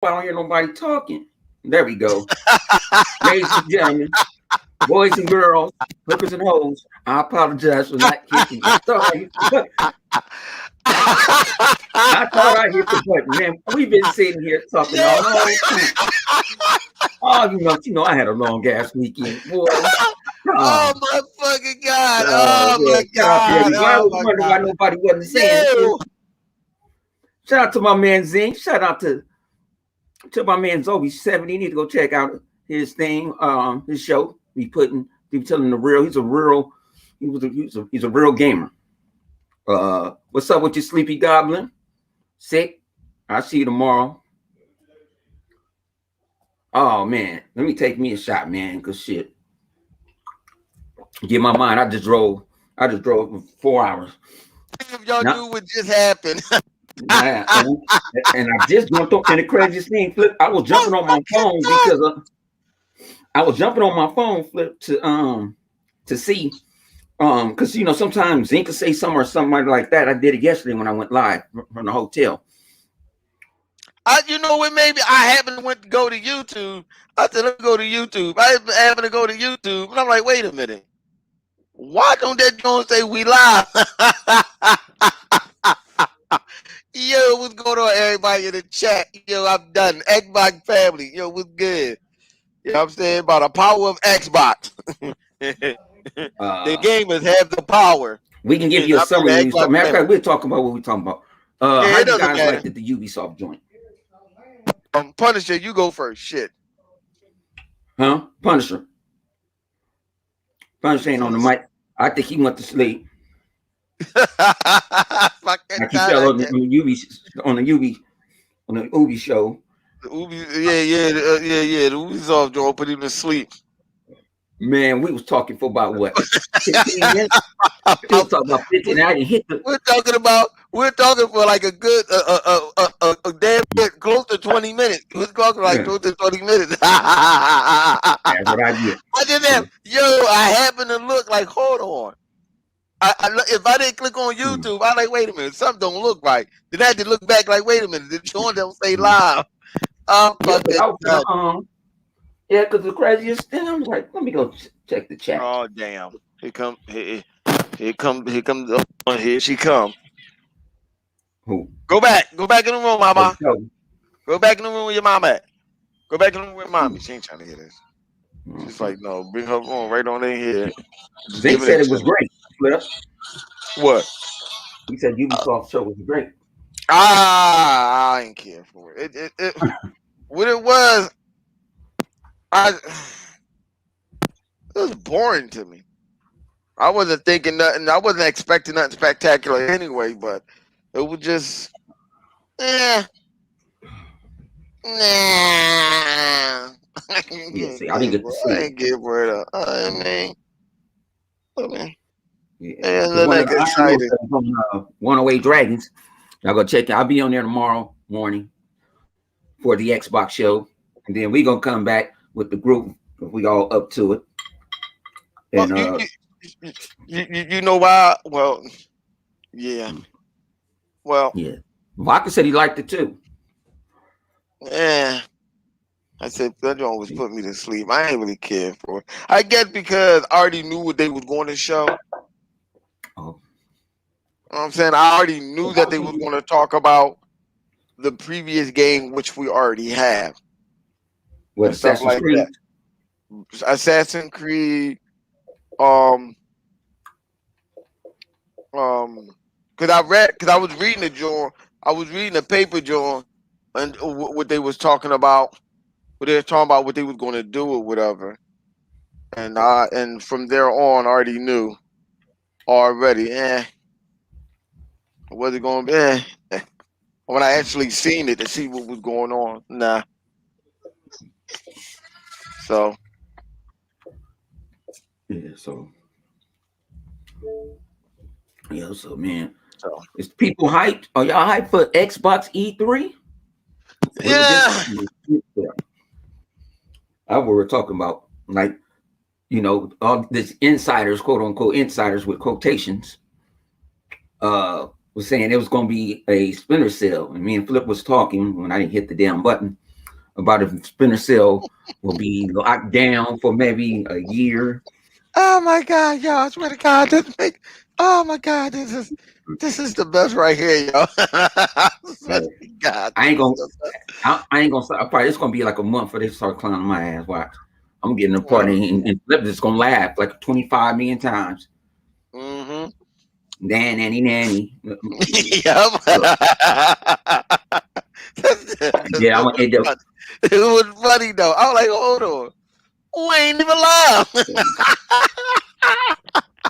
I don't hear nobody talking. There we go. Ladies and gentlemen, boys and girls, hookers and hoes, I apologize for not hitting. I thought I hit the button. I thought I hit the button, man. We've been sitting here talking all the whole time. Oh, I had a long ass weekend, boy. Oh my fucking god! Oh my god! Why Oh was my wondering why god! nobody wasn't saying it? Shout out to my man Zing. Shout out to my man Zoe70. You need to go check out his thing, his show. He telling the real. He's a real gamer. What's up with your sleepy goblin? Sick. I'll see you tomorrow. Oh man, let me take me a shot, man. Cause shit. Get my mind. I just drove for 4 hours. If y'all knew what just happened. and I just jumped on. And the craziest thing, Flip, I was jumping on my phone Flip, to see, because sometimes Zink could say something like that. I did it yesterday when I went live from the hotel. You know what? Maybe I happened to go to YouTube. I said, let's go to YouTube. I happened to go to YouTube, and I'm like, wait a minute. Why don't that Jones say we live? Yo, what's going on, everybody in the chat? Yo, I'm done. Xbox family. Yo, what's good? You know what I'm saying? About the power of Xbox. The gamers have the power. We can give you a summary. Matter of fact, we'll talk about what we're talking about. How you guys liked the Ubisoft joint? Punisher, you go first. Shit. Huh? Punisher ain't on the mic. I think he went to sleep. I keep telling on the Ubi show. The Ubisoft joint put him to sleep. Man, we was talking for about what? 15 minutes? We was talking about 15. I didn't hit the. We're talking for like a good a damn bit close to 20 minutes. We're talking like close to 20 minutes. That's what I did. I happened to look like, hold on. If I didn't click on YouTube, I like, wait a minute, something don't look right. Then I had to look back like, wait a minute, the joint don't say live. Yeah, because the craziest thing, I was like, let me go check the chat. Oh damn! Here she come. Who? Go back in the room, mama. Go back in the room with your mama at. Go back in the room with mommy. She ain't trying to hear this. She's like, no, bring her on right on in here. They said it was great. What? He said Ubisoft show was great. I ain't care for it. It what it was. It was boring to me. I wasn't thinking nothing. I wasn't expecting nothing spectacular anyway, but it was just, nah. Yeah, see, I didn't get to see it. I ain't get for it. I mean, on 108 Dragons. Y'all go check it. I'll be on there tomorrow morning for the Xbox show, and then we gonna come back with the group if we all up to it. And you know why? Well, yeah. Well, yeah. Vodka said he liked it too. Yeah. I said that joint was putting me to sleep. I ain't really care for it. I guess because I already knew what they was going to show. Oh. You know what I'm saying? I already knew that they was going to talk about the previous game, which we already have. What, Assassin's Creed? That. Assassin's Creed. Because I was reading the joint. I was reading the paper joint, and what they was talking about. What they were talking about, what they was going to do or whatever. And from there on, I already knew. Already, was it going to be? When I actually seen it to see what was going on, nah. So. Yeah, so man. So is people hyped? Are y'all hyped for Xbox E3? Yeah. That's what we're talking about. Like, all this insiders, quote unquote insiders with quotations, was saying it was gonna be a Splinter Cell. And me and Flip was talking when I didn't hit the damn button. about if Splinter Cell will be locked down for maybe a year. Oh my God, y'all! I swear to God, oh my God, this is the best right here, y'all. I swear So to God, I ain't gonna. I ain't gonna stop. Probably it's gonna be like a month before they start clowning my ass. Watch. I'm getting a party and Flip is gonna laugh like 25 million times. Mm-hmm. Nanny. Yep. Yeah, I'm gonna end up. It was funny though. I was like, hold on, we ain't even live.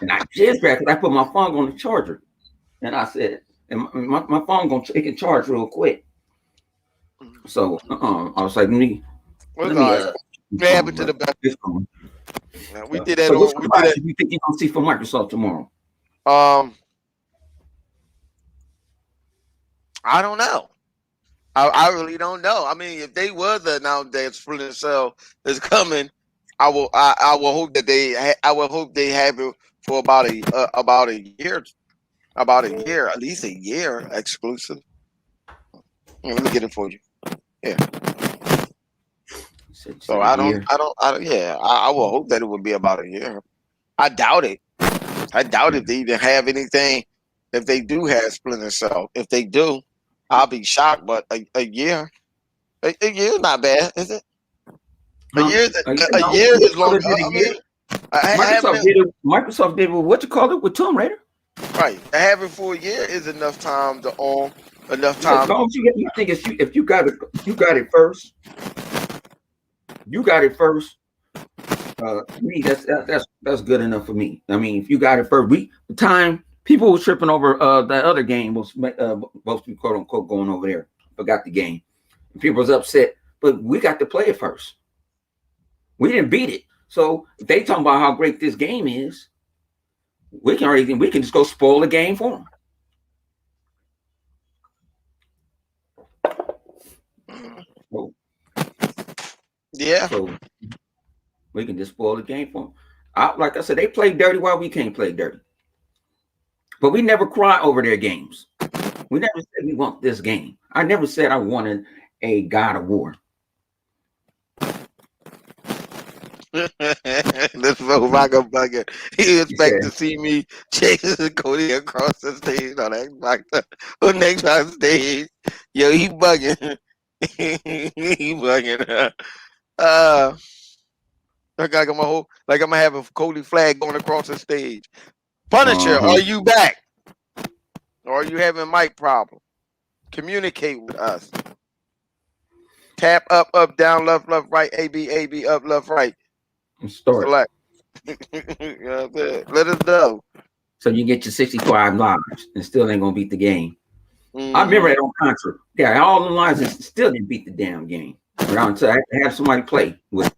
And I just grabbed because I put my phone on the charger, and I said, and my phone it can charge real quick. So I was like, let me What happened to the best? We did that. So what's We did it. you think you're gonna see from Microsoft tomorrow? I don't know. I really don't know. I mean, if they were to announce that Splinter Cell is coming, I will hope that I will hope they have it for about a year, at least a year exclusive. Let me get it for you. Yeah. So I will hope that it would be about a year. I doubt it. I doubt if they even have anything. If they do have Splinter Cell, if they do, I'll be shocked. But a year is not bad, is it? A year is long. Microsoft did what you call it with Tomb Raider. Right, having for a year is enough time to own. Enough time. You think if you got it first. You got it first. To me, that's good enough for me. I mean, if you got it first, the time people were tripping over that other game was most people quote unquote going over there. Forgot the game. And people was upset, but we got to play it first. We didn't beat it. So if they talking about how great this game is, we can just go spoil the game for them. Yeah. So we can just spoil the game for them. Like I said, they play dirty while we can't play dirty. But we never cry over their games. We never said we want this game. I never said I wanted a God of War. This motherfucker, he expect to see me chasing Cody across the stage on Xbox stage. Yo, he bugging. He bugging. Like I'm gonna have a Cody flag going across the stage. Punisher, are you back? Or are you having mic problem? Communicate with us. Tap up, down, left, right, AB, up, left, right. Start. Select. Let us know. So you get your 65 lives and still ain't gonna beat the game. I remember that on Contra. Yeah, all the lines and still didn't beat the damn game. Around until I had to have somebody play with.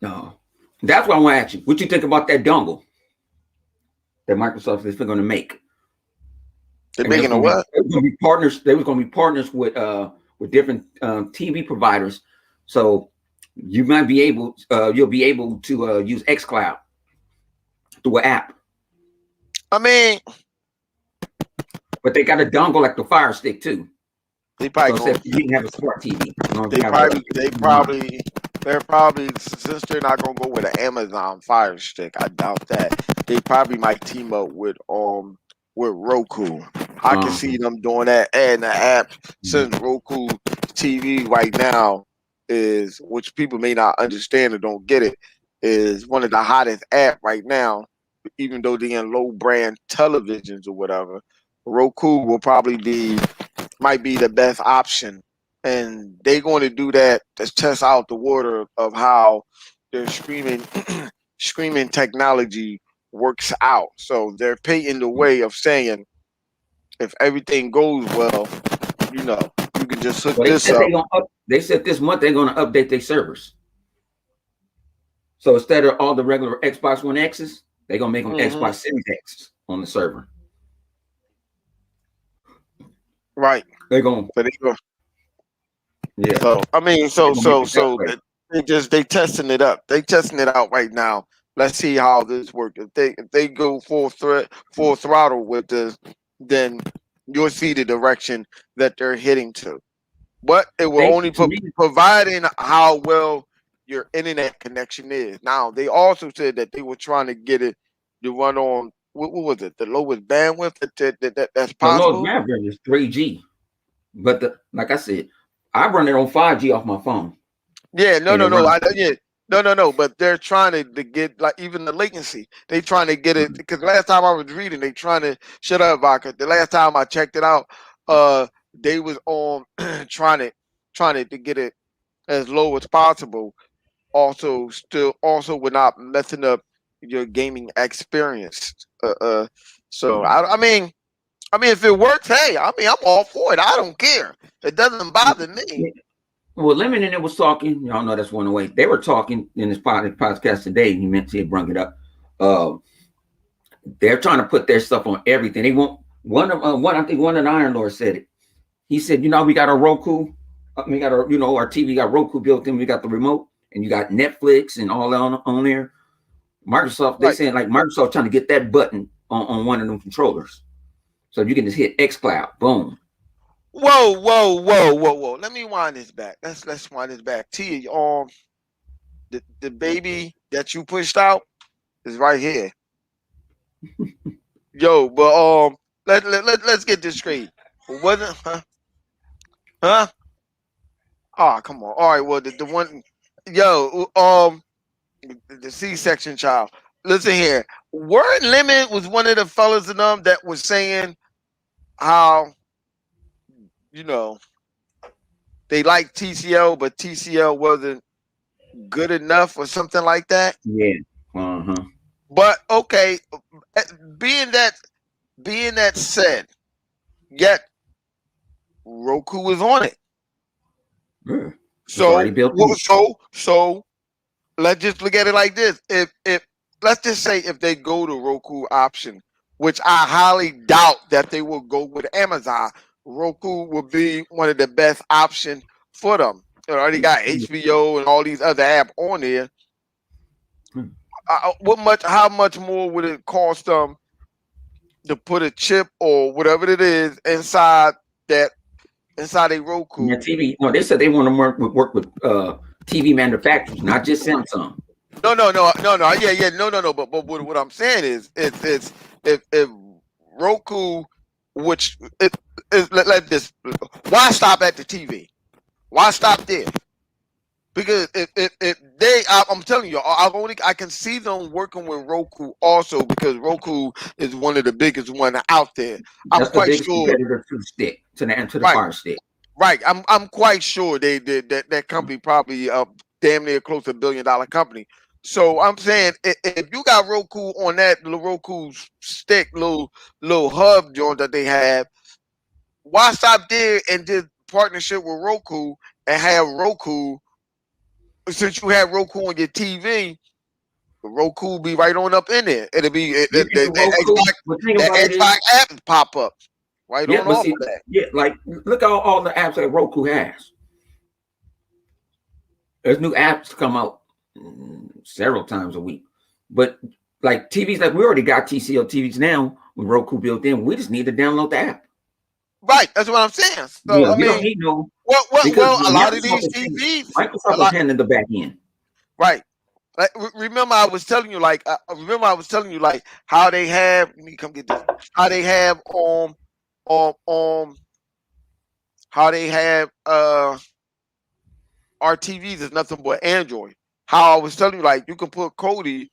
No, that's what I want to ask you. What you think about that dongle that Microsoft is going to make? They're making a what? They were going to be partners. They were going to be partners with different TV providers. So you might be able. You'll be able to use Xcloud through an app. I mean, but they got a dongle like the Fire Stick too. They probably so you didn't have a smart TV. They're probably since they're not gonna go with an Amazon Fire Stick. I doubt that. They probably might team up with Roku. I can see them doing that, and the app since Roku TV right now is, which people may not understand or don't get it, is one of the hottest app right now. Even though they're in low brand televisions or whatever, Roku will probably might be the best option. And they're going to do that to test out the water of how their streaming technology works out. So they're paving the way of saying, if everything goes well, you can just hook this up. They said this month they're going to update their servers. So instead of all the regular Xbox One X's, they're going to make them Xbox Series X on the server. Right. They're going. Yeah. So I mean, they testing it up. They testing it out right now. Let's see how this works. If they go full throttle with this, then you'll see the direction that they're heading to. But it will They only to me, providing how well your internet connection is. Now they also said that they were trying to get it to run on what was it, the lowest bandwidth that's the lowest possible. bandwidth is 3G, but like I said, I run it on 5G off my phone, Yeah, no, and it no, no. runs. Yeah, no, no, no. But they're trying to get like even the latency. They trying to get it because last time I was reading, they trying to shut up, Vodka. The last time I checked it out, they was on trying to get it as low as possible. Also without messing up your gaming experience. So I mean, if it works, hey, I mean, I'm all for it. I don't care. It doesn't bother me. Well, Lemon and it was talking. Y'all know that's one way. They were talking in this podcast today. He brought it up. Uh, they're trying to put their stuff on everything. They want one. I think one of the Iron Lords said it. He said, we got our Roku. We got our TV got Roku built in. We got the remote, and you got Netflix and all on there. Microsoft, they saying like Microsoft trying to get that button on one of them controllers, so you can just hit Xcloud. Boom. Whoa, whoa, whoa, whoa, whoa. Let me wind this back. Let's wind this back. T, the baby that you pushed out is right here. Yo, but let's get this straight. Wasn't huh? Oh, come on. All right, well the one the C-section child. Listen here. Word Limit was one of the fellas in them that was saying how they like TCL, but TCL wasn't good enough or something like that. Yeah. Uh-huh. But okay, being that said, yet Roku was on it. Yeah. So let's just look at it like this. If let's just say if they go to Roku option, which I highly doubt that they will go with Amazon, Roku will be one of the best options for them. They already got HBO and all these other apps on there. How much more would it cost them to put a chip or whatever it is inside a Roku? Yeah, TV. No, they said they want to work with TV manufacturers, not just Samsung. No. Yeah. No. But what I'm saying is, it's if Roku, which let this, why stop at the TV? Why stop there? Because if they, I'm telling you, I can see them working with Roku also because Roku is one of the biggest one out there. That's the biggest competitor to the stick, to the Fire Stick. Right. I'm quite sure they did that company probably damn near close to $1 billion company. So I'm saying if you got Roku on that little Roku stick, little hub joint that they have, why stop there and just partnership with Roku and have Roku? Since you have Roku on your TV, Roku will be right on up in there. It'll be the Xbox app pop up right on off of that. Yeah, like look at all the apps that Roku has. There's new apps come out several times a week, but like TVs, like we already got TCL TVs now with Roku built in. We just need to download the app. Right, that's what I'm saying. So yeah, we don't need no. Well, a lot of these TVs, Microsoft is handling the back end. Right. Like, remember, I was telling you, like, how they have. Let me come get this. How they have how they have our TVs is nothing but Android. How I was telling you, like, you can put Kodi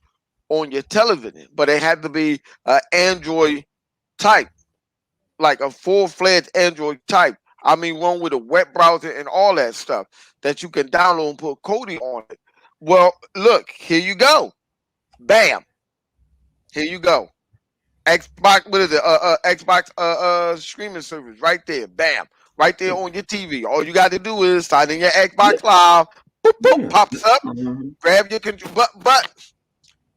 on your television, but it had to be an Android type, like a full-fledged Android type. I mean, one with a web browser and all that stuff that you can download and put Kodi on it. Well, look, here you go. Bam. Here you go. Xbox, what is it? Xbox streaming service right there. Bam. Right there on your TV. All you got to do is sign in your Xbox Live. Boop, boop, pops up. Grab your control. But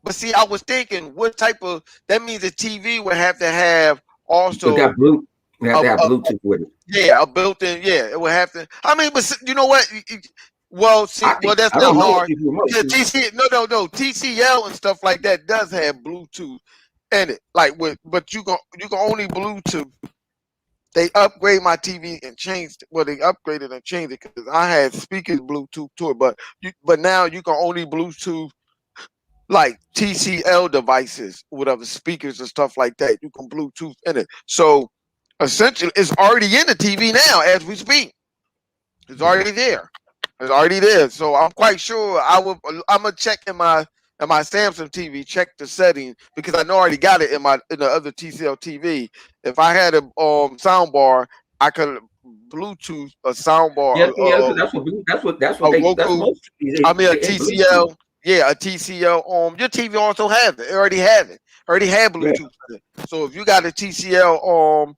see, I was thinking, what type of, that means the TV would have to have also. It got Bluetooth. We have to have Bluetooth with it. Yeah, a built-in. Yeah, it would have to. I mean, but you know what? Well, see, that's not hard. Yeah, TCL and stuff like that does have Bluetooth in it. Like, but you can only Bluetooth they upgrade my TV and changed. Well, they upgraded and changed it because I had speakers Bluetooth to it, but now you can only Bluetooth like TCL devices, whatever speakers and stuff like that. You can Bluetooth in it. So essentially, it's already in the TV now as we speak. It's already there. It's already there. So I'm quite sure I'm gonna check in my Samsung TV, check the settings because I know I already got it in the other TCL TV. If I had a sound bar, I could Bluetooth a sound bar. Yeah, that's what that's Roku. most. I mean a Bluetooth. TCL. Yeah, a TCL. Your TV also have it. It already have it. Already have Bluetooth. Yeah. So if you got a TCL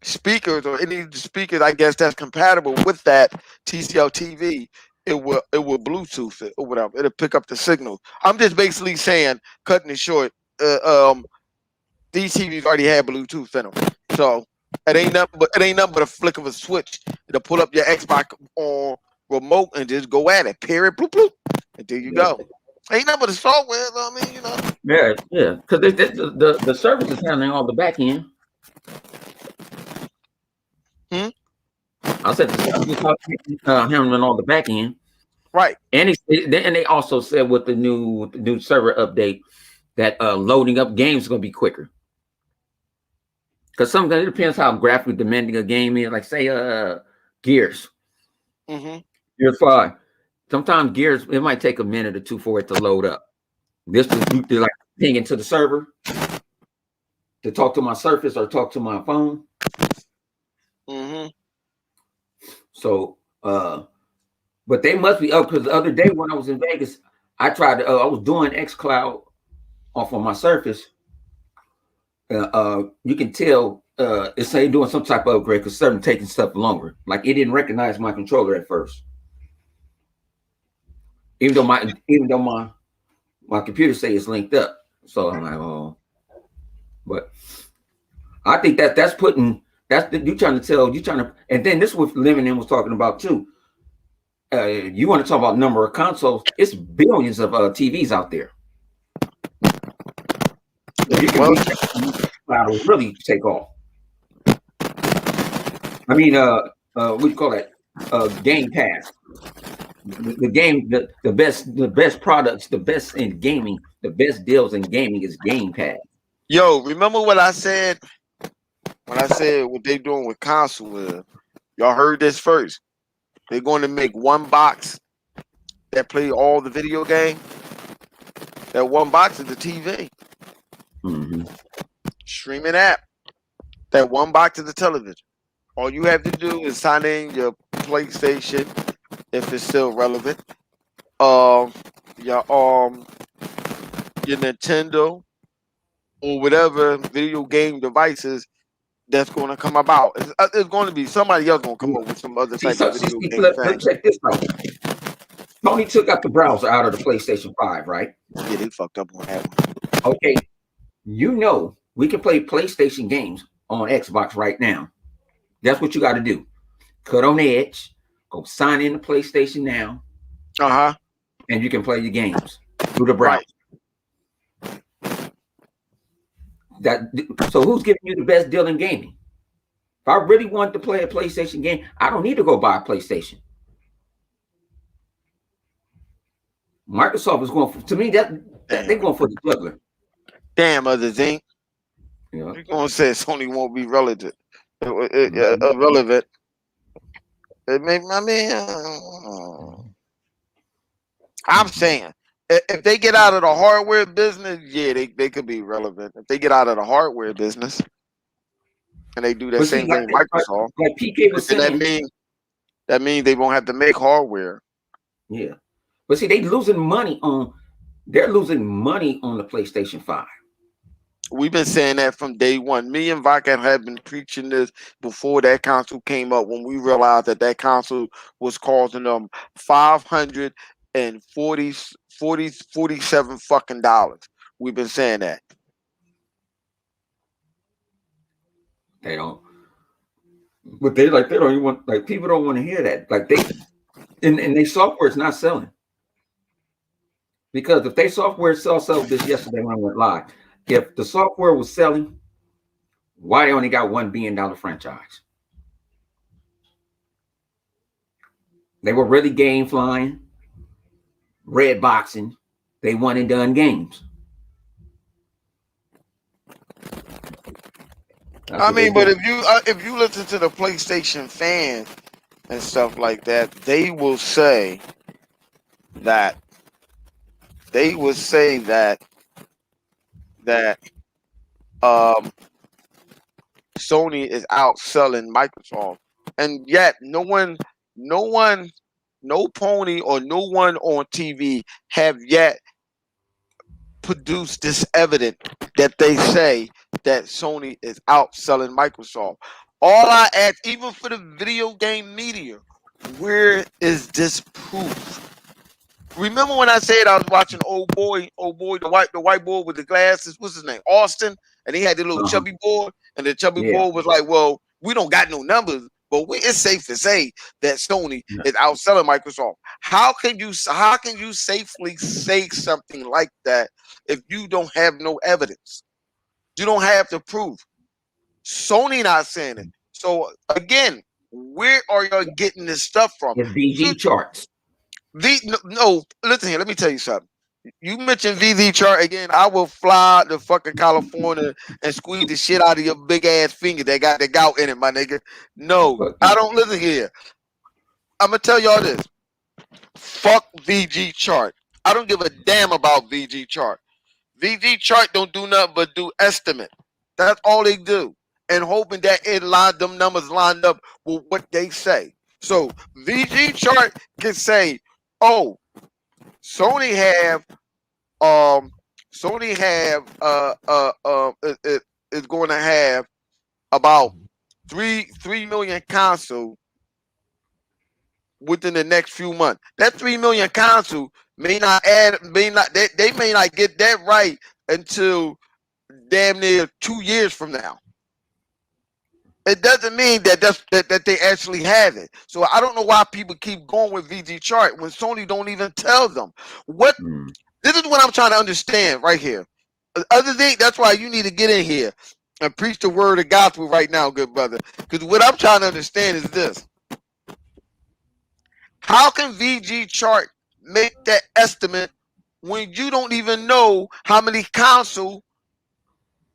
speakers or any speakers, I guess that's compatible with that TCL TV, it will Bluetooth it or whatever. It'll pick up the signal. I'm just basically saying, cutting it short. These TVs already have Bluetooth in them, so it ain't nothing but a flick of a switch. It'll pull up your Xbox on remote and just go at it. Period. Bloop bloop. And there you go. Ain't nothing but the software. I mean, you know. Yeah. Because the service is handling all the back end. I said the service is handling all the back end. Right. And they also said with the new server update that loading up games is going to be quicker. Because sometimes it depends how graphically demanding a game is. Like say Gears. Gears 5. Sometimes Gears, it might take a minute or two for it to load up. This is like pinging to the server to talk to my Surface or talk to my phone. So, but they must be up because the other day when I was in Vegas, I tried to, I was doing Xcloud off of my Surface. You can tell it's saying doing some type of upgrade because certain taking stuff longer. Like it didn't recognize my controller at first. Even though my computer say it's linked up. So I'm like, oh, but I think that's you trying to, and then this is what Lemon was talking about too. You want to talk about number of consoles? It's billions of TVs out there. So you can really take off. I mean, what do you call that? Game Pass. The best products, the best in gaming, the best deals in gaming is Game Pass. Yo, remember what I said when I said what they doing with console? Y'all heard this first. They're going to make one box that play all the video game. That one box is the TV. Streaming app. That one box is the television. All you have to do is sign in your PlayStation if it's still relevant. Your Nintendo or whatever video game devices that's going to come about. It's going to be somebody else going to come up with some other type of video game thing. Check this out. Sony took out the browser out of the PlayStation 5, right? Yeah, they fucked up on that one. Okay, we can play PlayStation games on Xbox right now. That's what you got to do. Cut on Edge, go sign in to PlayStation now. And you can play your games through the browser. So who's giving you the best deal in gaming? If I really want to play a PlayStation game, I don't need to go buy a PlayStation. Microsoft is going for, to me, that they're going for the juggler. Damn, other thing. Yeah. You're going to say Sony won't be relevant. Irrelevant. I'm saying if they get out of the hardware business, yeah, they could be relevant. If they get out of the hardware business and they do that same thing Microsoft, like PK was saying, that means they won't have to make hardware. Yeah, but see, they're losing money on the PlayStation 5. We've been saying that from day one. Me and Vodka have been preaching this before that console came up. When we realized that console was causing them $547 fucking dollars. We've been saying that. They don't. But they don't even want, like, people don't want to hear that. Like and their software is not selling. Because if their software sold this yesterday when I went live, if the software was selling Why they only got $1 billion franchise? They were really game flying, red boxing. They one and done games. I mean, but if you listen to the PlayStation fans and stuff like that, they will say that that um Sony is outselling Microsoft, and yet no one, no pony or no one on TV have yet produced this evidence that they say that Sony is outselling Microsoft. All I ask, even for the video game media, where is this proof? Remember when I said I was watching old boy, the white boy with the glasses, what's his name? Austin, and he had the little chubby boy, and the chubby boy was like, well, we don't got no numbers, but it's safe to say that Sony is outselling Microsoft. How can you safely say something like that if you don't have no evidence? You don't have the proof. Sony not saying it. So again, where are y'all getting this stuff from? It's VG charts. No, listen here. Let me tell you something. You mentioned VZ chart again. I will fly to fucking California and squeeze the shit out of your big ass finger that got the gout in it, my nigga. No, I don't. Listen here. I'm gonna tell y'all this. Fuck VG chart. I don't give a damn about VG chart. VG chart don't do nothing but do estimate. That's all they do, and hoping that them numbers lined up with what they say. So VG chart can say, oh, Sony have is going to have about 3 million console within the next few months. That 3 million console they may not get that right until damn near 2 years from now. It doesn't mean that they actually have it. So I don't know why people keep going with VG chart when Sony don't even tell them what. This is what I'm trying to understand right here. Other thing, that's why you need to get in here and preach the word of gospel right now, good brother. Because what I'm trying to understand is this: how can VG chart make that estimate when you don't even know how many console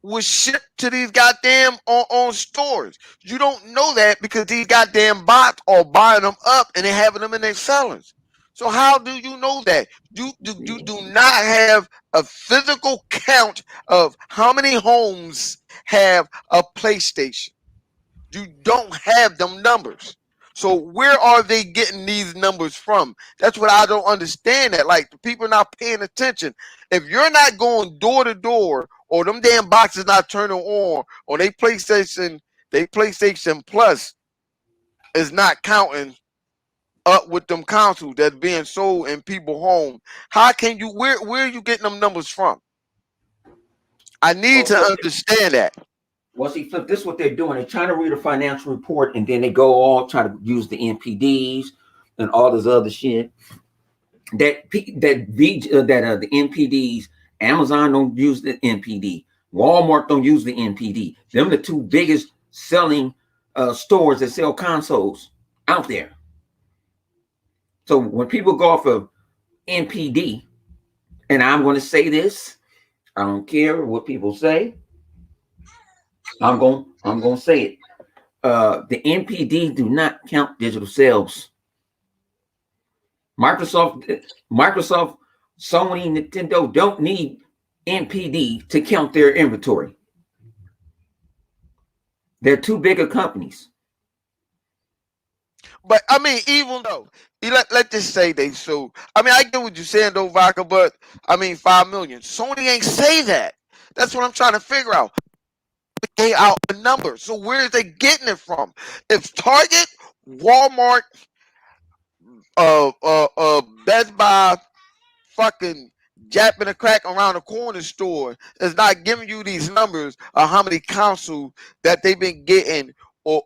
was shipped to these goddamn on stores? You don't know that because these goddamn bots are buying them up and they're having them in their sellers. So how do you know that? You do not have a physical count of how many homes have a PlayStation. You don't have them numbers. So where are they getting these numbers from? That's what I don't understand. That like the people are not paying attention. If you're not going door to door, or them damn boxes not turning on, or they PlayStation Plus is not counting up with them consoles that's being sold in people's home. How can you? Where are you getting them numbers from? I need to understand that. Well, see, Flip, this is what they're doing. They're trying to read a financial report, and then they go all try to use the NPDs and all this other shit. The NPDs, Amazon don't use the NPD. Walmart don't use the NPD. Them the two biggest selling stores that sell consoles out there. So when people go off of NPD, and I'm going to say this, I don't care what people say. I'm going to say it. The NPD do not count digital sales. Microsoft, Sony, Nintendo don't need NPD to count their inventory. They're too big of companies. But I mean, even though let's just say they sold. I mean, I get what you're saying though, Vodka, but I mean 5 million. Sony ain't say that. That's what I'm trying to figure out. They out a number. So where is they getting it from? If Target, Walmart, Best Buy, fucking japping a crack around the corner store is not giving you these numbers of how many consoles that they've been getting or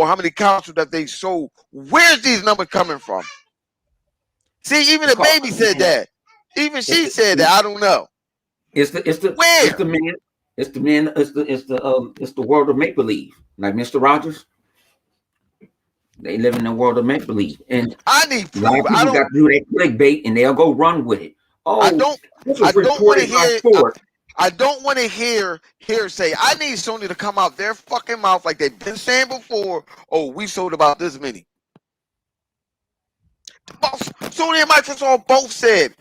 how many consoles that they sold. Where's these numbers coming from? See, even the baby said that. Even she said that. I don't know. It's the It's the men. It's the world of make believe. Like Mr. Rogers, they live in the world of make believe, and I need a lot proof. of people got to do that clickbait, and they'll go run with it. I Oh, don't this I was don't want to reported by hear Ford. I don't want to hear hearsay. I need Sony to come out their fucking mouth like they've been saying before. Oh, we sold about this many. Sony and Microsoft both said.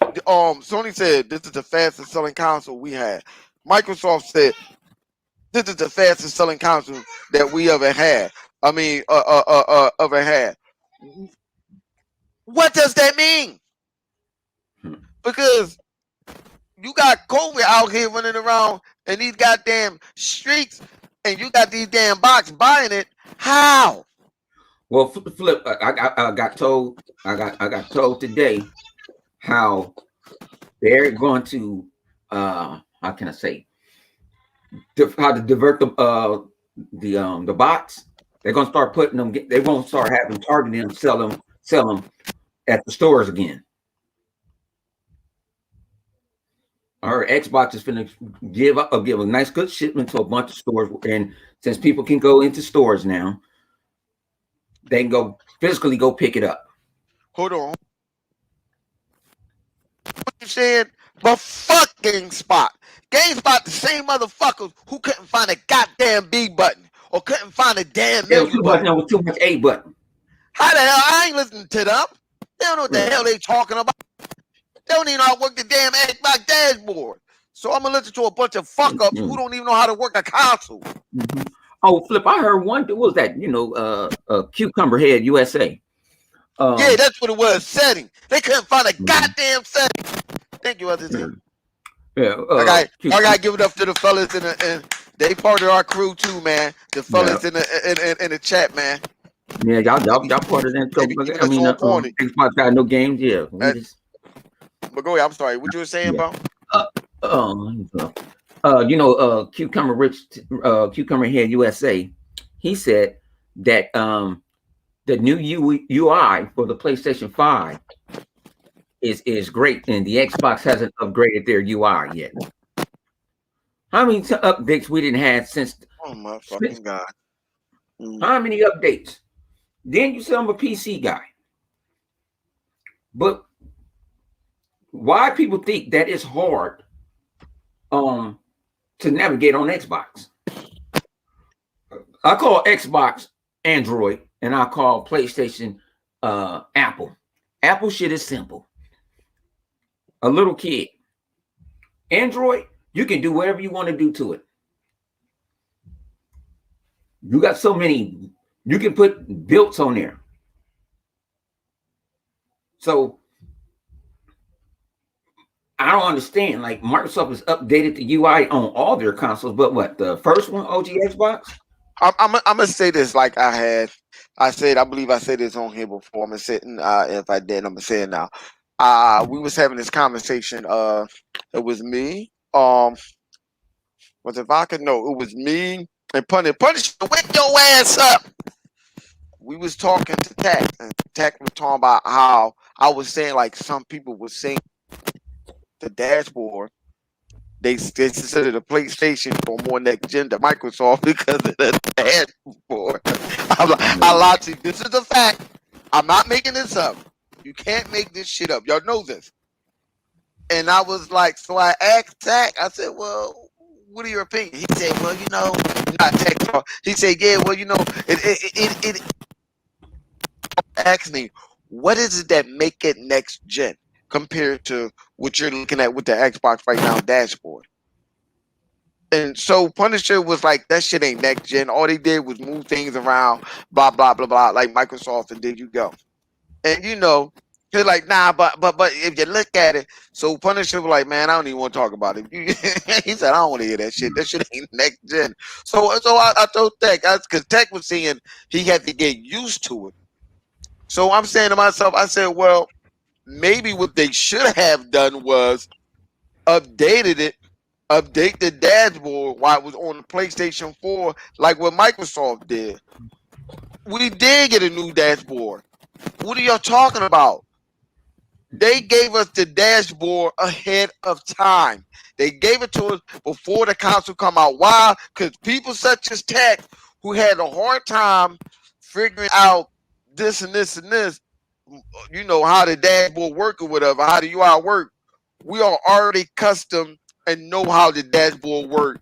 Sony said this is the fastest selling console we had. Microsoft said this is the fastest selling console that we ever had. I mean, ever had. What does that mean? Because you got COVID out here running around in these goddamn streets, and you got these damn box buying it. How? Well, flip. I got told. I got told today how they're going to. How can I say? How to divert the bots. They're gonna start putting them. They won't start having targeting them, sell them at the stores again. Our Xbox is finna give a nice good shipment to a bunch of stores, and since people can go into stores now, they can go physically go pick it up. Hold on. What you said? But fuck GameSpot. GameSpot, the same motherfuckers who couldn't find a goddamn B button or couldn't find a damn There was menu button. with too much A button. How the hell? I ain't listening to them. They don't know what the hell they talking about. They don't even know how to work the damn Xbox dashboard. So I'm gonna listen to a bunch of fuck ups who don't even know how to work a console. Mm-hmm. Oh, Flip! I heard one. What was that? Cucumber Head USA. Yeah, that's what it was. Setting. They couldn't find a goddamn setting. Thank you, other thing. Yeah. I gotta give it up to the fellas and they part of our crew too, man. The fellas in the chat, man. Yeah, y'all part of that. I mean, Xbox got no games. Yeah. But go ahead. I'm sorry. What you were saying about? Cucumber Head USA. He said that the new UI for the PlayStation 5 is great, and the Xbox hasn't upgraded their UI yet. How many updates we didn't have since? Oh my fucking god! How many updates? Then you say I'm a PC guy, but why people think that it's hard to navigate on Xbox? I call Xbox Android, and I call PlayStation Apple. Apple shit is simple. A little kid. Android, you can do whatever you want to do to it. You got so many, you can put builds on there. So I don't understand. Like Microsoft has updated the UI on all their consoles, but what, the first one, OG Xbox? I'm gonna say this like I believe I said this on here before. I'm gonna say if I did, I'm gonna say it now. We was having this conversation. It was me. Was it Vodka? No, it was me and Punish. Wake your ass up. We was talking to Tech, and Tech was talking about how I was saying like some people were saying the dashboard. They consider the PlayStation for more next gen to Microsoft because of the dashboard. I lied to you. This is a fact. I'm not making this up. You can't make this shit up. Y'all know this. And I was like, so I asked Tech. I said, well, what are your opinions? He said, well, not Tech. He said, yeah, well, it asked me, what is it that make it next gen compared to what you're looking at with the Xbox right now dashboard? And so Punisher was like, that shit ain't next gen. All they did was move things around, blah, blah, blah, blah, like Microsoft, and there you go. And he's like, nah, but if you look at it, so Punisher was like, man, I don't even want to talk about it. He said, I don't want to hear that shit. That shit ain't next gen. So I told Tech, because Tech was saying he had to get used to it. So I'm saying to myself, I said, well, maybe what they should have done was update the dashboard while it was on the PlayStation 4, like what Microsoft did. We did get a new dashboard. What are y'all talking about? They gave us the dashboard ahead of time. They gave it to us before the console come out. Why? Because people such as Tech, who had a hard time figuring out this and this and this, how the dashboard work or whatever, how the UI work, we are already custom and know how the dashboard work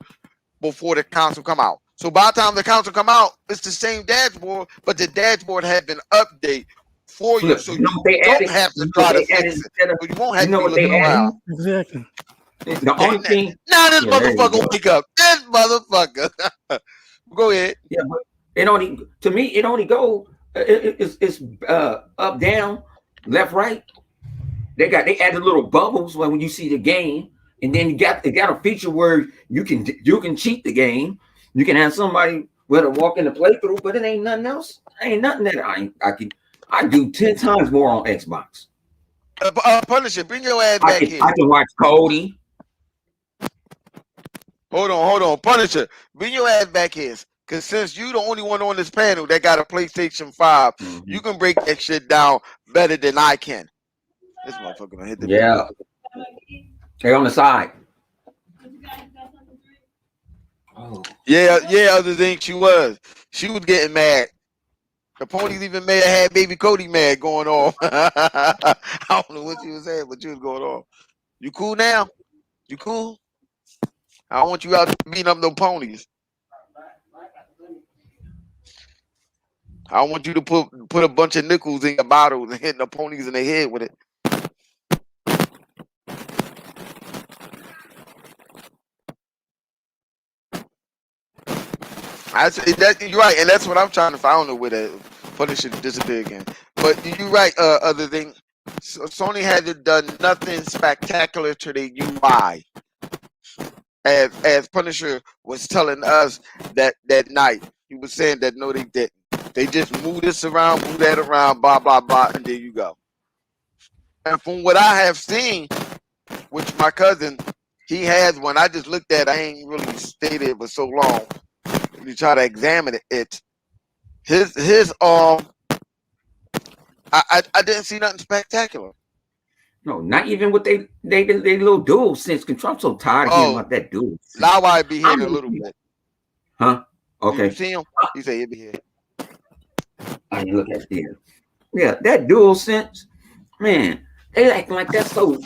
before the console come out. So by the time the console come out, it's the same dashboard, but the dashboard had been updated for you, so you don't have to try to fix it. So you won't have to be looking around. Exactly. The only thing now this motherfucker wake up. This motherfucker. Go ahead. Yeah, but it only go it's up, down, left, right. They added little bubbles when you see the game, and then they got a feature where you can cheat the game. You can have somebody walk in the playthrough, but it ain't nothing else. Ain't nothing that I do 10 times more on Xbox. Punisher, bring your ass back here. I can watch Cody. Hold on. Punisher, bring your ass back here. Because since you the only one on this panel that got a PlayStation 5, you can break that shit down better than I can. This motherfucker gonna hit the video. They're on the side. Oh. Yeah, other thing she was getting mad. The ponies even had baby Cody mad going on. I don't know what she was saying, but she was going on. You cool now? You cool? I don't want you out beating up no ponies. I don't want you to put a bunch of nickels in your bottles and hitting the ponies in their head with it. You're right, and that's what I'm trying to find. I don't know where that Punisher disappeared again. But you're right. Other thing, Sony had done nothing spectacular to the UI. As Punisher was telling us that night, he was saying that no, they didn't. They just move this around, move that around, blah blah blah, and there you go. And from what I have seen, which my cousin he has one, I just looked at. I ain't really stayed there for so long. You try to examine it. His I didn't see nothing spectacular. No, not even with they little dual sense control. I'm so tired of hearing about that dual. Now I be here in a little bit. Huh? Okay. You see him? He said he'll be here. I look at there. Yeah, that dual sense, man. They acting like that's so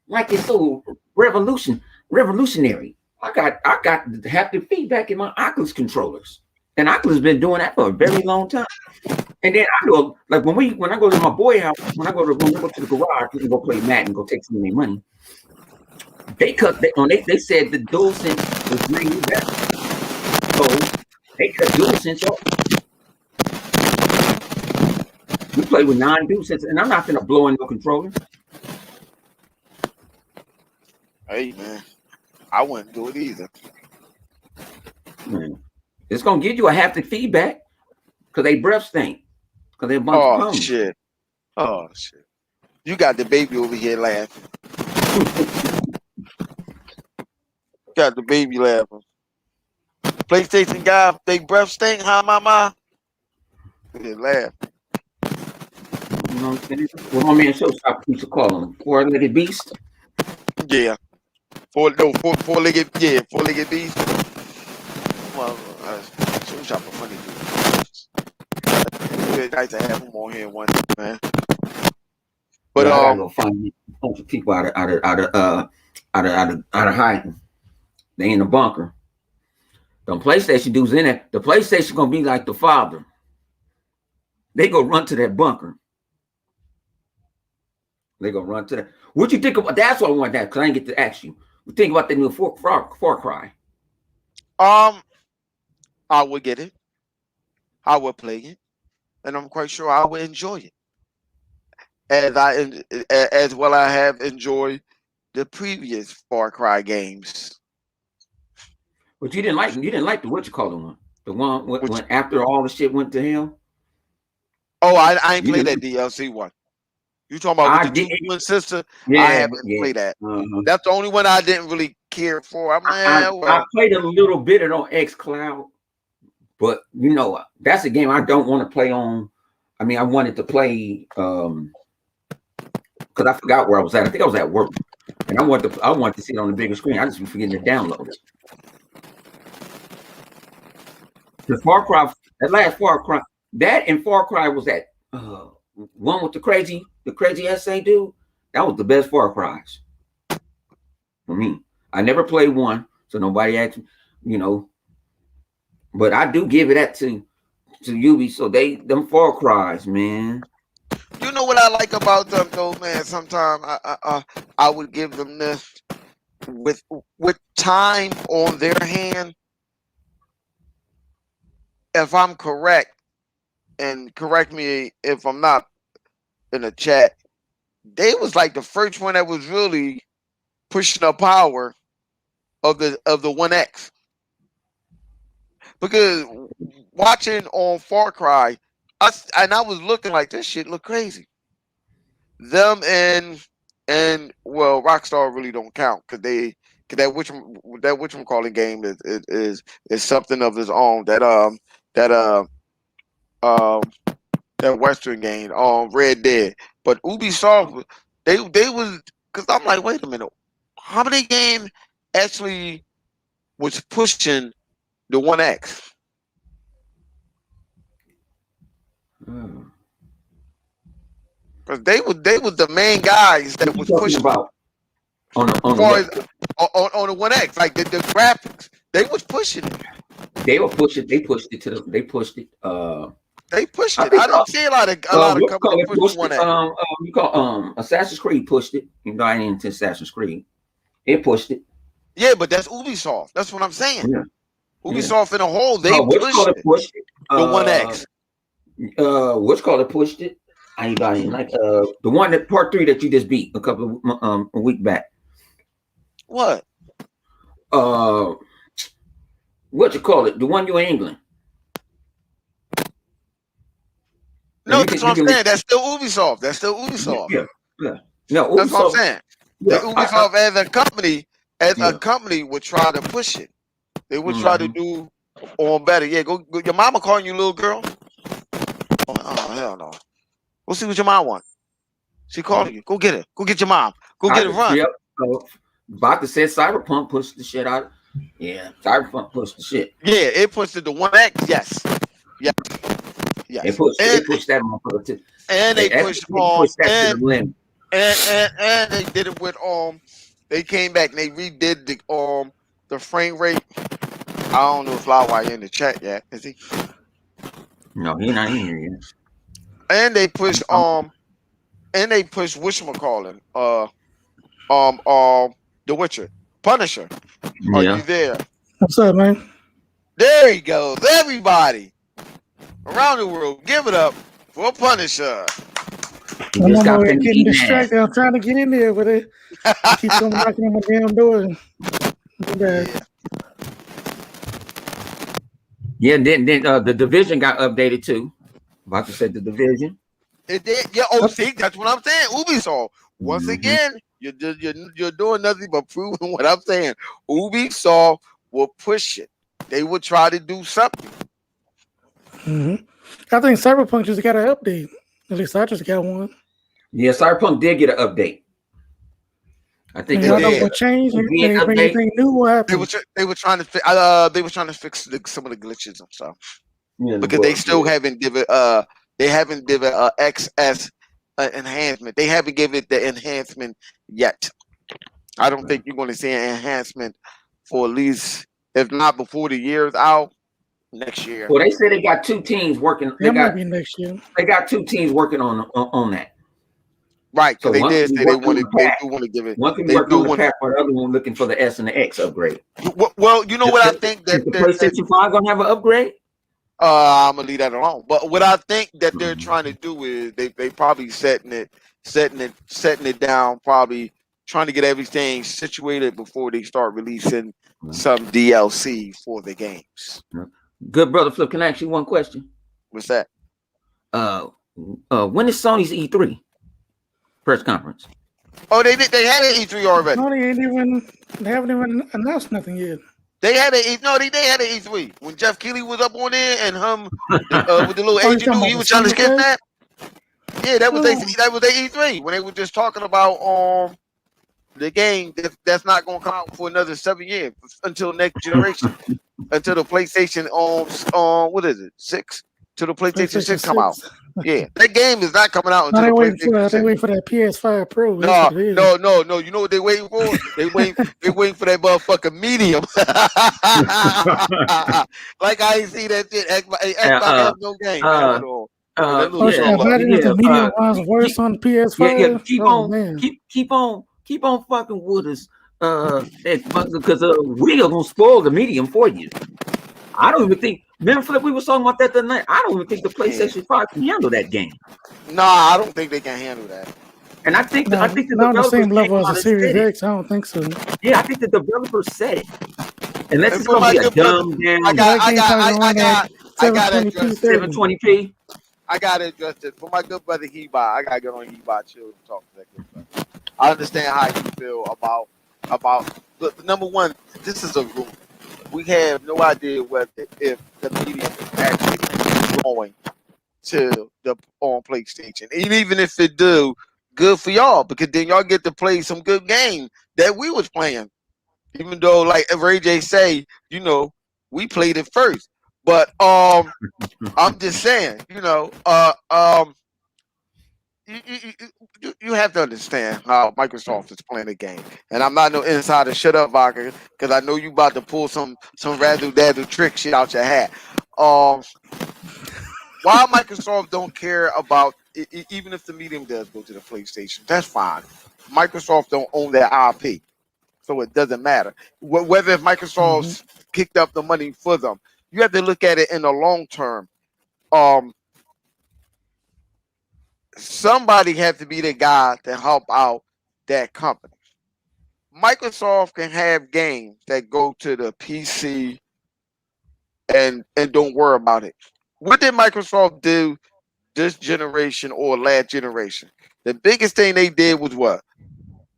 like it's so revolutionary. I got haptic feedback in my Oculus controllers, and Oculus been doing that for a very long time. And then I go like when I go to my boy house, when I go to the garage, we can go play Madden and go take some of their money. They said the DualSense was really better, so they cut DualSense off. We play with non-DualSense, and I'm not gonna blow in no controller. Hey man. I wouldn't do it either. Man. It's gonna give you a haptic feedback because they breath stink. Because they a bunch of ponies. Shit. Oh shit. You got the baby over here laughing. Got the baby laughing. PlayStation guy, they breath stink, huh, mama? They laugh. You know what I'm saying? Well, my man Showstopper used to call him four-legged beast. Yeah. Four-legged beast. Well, Showstopper funny dude. It's nice to have him on here one day, man. But I gotta go find a bunch of people out of hiding. They in the bunker. The PlayStation dudes in there. The PlayStation gonna be like the father. They go run to that bunker. They gonna run to that. What you think about? That's what I want that because I didn't get to ask you. What you think about the new Far Cry? I would get it. I would play it, and I'm quite sure I would enjoy it. As well, I have enjoyed the previous Far Cry games. But you didn't like the what you call the one? The one when after all the shit went to hell? Oh, I ain't played that DLC one. You talking about with the twin sister? Yeah, I haven't played that. That's the only one I didn't really care for. I played a little bit on Xcloud, but that's a game I don't want to play on. I mean, I wanted to play because I forgot where I was at. I think I was at work, and I wanted to see it on the bigger screen. I just was forgetting to download it. The Far Cry, that last Far Cry, that and Far Cry was that one with the crazy SA dude. That was the best Far Cries for me. I never played one, so nobody asked me, you know. But I do give it that to Ubi. So them Far Cries, man. You know what I like about them though, man? Sometimes I would give them this with time on their hand. If I'm correct, and correct me if I'm not in the chat, they was like the first one that was really pushing the power of the 1X. Because watching on Far Cry, I was looking like this shit look crazy. Them and well, Rockstar really don't count because that whatchamacallit game is something of its own. That Western game, Red Dead. But Ubisoft, they was, because I'm like, wait a minute, how many games actually was pushing the 1X? Because they was the main guys that was pushing about on the 1X, like the graphics. They was pushing it. They pushed it. They pushed it. They pushed it. I don't see a lot of companies pushing 1X. You call Assassin's Creed pushed it. You know, I ain't into Assassin's Creed. It pushed it. Yeah, but that's Ubisoft. That's what I'm saying. Yeah. Ubisoft in a whole, they pushed it. The 1X. What's called it pushed it. I ain't like the one that part 3 that you just beat a couple of a week back. What? What you call it? The one you in England. No, that's what I'm saying. That's still Ubisoft. That's still Ubisoft. Yeah. No, that's what I'm saying. Yeah, Ubisoft as a company would try to push it. They would try to do on better. Yeah, go. Your mama calling you, little girl? Oh hell no. We'll see what your mom wants. She calling you. Go get her. Go get your mom. Go get her. Run. Yep. About to say Cyberpunk pushed the shit out. Yeah, Cyberpunk pushed the shit. Yeah, it pushed it to 1X. Yes. Yeah. Yes. They pushed that motherfucker too. And they pushed that to the limit. And they did it with they came back and they redid the frame rate. I don't know if Flywire in the chat yet, is he? No, he's not in here yet. And they pushed whatchamacallit, The Witcher, Punisher. Are you there? What's up, man? There he goes. Everybody around the world, give it up for Punisher. I'm over here getting distracted. I'm trying to get in there, but it keeps on knocking on my damn door. Yeah, then the Division got updated too. About to say the Division. It did. Yeah. Oh, see, that's what I'm saying. Ubisoft. Once again, you're doing nothing but proving what I'm saying. Ubisoft will push it. They will try to do something. Mm-hmm. I think Cyberpunk just got an update. At least I just got one. Yeah, Cyberpunk did get an update. I think what changed. Anything new will happen. They were trying to fix some of the glitches and stuff. Yeah, because they still haven't given XS enhancement. They haven't given it the enhancement yet. I don't think you're going to see an enhancement for at least, if not before the year's out, next year. Well, they said they got 2 teams working. Might be next year. They got 2 teams working on that. Right, because they did say they do want to give it. One can work on the pack, but the other one looking for the S and the X upgrade. Well, you know what I think that the PlayStation 5 gonna have an upgrade. I'm gonna leave that alone. But what I think that they're trying to do is they probably setting it down, probably trying to get everything situated before they start releasing some DLC for the games. Good brother Flip, can I ask you one question? What's that? When is Sony's E3 press conference? Oh, they had an E3 already. No, they haven't even announced nothing yet. They had they had an E3 when Jeff Keighley was up on there and with the little agent dude, he was trying to skip that. Yeah, that was their E3 when they were just talking about the game that's not gonna come out for another 7 years until next generation, until the PlayStation what is it 6 till the PlayStation 6 come out. Yeah, that game is not coming out until the PlayStation 6. They waiting for that PS5 Pro. No. You know what they waiting for? They waiting for that motherfucking medium. Like I ain't see that shit. Xbox has no game. Hold on. Imagine if the medium runs worse on the PS5. Keep on fucking with us, because we are gonna spoil the medium for you. I don't even think. Remember, Flip, we were talking about that the night. I don't even think the PlayStation 5 can handle that game. Nah, I don't think they can handle that. And I think not on the same level as the Series X. I don't think so. Yeah, I think the developer said it. Unless it's gonna be a dumb down. I got 720p. I gotta address it for my good brother Heba. I gotta get on Heba chill and talk to that good brother. I understand how you feel about. But number one, this is a rule. We have no idea if the medium is actually going to the on PlayStation. And even if it do, good for y'all, because then y'all get to play some good game that we was playing. Even though, like Ray J say, we played it first. But I'm just saying, you have to understand how Microsoft is playing the game. And I'm not no insider. Shut up, Vodka, because I know you about to pull some razzle-dazzle trick shit out your hat. Why Microsoft don't care about even if the medium does go to the PlayStation, that's fine. Microsoft don't own their IP, so it doesn't matter. Whether if Microsoft's kicked up the money for them, you have to look at it in the long term. Somebody has to be the guy to help out that company. Microsoft can have games that go to the PC and don't worry about it. What did Microsoft do this generation or last generation? The biggest thing they did was what?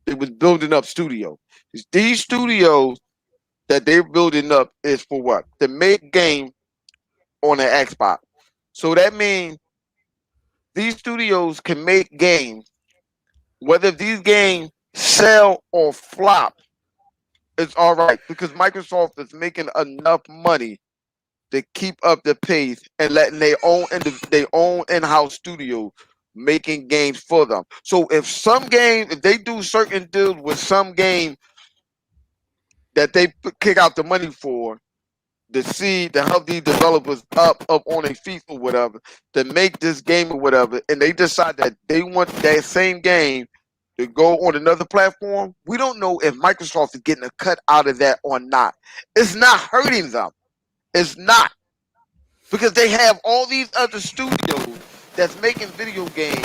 It was building up studios. These studios that they're building up is for what? To make game on the Xbox. So that means these studios can make games, whether these games sell or flop, it's all right because Microsoft is making enough money to keep up the pace and letting their own in-house studio making games for them. So if they do certain deals with some game that they kick out the money for, to help these developers up on their feet or whatever, to make this game or whatever, and they decide that they want that same game to go on another platform, we don't know if Microsoft is getting a cut out of that or not. It's not hurting them. It's not. Because they have all these other studios that's making video games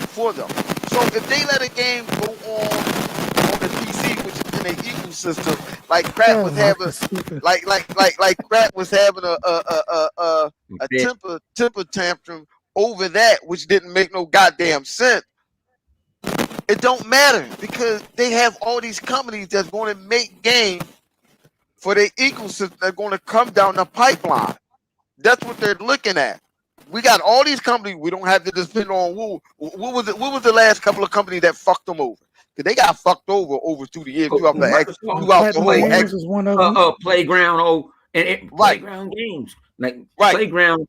for them. So if they let a game go on the PC, which is in their ecosystem, like Crap was having, like Crap was having a temper tantrum over that, which didn't make no goddamn sense. It don't matter because they have all these companies that's going to make games for their ecosystem that's going to come down the pipeline. That's what they're looking at. We got all these companies. We don't have to depend on who. What was the last couple of companies that fucked them over? Because they got fucked over through the years. Throughout the whole Games is one of them. Playground. Playground games Playground.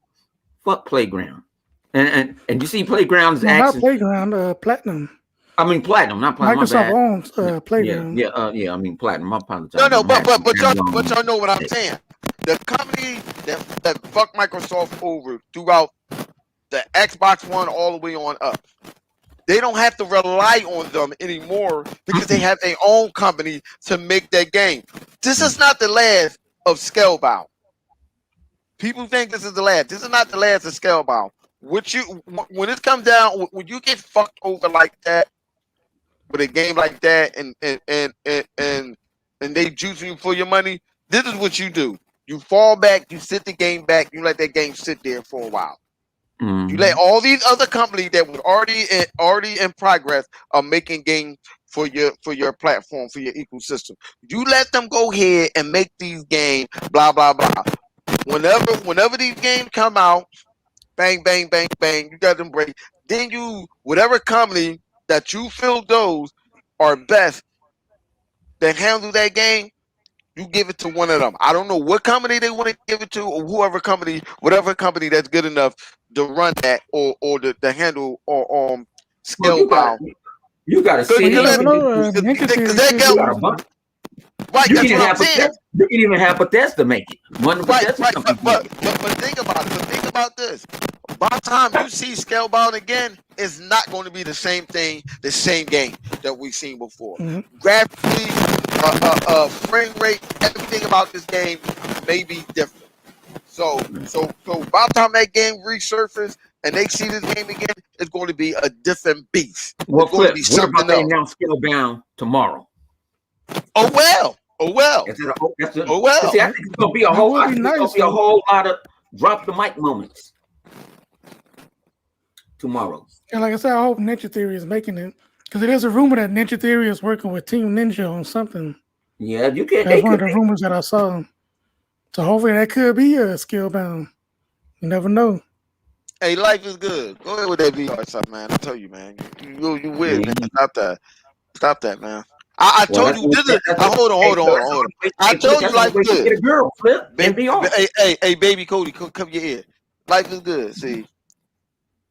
Fuck Playground. And you see Playground's not Playground. Platinum. I mean Platinum, not Platinum. Microsoft owns Playground. Yeah. I mean Platinum. I apologize. No, but y'all know what I'm saying. The company that fucked Microsoft over throughout the Xbox One all the way on up, they don't have to rely on them anymore because they have their own company to make that game. This is not the last of Scalebound. People think this is the last. This is not the last of Scalebound. When it comes down, when you get fucked over like that, with a game like that, and they juicing you for your money, this is what you do. You fall back, you sit the game back, you let that game sit there for a while. You let all these other companies that was already in progress are making games for your platform, for your ecosystem. You let them go ahead and make these games, blah blah blah. Whenever these games come out, bang bang bang bang, you got them break. then whatever company that you feel those are best that handle that game, you give it to one of them. I don't know what company they want to give it to, or whatever company that's good enough to run that or to handle or Well, Scalebound. you got a city. You never know. Because Ninja You got a bunch. right, You that's can what I'm have saying. You can even have Bethesda make it. One of Right, Bethesda companies make it. but think about it. But think about this. By the time you see Scalebound again, it's not going to be the same thing, the same game that we've seen before. Graphically, frame rate, everything about this game may be different. So by the time that game resurfaces and they see this game again, it's going to be a different beast. Well, it's going to be what about something they else. announce Scalebound tomorrow? Oh well. See, I think it's gonna be a whole. I think it's gonna be a whole lot of drop the mic moments tomorrow. And like I said, I hope Ninja Theory is making it, because it is a rumor that Ninja Theory is working with Team Ninja on something. Yeah, you can. That's one of the rumors that I saw. So hopefully that could be a Scalebound. You never know. Hey, life is good. Go ahead with that VR stuff, man. I tell you, man. You weird, man. Stop that, man. I told you this is. Hold on. I told you life is good. Get a girl, Flip. Hey, baby Cody, come your ear. Life is good. See,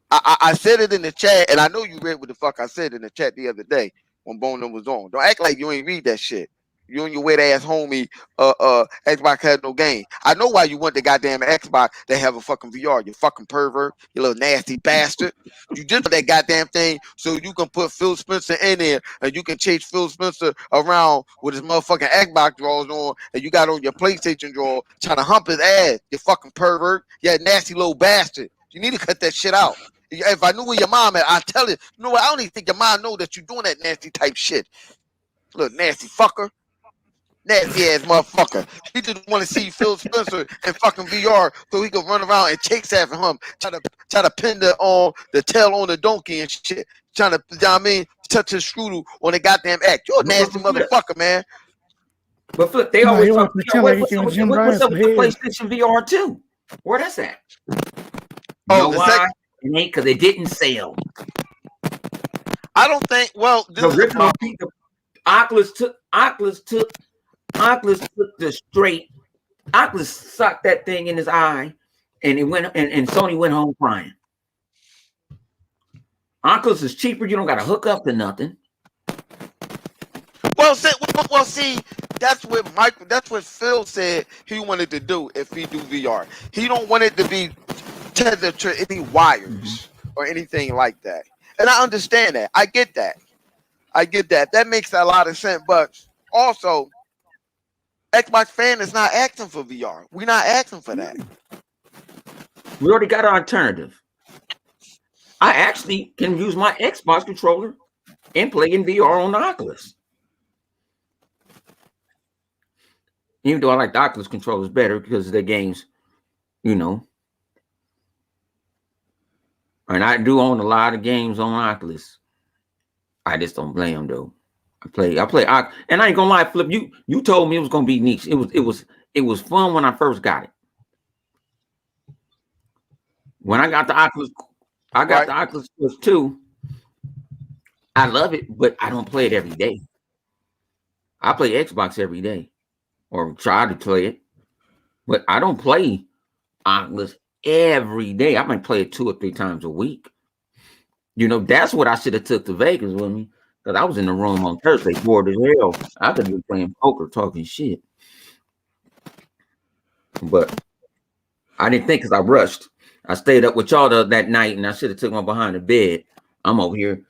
I said it in the chat, and I know you read what the fuck I said in the chat the other day when Bone was on. Don't act like you ain't read that shit. You and your weird ass homie, Xbox has no game. I know why you want the goddamn Xbox that have a fucking VR. You fucking pervert, you little nasty bastard. You just put that goddamn thing so you can put Phil Spencer in there and you can chase Phil Spencer around with his motherfucking Xbox drawers on, and you got on your PlayStation drawer trying to hump his ass. You fucking pervert. You nasty little bastard. You need to cut that shit out. If I knew where your mom at, I'd tell it. You know what? I don't even think your mom know that you're doing that nasty type shit. Little nasty fucker. Nasty ass motherfucker. He just want to see Phil Spencer in fucking VR so he can run around and chase after him, try to pin the tail on the donkey and shit. Trying to, you know what I mean, touch his strudel on the goddamn act. You're a nasty motherfucker, man. But Flip, they always talk. What's up with the PlayStation VR 2? Where that's at? You know why? It ain't because it didn't sell. I don't think. Well, the original Oculus took the straight. Oculus sucked that thing in his eye, and it went. And Sony went home crying. Oculus is cheaper. You don't got to hook up to nothing. Well, see, that's what Phil said he wanted to do if he do VR. He don't want it to be tethered to any wires or anything like that. And I understand that. I get that. That makes a lot of sense. But also, Xbox fan is not asking for VR. We're not asking for that. We already got an alternative. I actually can use my Xbox controller and play in VR on the Oculus. Even though I like the Oculus controllers better because of the games, you know. And I do own a lot of games on Oculus. I just don't play them though. I play, and I ain't gonna lie, Flip. You told me it was gonna be niche. It was fun when I first got it. When I got the Oculus, the Oculus Quest 2. I love it, but I don't play it every day. I play Xbox every day, or try to play it, but I don't play Oculus every day. I might play it 2 or 3 times a week. You know, that's what I should have took to Vegas with me, because I was in the room on Thursday, bored as hell. I could be playing poker, talking shit. But I didn't think, because I rushed. I stayed up with y'all that night, and I should have took my behind the bed. I'm over here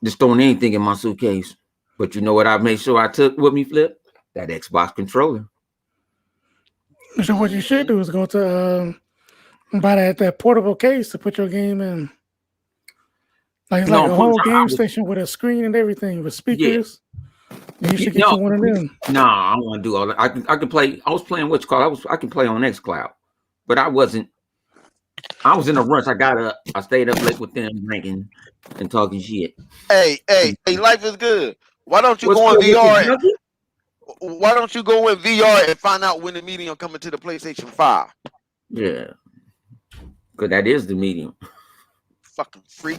just throwing anything in my suitcase. But you know what I made sure I took with me, Flip? That Xbox controller. So what you should do is go to buy that portable case to put your game in. Like it's like a whole game station with a screen and everything with speakers. Yeah. You should get you one of them. Nah, I don't want to do all that. I can play. I was playing I can play on Xcloud, but I wasn't. I was in a rush. I got up. I stayed up late with them drinking and talking shit. Hey, life is good. Why don't you go in VR? Why don't you go in VR and find out when the medium coming to the PlayStation 5? Yeah, because that is the medium. Fucking freak.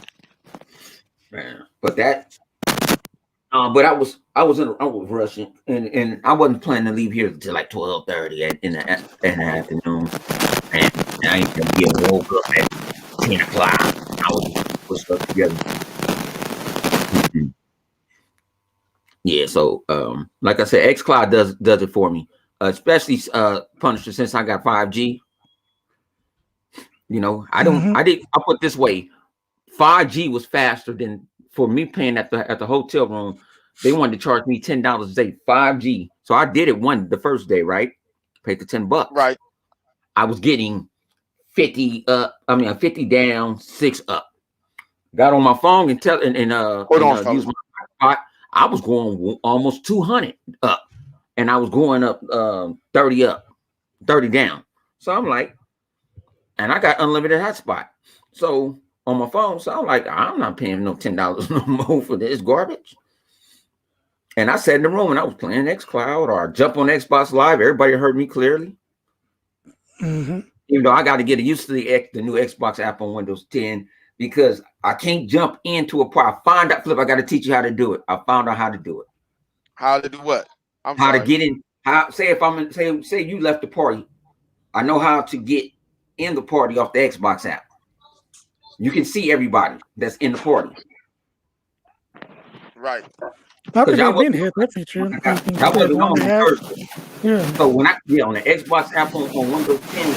Man, but that. But I was rushing, and I wasn't planning to leave here until like 12:30 in the afternoon, and I ain't gonna get woke up at 10 o'clock. I was put stuff together. Yeah, so like I said, Xcloud does it for me, especially Punisher, since I got 5G. You know, I put it this way, 5G was faster than for me paying at the hotel room. They wanted to charge me $10 a day, 5G. So I did it the first day, right? Paid the $10. Right. I was getting 50 up. I mean, 50 down, 6 up. Got on my phone and use my spot. I was going almost 200 up, and I was going up 30 up, 30 down. So I'm like, and I got unlimited hotspot. So on my phone, so I'm like, I'm not paying no $10 no more for this garbage. And I sat in the room and I was playing Xcloud or jump on Xbox Live. Everybody heard me clearly. Even though I got to get used to the new Xbox app on Windows 10 because I can't jump into a part. I found out, Flip, I got to teach you how to do it. I found out how to do it. How to do what? To get in. Say if I'm in, say you left the party. I know how to get in the party off the Xbox app. You can see everybody that's in the party. Right. I think I didn't hit that feature. That wasn't on the first. Yeah. So when on the Xbox app on Windows 10,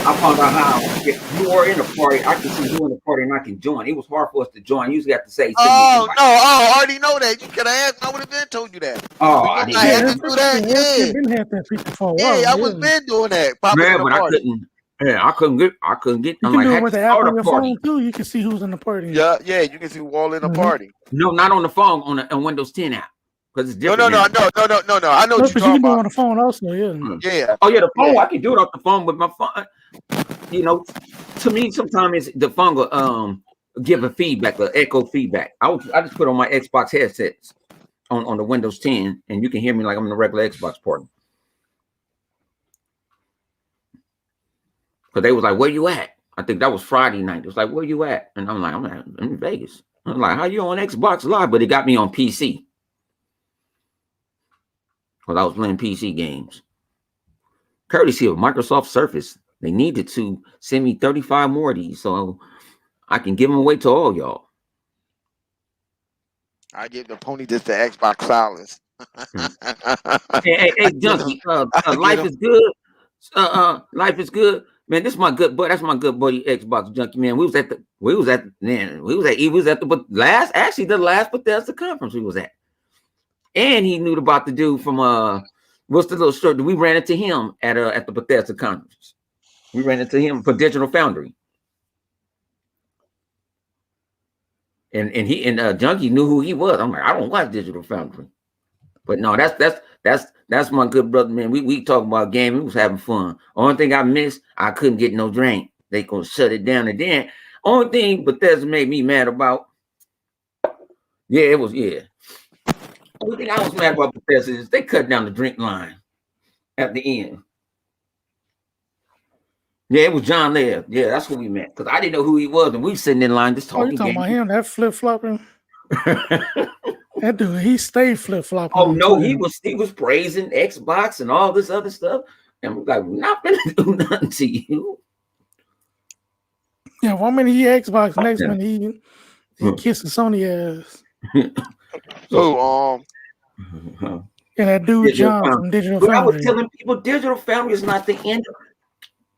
I found out how if you are in a party, I can see you in the party and I can join. It was hard for us to join. You usually have to say. I already know that. You could have asked. I would have been told you that. Oh, I didn't have to do that. Yeah, didn't have that feature for a while. Yeah, I was been doing that. Yeah, but I couldn't. Yeah, I couldn't get. You can do it with the app on your phone too. You can see who's in the party. Yeah, you can see who all in the party. No, not on the phone. On Windows 10 app because it's different. No. I know what you're talking about. You can do it on the phone also. Yeah. Oh yeah, the phone. I can do it off the phone with my phone. You know, to me, sometimes the phone will give a feedback, an echo feedback. I just put on my Xbox headsets on the Windows 10, and you can hear me like I'm in a regular Xbox party. Because they was like, where you at? I think that was Friday night. It was like, where you at? And I'm like, I'm in Vegas. I'm like, how you on Xbox Live? But it got me on PC. Because I was playing PC games. Courtesy of Microsoft Surface. They needed to send me 35 more of these so I can give them away to all y'all. I give the pony just the Xbox Silence. hey, Junkie, life is good. Life is good. Man, this is my good buddy. That's my good buddy, Xbox Junkie. Man, we was at the last Bethesda conference we was at. And he knew about the dude from what's the little short? We ran into him at the Bethesda conference. We ran into him for Digital Foundry. And Junkie knew who he was. I'm like, I don't watch Digital Foundry. But no, that's my good brother, man. We talk about gaming. We was having fun. Only thing I missed, I couldn't get no drink. They gonna shut it down. And then only thing Bethesda made me mad about, only thing I was mad about Bethesda is they cut down the drink line at the end. Yeah, it was John Laird. Yeah, that's who we met. Because I didn't know who he was, and we sitting in line just talking. You talking about him? That flip flopping. That dude, he stayed flip flopping. Oh no, he was praising Xbox and all this other stuff, and we're like, we're not gonna do nothing to you. Yeah, one minute he Xbox, next minute he kissing Sony ass. So and that dude John from Digital Foundry. I was telling people Digital Foundry is not the end.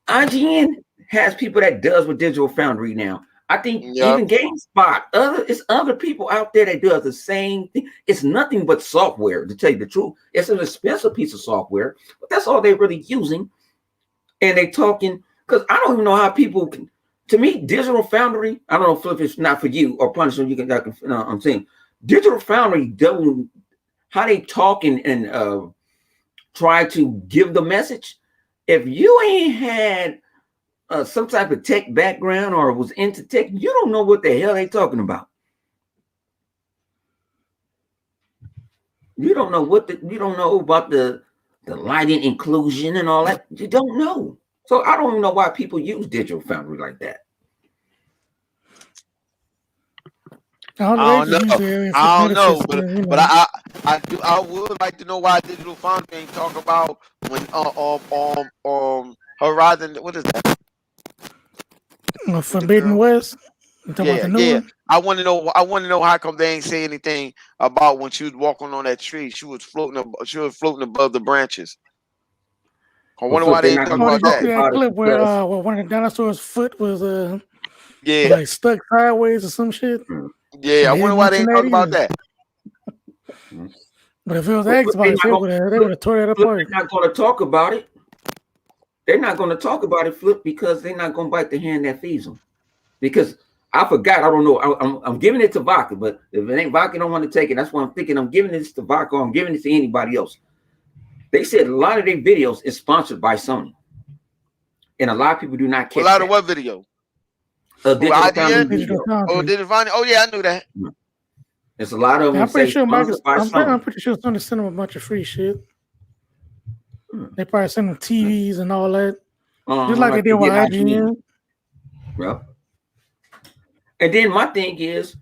IGN has people that does with Digital Foundry now. I think even GameSpot, it's other people out there that does the same thing. It's nothing but software, to tell you the truth. It's an expensive piece of software, but that's all they're really using. And they talking, because I don't even know how people can, to me, Digital Foundry, I don't know if it's not for you or Punisher, you can, I'm saying, Digital Foundry, how they talk and try to give the message. If you ain't had some type of tech background or was into tech, you don't know what the hell they talking about. You don't know about the lighting inclusion and all that. You don't know. So I don't even know why people use Digital Foundry like that. I don't know. I don't know, but I would like to know why Digital Foundry ain't talk about when Horizon. What is that? Forbidden West. Yeah. I want to know. I want to know how come they ain't say anything about when she was walking on that tree. She was floating above the branches. I wonder why they ain't talking about that. That clip where one of the dinosaurs' foot was like stuck sideways or some shit. Yeah, I wonder why they ain't talking about that. But if it was Xbox, they would have tore that apart. They're not going to talk about it. They're not going to talk about it, Flip, because they're not going to bite the hand that feeds them. Because I forgot, I don't know. I'm giving it to Vodka, but if it ain't Vodka, don't want to take it. That's why I'm thinking I'm giving this to Vodka. Or I'm giving it to anybody else. They said a lot of their videos is sponsored by Sony, and a lot of people do not catch. A lot of what video? Digital Foundry. Oh, Digital Foundry. Oh yeah, I knew that. There's a lot of them. I'm pretty sure Sony send them a bunch of free shit. They probably send them TVs and all that, just like they did with IGN. Well, and then my thing is,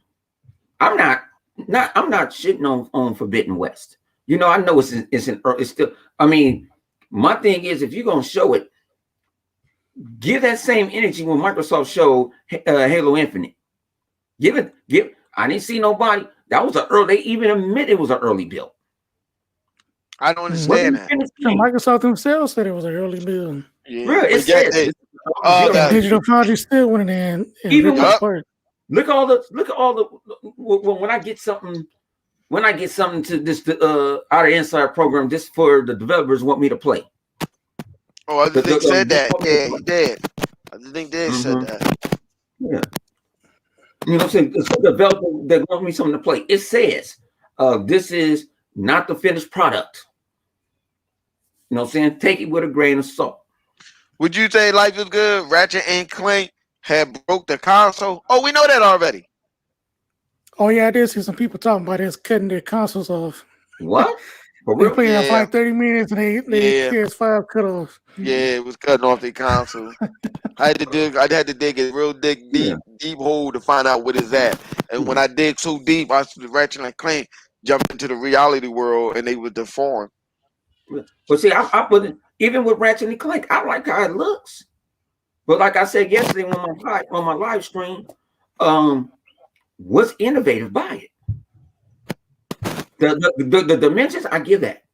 I'm not shitting on Forbidden West. You know, I know it's still. I mean, my thing is, if you're gonna show it, give that same energy when Microsoft showed Halo Infinite. I didn't see nobody. That was they even admit it was an early build. I don't understand that. Microsoft themselves said it was an early build. Yeah, really, it says Digital Foundry still went in and even look at all the when I get something to this out of inside program just for the developers want me to play. Oh, I think said that. Yeah, he did. I think they said that. Yeah. You know what I'm saying? It's a developer that wants me something to play. It says this is not the finished product. You know what I'm saying? Take it with a grain of salt. Would you say Life is Good? Ratchet and Clank had broke the console? Oh, we know that already. Oh yeah, I did see some people talking about this cutting their consoles off. What? They played it for like 30 minutes and they PS5 cut off. Yeah, it was cutting off their console. I had to dig a real deep hole to find out what is that. And when I dig so deep, I saw the Ratchet and Clank jump into the reality world and they were deformed. But see, I put even with Ratchet and Clank, I like how it looks. But like I said yesterday on my live stream, what's innovative by it? The dimensions, I give that.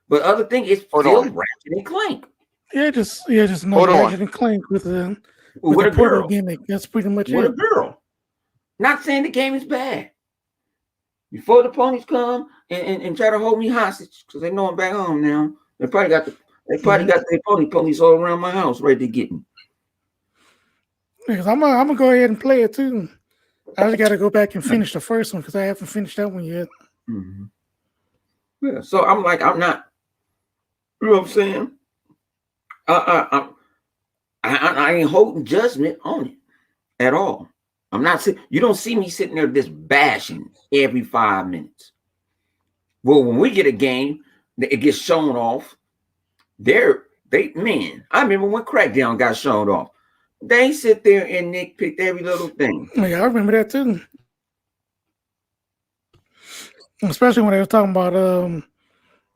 But other thing is still Ratchet and Clank. Yeah, just no Ratchet and Clank with a portal gimmick. That's pretty much it. With a girl. Not saying the game is bad. Before the ponies come and try to hold me hostage, because they know I'm back home now. They probably got their ponies all around my house ready to get me. Because I'm gonna go ahead and play it too. I just got to go back and finish the first one because I haven't finished that one yet. Mm-hmm. Yeah, so I'm not. You know what I'm saying? I ain't holding judgment on it at all. I'm not. You don't see me sitting there just bashing every 5 minutes. Well, when we get a game, it gets shown off. I remember when Crackdown got shown off. They sit there and nitpick every little thing. Yeah, I remember that too. Especially when they were talking about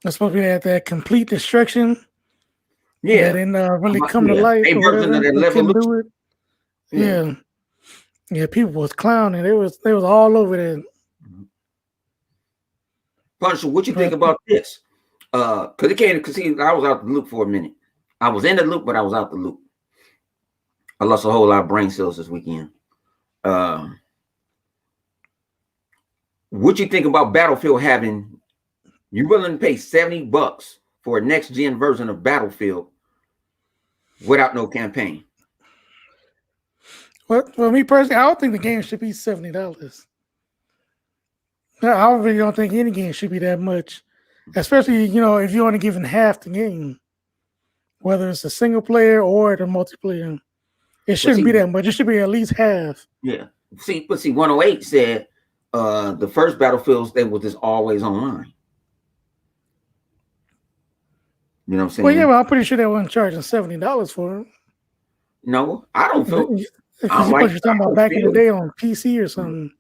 it's supposed to be that complete destruction. Yeah, that didn't really come to life. Or whatever. They couldn't do it. Yeah, people was clowning. They was all over that. Punisher, what you think about this? Because I was out the loop for a minute. I was in the loop, but I was out the loop. I lost a whole lot of brain cells this weekend. What you think about Battlefield having? You willing to pay $70 for a next gen version of Battlefield without no campaign? Well, me personally, I don't think the game should be $70. I really don't think any game should be that much, especially if you're only giving half the game, whether it's a single player or the multiplayer. It shouldn't be that much. It should be at least half. Yeah. See, 108 said the first Battlefields they was just always online. You know what I'm saying? Well, yeah, but I'm pretty sure they weren't charging $70 for them. No, I don't feel. You're talking about back in the day on PC or something.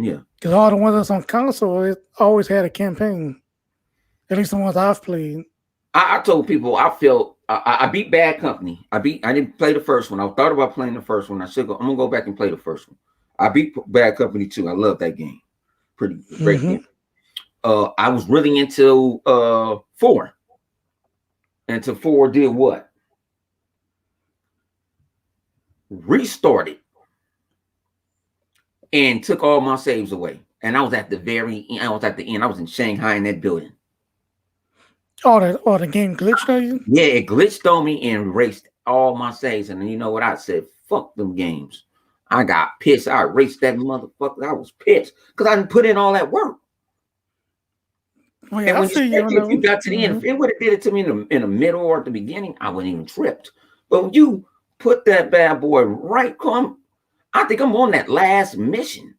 Yeah. Because all the ones that's on console, it always had a campaign. At least the ones I've played. I told people I beat Bad Company. I didn't play the first one. I thought about playing the first one. I said I'm gonna go back and play the first one. I beat Bad Company 2. I love that game. Pretty great game. I was really into 4. And to 4 did what? Restarted and took all my saves away. And I was at the very end. I was at the end. I was in Shanghai in that building. The game glitched on you? Yeah, it glitched on me and erased all my saves. And you know what I said? Fuck them games. I got pissed. I erased that motherfucker. I was pissed because I didn't put in all that work. Well, yeah, and if you got to the end, if it would have did it to me in the middle or at the beginning, I wouldn't even tripped. But when you put that bad boy right, I think I'm on that last mission.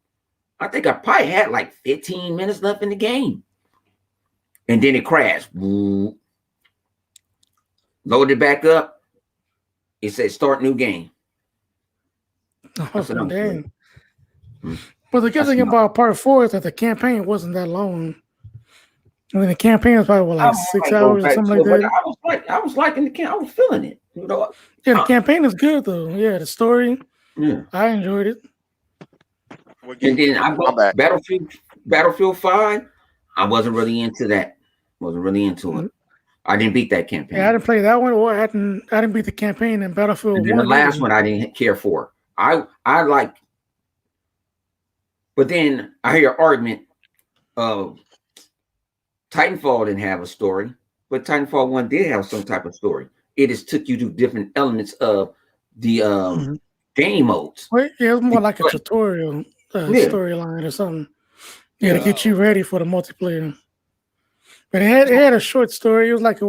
I think I probably had like 15 minutes left in the game. And then it crashed. Loaded back up. It said start new game. Oh, dang. But the good thing about part 4 is that the campaign wasn't that long. I mean, the campaign was probably like 6 hours or something like that. I was liking the campaign. I was feeling it. You know? Yeah, the campaign is good though. Yeah, the story. Yeah, I enjoyed it. And then I bought Battlefield 5. I wasn't really into that. Wasn't really into it. I didn't beat that campaign. Yeah, I didn't play that one, or I didn't beat the campaign in Battlefield 1. The last one I didn't care for. I like, but then I hear argument of Titanfall didn't have a story, but Titanfall 1 did have some type of story. It just took you to different elements of the game modes. Well, yeah, it was more like a tutorial storyline or something. Yeah, to get you ready for the multiplayer. But it had a short story. It was like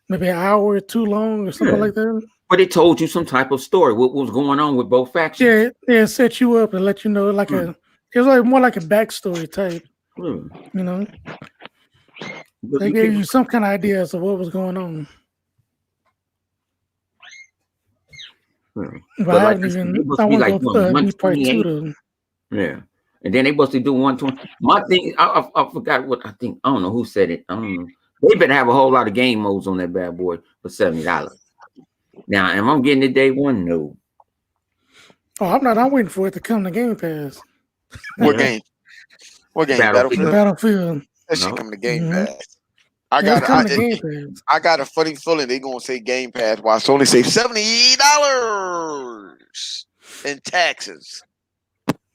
maybe an hour or 2 long or something like that. But it told you some type of story. What was going on with both factions? Yeah, it set you up and let you know it was like more like a backstory type. You know, they gave you some kind of ideas of what was going on. But I haven't even. I want to go part 2 though. Yeah. And then they supposed to do 120. My thing, I forgot what I think. I don't know who said it. I don't know. They better have a whole lot of game modes on that bad boy for $70. Now, am I getting it day one? No. Oh, I'm not. I'm waiting for it to come to Game Pass. What game? What game? Battlefield. That shit come to Game Pass. I got a funny feeling they're gonna say Game Pass while Sony say $70 in taxes.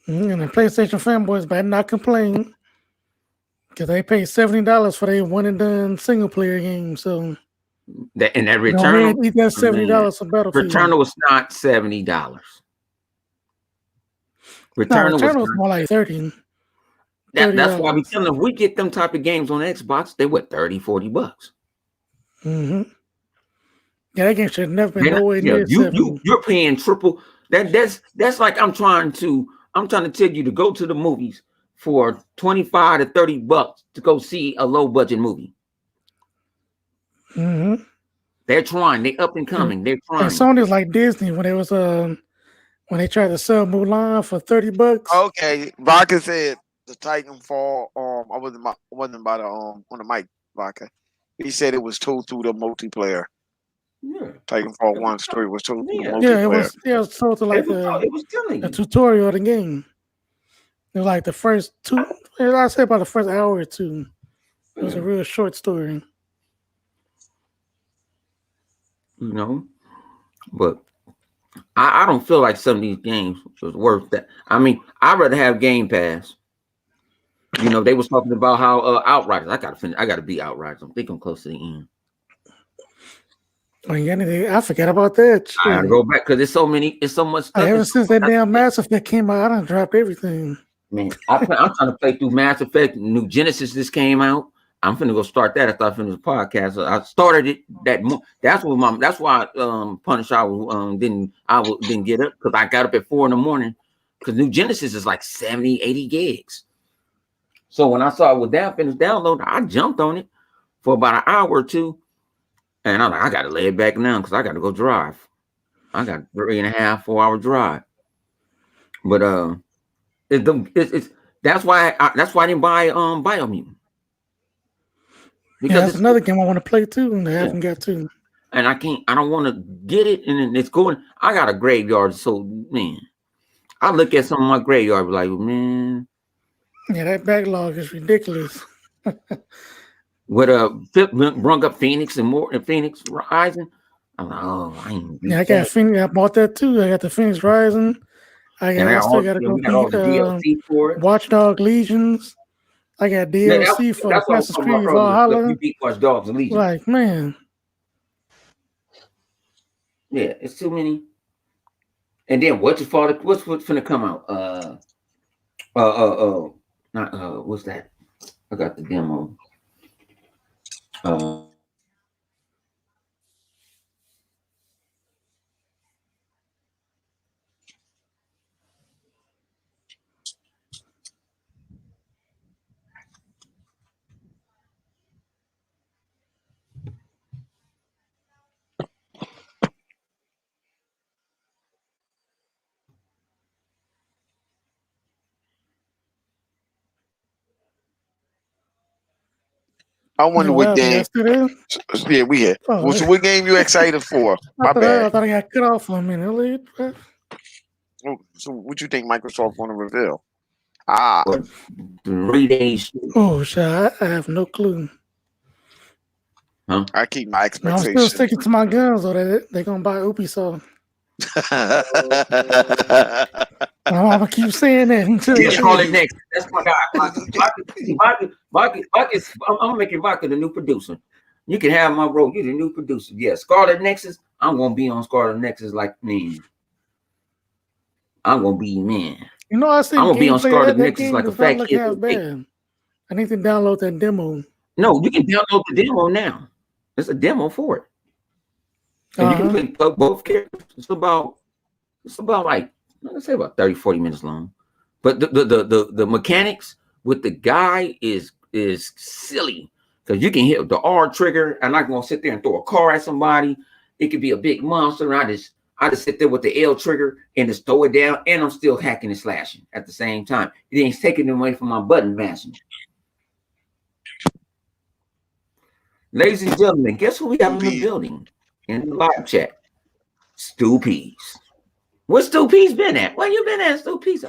And the PlayStation fanboys better not complain because they pay $70 for their one and done single player game. So that Returnal, you got $70 for Battlefield. Returnal was not $70. Returnal was more like $30. That's why I be telling them, if we get them type of games on Xbox, they what, $30-$40. Yeah, that game should have never been nowhere near you're paying triple. That's like I'm trying to tell you to go to the movies for $25 to $30 to go see a low budget movie. They're trying. They up and coming. They're trying. And Sony's like Disney when it was when they tried to sell Mulan for $30. Okay, Vodka said the Titanfall. I wasn't about on the mic, Vodka. He said it was told through the multiplayer. Yeah. Titanfall 1 story was told through the multiplayer. It was told to like a tutorial of the game. It was like the first 2. I'd say about the first hour or 2. It was a real short story. You know, but I don't feel like some of these games was worth that. I mean, I'd rather have Game Pass. You know, they was talking about how Outriders. I gotta beat Outriders. I think I'm close to the end. I forgot about that. I gotta go back because it's so much stuff. Ever since that damn Mass Effect came out, I done dropped everything. Man, I'm trying to play through Mass Effect. New Genesis just came out. I'm finna go start that after I finish the podcast. I started it that's why Punisher didn't get up because I got up at 4 a.m. because New Genesis is like 70, 80 gigs. So when I saw it was finished downloading, I jumped on it for about an hour or 2. And I'm like, I gotta lay it back now because I gotta go drive. I got 3.5, 4 hour drive. But it's That's why I didn't buy Biomutant. Yeah, that's another game I want to play too, and I haven't got to. And I don't want to get it, and it's going. I got a graveyard, so man, I look at some of my graveyard, like, man. Yeah, that backlog is ridiculous. With brung up Phoenix and more, and Phoenix Rising. I'm like, oh, I got Phoenix. I bought that too. I got the Phoenix Rising. I still got to go beat DLC for it. Watchdog Legions. I got DLC for Assassin's Creed Valhalla. You beat Watch Dogs and Legions. Like, man. Yeah, it's too many. And then what's finna come out? What's that? I got the demo. I wonder what game. Yeah, we here. So what game you excited for? My bad. I thought I got cut off for a minute. So what you think Microsoft want to reveal? 3 days. Oh, shit, I have no clue. Huh? I keep my expectations. I'm still sticking to my guns, though. They're going to buy Ubisoft. I'm gonna keep saying that until yeah, call it next. That's my guy. I'm gonna make Vodka the new producer. You can have my role. You're the new producer. Yeah, Scarlet Nexus. I'm gonna be on Scarlet Nexus like me. I'm gonna be man. You know, I'm gonna be on Scarlet Nexus like a fat kid. I need to download that demo. No, you can download the demo now. It's a demo for it. And you can play both characters. It's about like, let's say about 30-40 minutes long. But the mechanics with the guy is silly, because you can hit the R trigger. I'm not gonna sit there and throw a car at somebody. It could be a big monster, and I just sit there with the L trigger and just throw it down, and I'm still hacking and slashing at the same time. It ain't taking away from my button mashing. Ladies and gentlemen, guess who we have in the building? In the live chat, Stu Pease. Where's Stu Pease been at? Where you been at, Stu Pease?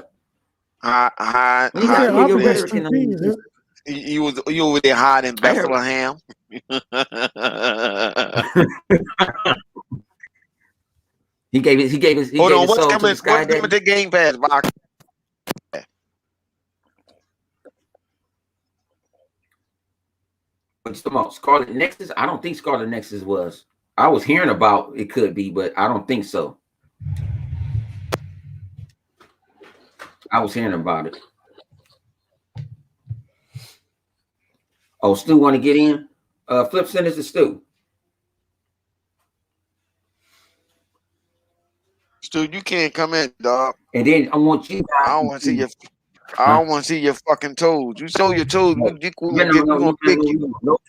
You were there hiding in Bethlehem. He gave his. Hold on, what's coming to Game Pass, Box? What's the most Scarlet Nexus? I don't think Scarlet Nexus was. I was hearing about it could be, but I don't think so. I was hearing about it. Oh, Stu want to get in? Flip send us to Stu. Stu, you can't come in, dog. And then I want you. I don't want to see your. I don't want to see your fucking toes. You show your toes. No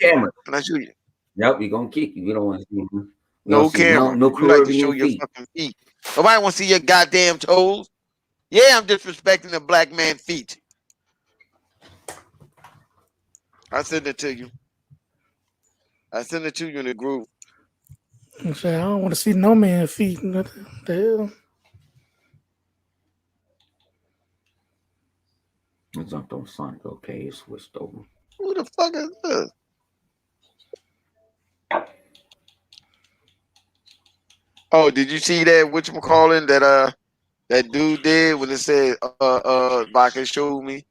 camera. Can I show you? Yep, we're gonna kick you. We don't want to see you. No camera. No you like to show your fucking feet. Nobody want to see your goddamn toes. Yeah, I'm disrespecting the black man's feet. I send it to you. I send it to you in the group. I don't want to see no man's feet. What the hell? I jumped on Sonic. Okay, it switched over. Who the fuck is this? Oh, did you see that whatchamacallit that dude did when it said Vodka showed me?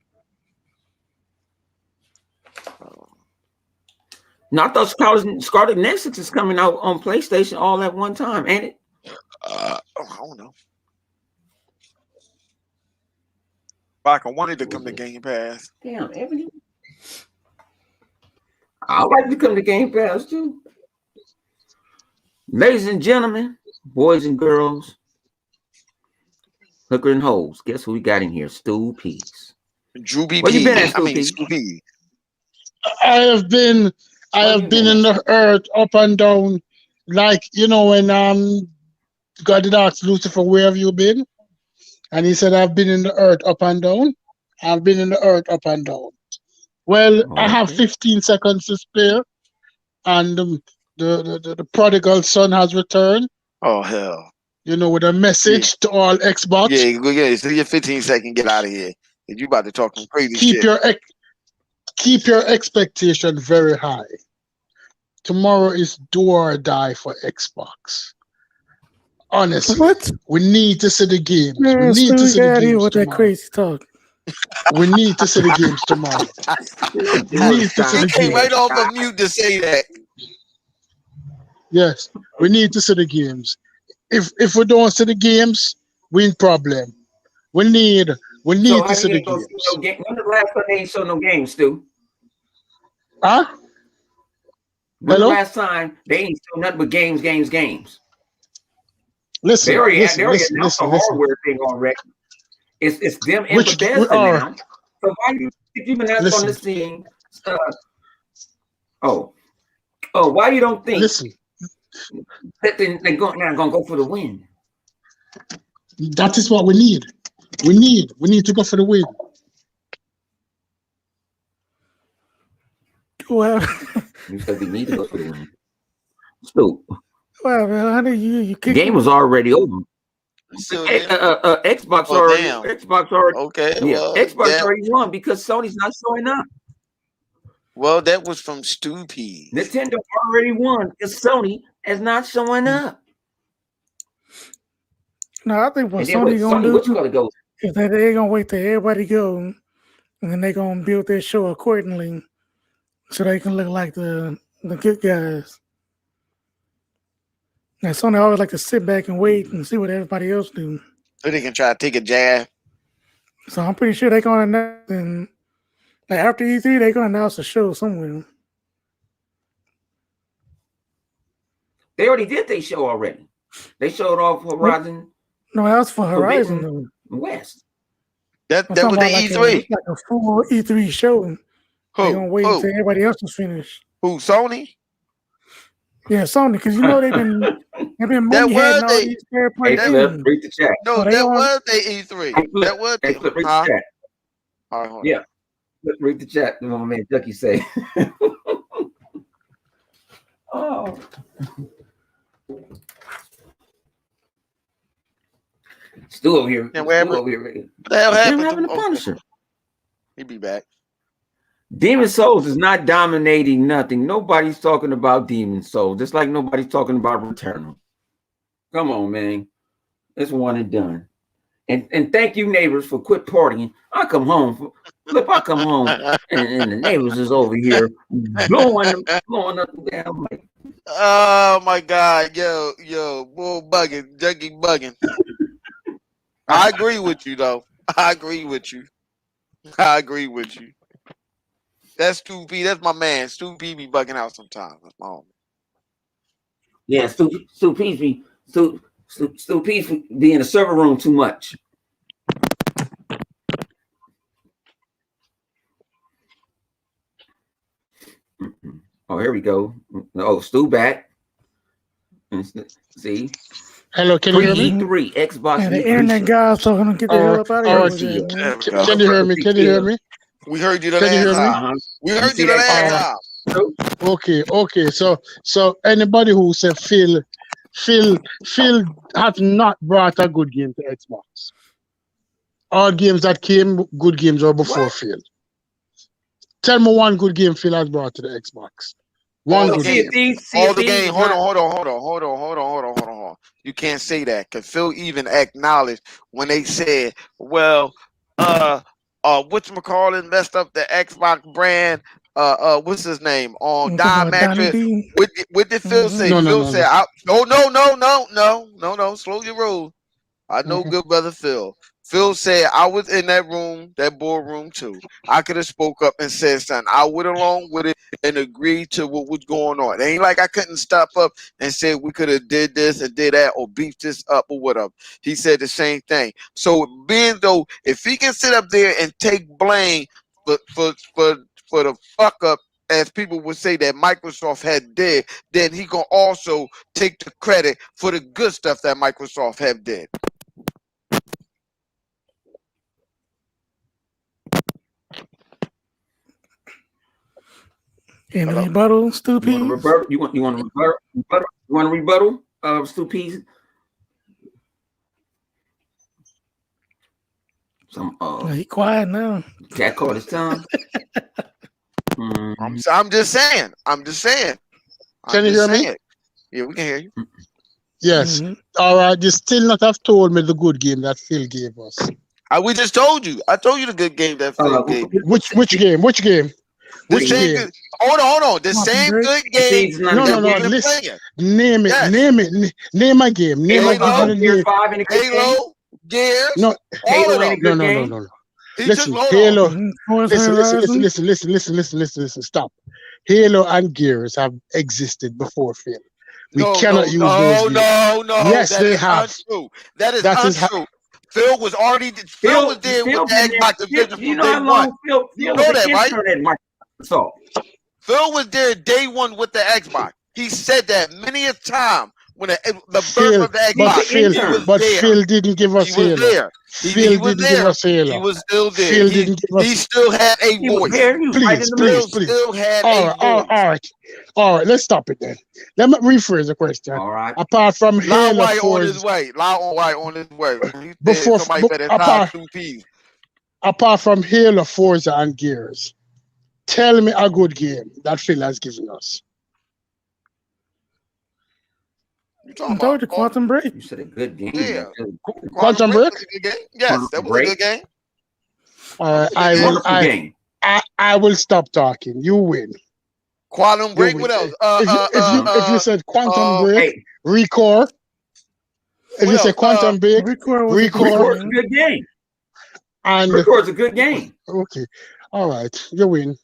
No, I thought Scarlet Nexus is coming out on PlayStation all at one time, ain't it? I don't know. Vodka wanted to come to Game Pass. Damn, Ebony. I'd like to come to Game Pass too. Ladies and gentlemen, boys and girls, hooker and hoes, guess who we got in here? Stu Pease. Drew B. Where you been at, Stu Pease? I have been in the earth up and down, like, you know, when God did ask Lucifer, where have you been? And he said, I've been in the earth up and down. I've been in the earth up and down. Well, I have 15 seconds to spare, and the prodigal son has returned. Oh hell! You know, with a message to all Xbox. Yeah. So your 15 second, get out of here. You about to talk some crazy Keep shit. Keep your expectation very high. Tomorrow is do or die for Xbox. Honestly, What? we need to see the games. Man, we need to see the games with that tomorrow. crazy talk. We need to see the games tomorrow. We need to see the He came games. right off of mute to say that. Yes, we need to see the games. If we don't see the games, we in problem. We need to see the games. When the last time they ain't show no games, Stu? Huh? When the last time they ain't show nothing but games? Listen, they already announced the hardware thing already. It's them and Bethesda now. So why you even not on the scene? Why you don't think? Listen, that they're not gonna go for the win? That is what we need. We need to go for the win. Well, you said we need to go for the win. So, well, man, honey, you the game was already over. Xbox already. Damn. Xbox already. Okay. Yeah, well, Xbox already won because Sony's not showing up. Well, that was from Stupid. Nintendo already won because Sony is not showing up. No, I think what Sony gonna do what you gonna go? is that they're gonna wait till everybody go, and then they're gonna build their show accordingly, so they can look like the good guys. Now Sony always like to sit back and wait and see what everybody else do. So they can try to take a jab. So I'm pretty sure they're gonna announce, and like after E3, they're gonna announce a show somewhere. They already did their show already. They showed off Horizon. No, that was for Horizon though. West. That was the E3. Like a full E3 show. They're gonna wait until everybody else is finished. Who? Sony? Yeah, Sony, because you know they've been money heading all these third party games. Read the chat. No, that was the E3. That was read the chat. All right, hold on. Read the chat. My man Ducky say. Oh. Stu over here. What the hell happened to Punisher? He'll be back. Demon Souls is not dominating nothing. Nobody's talking about Demon Souls. Just like nobody's talking about Returnal. Come on, man. It's one and done. And thank you, neighbors, for quit partying. I come home. I come home and the neighbors is over here blowing up the damn mic. Oh my God, yo, bull bugging, junkie bugging. I agree with you though. I agree with you. That's Stu P. That's my man. Stu P be bugging out sometimes. That's my homie. Yeah, Stu P be in the server room too much. Oh, here we go. Oh, Stu back. See. Hello, can you hear me? E3, Xbox. Yeah, the internet guys told him to get the hell up out of here. Can you hear me? Can you hear me? We heard you the last time. We heard you the last time. Okay. So anybody who said Phil has not brought a good game to Xbox. All games that came, good games were before Phil. Tell me one good game Phil has brought to the Xbox. One good game. All the game. Hold on. You can't say that because Phil even acknowledged when they said, "Well, whatchamacallit messed up the Xbox brand. What's his name on Don Mattress? What did Phil say? Phil said, "No, slow your roll." I know good brother Phil. Phil said, I was in that room, that boardroom too. I could have spoke up and said something. I went along with it and agreed to what was going on. It ain't like I couldn't stop up and say we could have did this and did that or beefed this up or whatever. He said the same thing. So being though, if he can sit up there and take blame for the fuck up, as people would say that Microsoft had did, then he can also take the credit for the good stuff that Microsoft have did. In the rebuttal, Stu P. You want to rebuttal? Stu P. He quiet now. Cat caught his tongue. I'm just saying. Can you hear me? Yeah, we can hear you. Yes. All right. You still not have told me the good game that Phil gave us. We just told you. I told you the good game that Phil gave. Which game? Which game? Which game? Hold on. The same good game. No. Listen. Name it. Yes. Name a game. Name a game. Halo. Gears. No. No. Listen, Halo. Listen. Stop. Halo and Gears have existed before Phil. We cannot use those. No. Yes, they have. Untrue. That is untrue. Phil was there with the Xbox division from day one. You know that, right? Phil was there day one with the Xbox. He said that many a time when the birth of the Xbox. Phil didn't give us Halo. Phil didn't give us Halo. He was still there. Phil didn't give us. He still had a voice. Please. Still had a voice. All right. Let's stop it then. Let me rephrase the question. All right. Apart from Halo, Loud on his way. Apart from Halo, Forza, and Gears, tell me a good game that Phil has given us. I'm talking to Quantum Break. You said a good game. Yeah. Quantum Break? Yes, that was a good game. I will stop talking. You win. Quantum Break. What else? If you said Quantum Break, Recore. If you say Quantum Break, Recore is a good game. And Recore is a good game. Okay. All right. You win.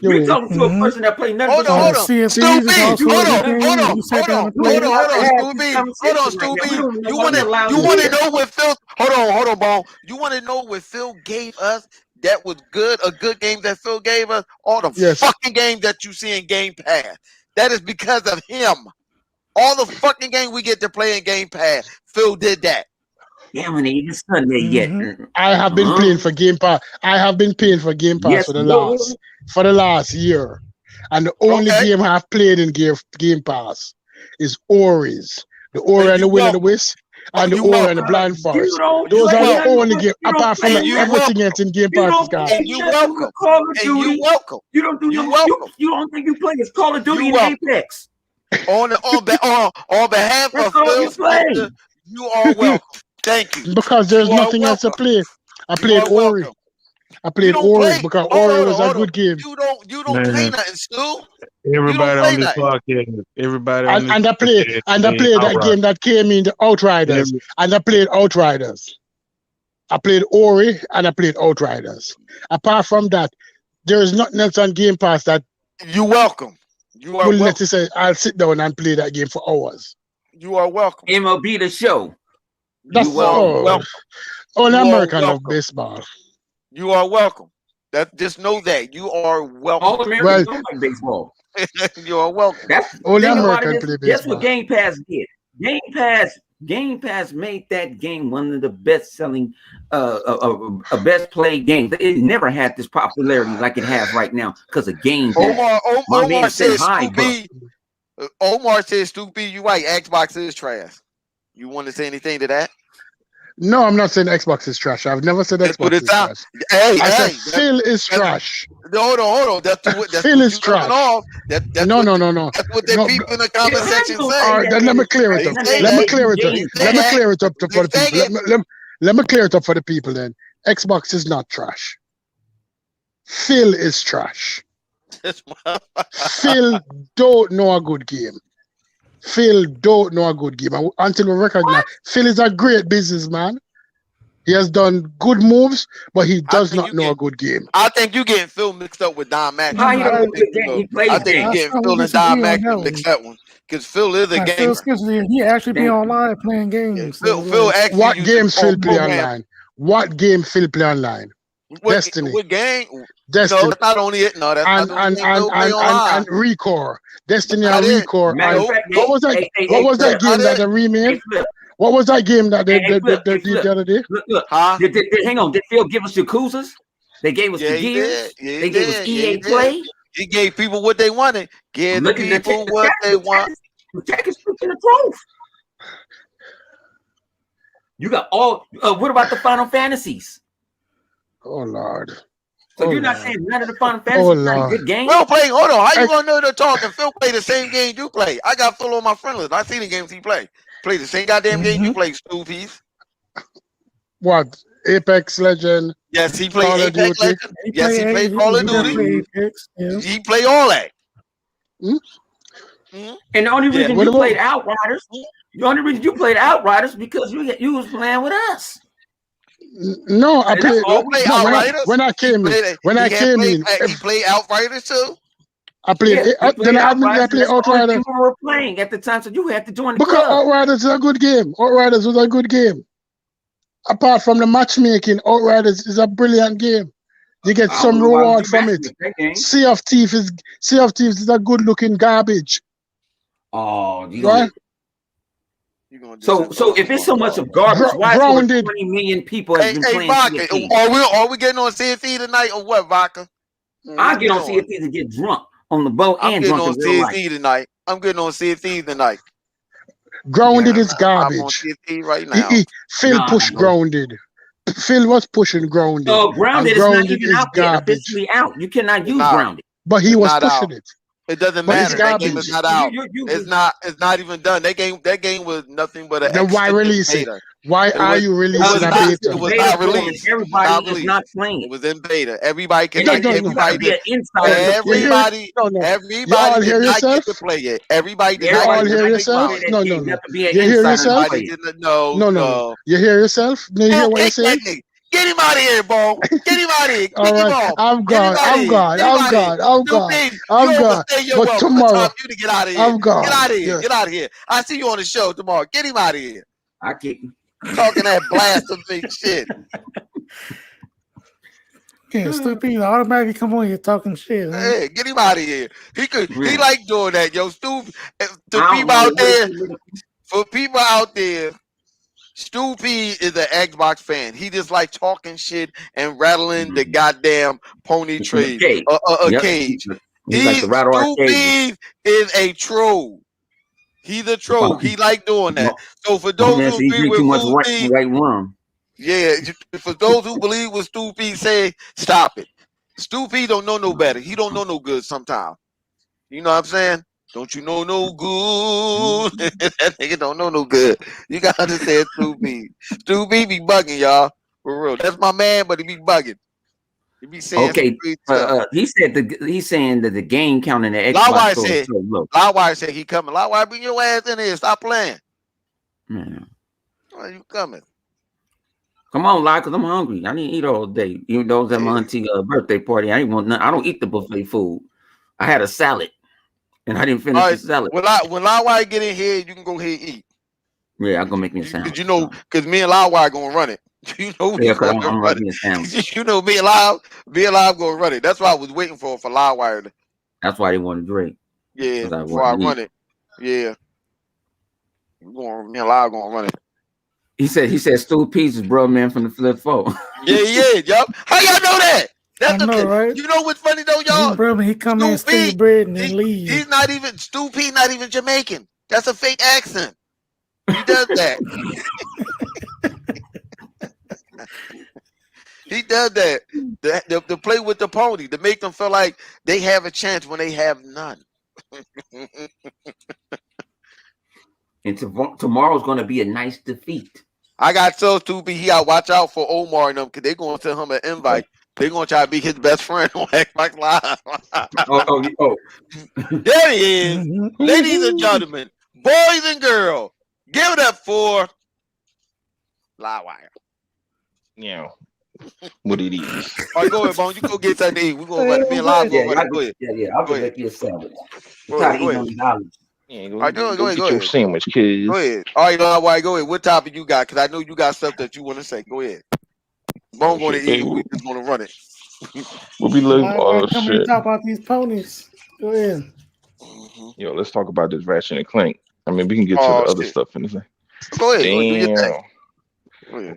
You're talking to a person that played nothing. Hold on. Stu B. Hold on, Stu B. You want to know what Phil? Hold on, Bo. You want to know what Phil gave us? That was good. A good game that Phil gave us. All the fucking games that you see in Game Pass. That is because of him. All the fucking games we get to play in Game Pass. Phil did that. Yeah, man, even Sunday yet. I have been playing for Game Pass. I have been paying for Game Pass for the last year, and the only game I've played in Game Pass is Ori's, the Ori and the Will of the Wisp, and the Ori and the Blind Forest. Those are the only games. Apart from everything else in Game Pass is gone. And you welcome. You welcome. You don't do you don't think you play as Call of Duty and Apex. On behalf of Phil Spencer, you are welcome. Thank you. Because there's nothing else to play. I played Ori. I played Ori because Ori was a good game. You don't play nothing, Stu. Everybody on this podcast. Everybody on this I played that game that came in the Outriders. And I played Outriders. I played Ori and I played Outriders. Apart from that, there is nothing else on Game Pass that you're welcome. You are welcome. Say, I'll sit down and play that game for hours. You are welcome. MLB The Show. That's welcome. Only American love baseball. You are welcome. Just know that you are welcome. All Americans don't like baseball. You are welcome. That's only American play baseball. That's what Game Pass did. Game Pass made that game one of the best-selling, best played games. It never had this popularity like it has right now because of Game Pass. Omar says, Stu B, you right. Xbox is trash. You want to say anything to that? No, I'm not saying Xbox is trash. I've never said Xbox is trash. I said Phil is trash. Hold on. That's Phil is trash. No. That's what the people in the comment section say. All right, then let me clear it up. Let me clear it up for the people. Let me clear it up for the people then. Xbox is not trash. Phil is trash. Phil don't know a good game. Phil don't know a good game. Until we recognize Phil is a great businessman. He has done good moves, but he does not know a good game. I think you're getting Phil mixed up with Don Mack. I think you're getting Phil and Don Mack mixed up one. Because Phil is a gamer. He actually be online playing games. Phil actually what games Phil play online? What game Phil play online? Destiny. What game? Destiny. No, that's not only it. No, that's and Recore. Destiny and Recore. What was that game that they remade? What was that game that they did the other day? Look. Hang on. Did Phil give us Yakuzas? They gave us the Gears. They gave us EA Play. He gave people what they wanted. Give the people what they want. The tech is pushing the growth. You got all. What about the Final Fantasies? Oh Lord. So you're not saying none of the Final Fantasies are good games? Phil play. Hold on. How you gonna know they're talking? Phil play the same game you play. I got Phil on my friend list. I see the games he play. Play the same goddamn game you play, Stoopies. What? Apex Legend? Yes, he played Apex Legend. Yes, he played Call of Duty. He play all that. And the only reason you played Outriders, because you was playing with us. No, I played Outriders. When I came in, he played Outriders too. I played. Then I played Outriders. We were playing at the time, so you had to join the because club. Outriders is a good game. Outriders was a good game. Apart from the matchmaking, Outriders is a brilliant game. You get some reward from it. Sea of Thieves is a good looking garbage. Oh, right? So if it's so much of garbage, why is 20 million people have been playing Vodka, are we getting on CFE tonight or what, Vodka? I get on CFE to get drunk on the boat and drunk in real life. Tonight. I'm getting on CFE tonight. Grounded is garbage. I'm on CFE right now. Phil pushed Grounded. Phil was pushing Grounded. Oh, Grounded is not even out yet. Officially out. You cannot use Grounded. But he was pushing it. It doesn't matter. That game is not out. It's not even done. That game was nothing but then why release it? Why are you releasing a beta? It was not released. Everybody is not playing. It was in beta. Everybody can. Everybody did not get to play it. Everybody did not get to hear yourself? No. You hear yourself? No. You hear yourself? You hear what you're saying? Get him out of here, bro. Get him out of here. All right. I'm gone. But tomorrow, you to get out of here. I'm gone. Get out of here. Get out of here. I see you on the show tomorrow. Get him out of here. I kick him. Talking that blasphemy shit. Yeah, stupid. Automatically come on here talking shit. Huh? Hey, get him out of here. He like doing that, yo. Stupid. For people out there. Stu P is an Xbox fan. He just like talking shit and rattling the goddamn pony cage. Cage. Stu P is a troll. He's a troll. He like doing that. So for those who agree with Stu P, for those who believe what Stu P say, stop it. Stu P don't know no better. He don't know no good sometimes. You know what I'm saying? Don't you know no good? That nigga don't know no good. You gotta understand Stu B. Stu B be bugging, y'all. For real. That's my man, but he be bugging. He be saying he's saying that the game counting the Xbox said, so low. Livewire said he coming. Livewire, bring your ass in here. Stop playing. Man. Why you coming? Come on, Live, because I'm hungry. I didn't eat all day. Even though it was at my auntie's birthday party, I didn't want nothing. I don't eat the buffet food. I had a salad. And I didn't finish the salad. When Livewire get in here, you can go ahead and eat. Yeah, I'm gonna make me a sandwich. Because me and Livewire gonna run it. You know, I'm running a sandwich. You know, me and Live gonna run it. That's why I was waiting for Livewire. That's why they wanted to drink. Yeah, before I run it. Yeah, me and Live gonna run it. He said Stu Pieces, bro, man, from the Flip 4. Yeah, yup. How y'all know that? That's right? You know what's funny though, y'all? Bro, he come in, steal bread, and then leave. He's not even Stu P, not even Jamaican. That's a fake accent. He does that. He does that. To play with the pony, to make them feel like they have a chance when they have none. And tomorrow's going to be a nice defeat. I got so stupid. He got watch out for Omar and them because they're going to send him an invite. They're going to try to be his best friend on Xbox Live. There he is. Ladies and gentlemen, boys and girls, give it up for Livewire. Yeah. What it is. All right, go ahead, Bone. You go get something to eat. We're going to let me and Live go ahead. I'll go make you a sandwich. Go ahead. Yeah, go ahead. Your sandwich, kids. Go ahead. All right, Livewire, go ahead. What topic you got? Because I know you got stuff that you want to say. Go ahead. Bone going to eat. We just going to run it. We'll be looking. Come and talk about these ponies. Go ahead. Yo, let's talk about this Ratchet and Clank. I mean, we can get to the other stuff in a second. Go ahead. Damn.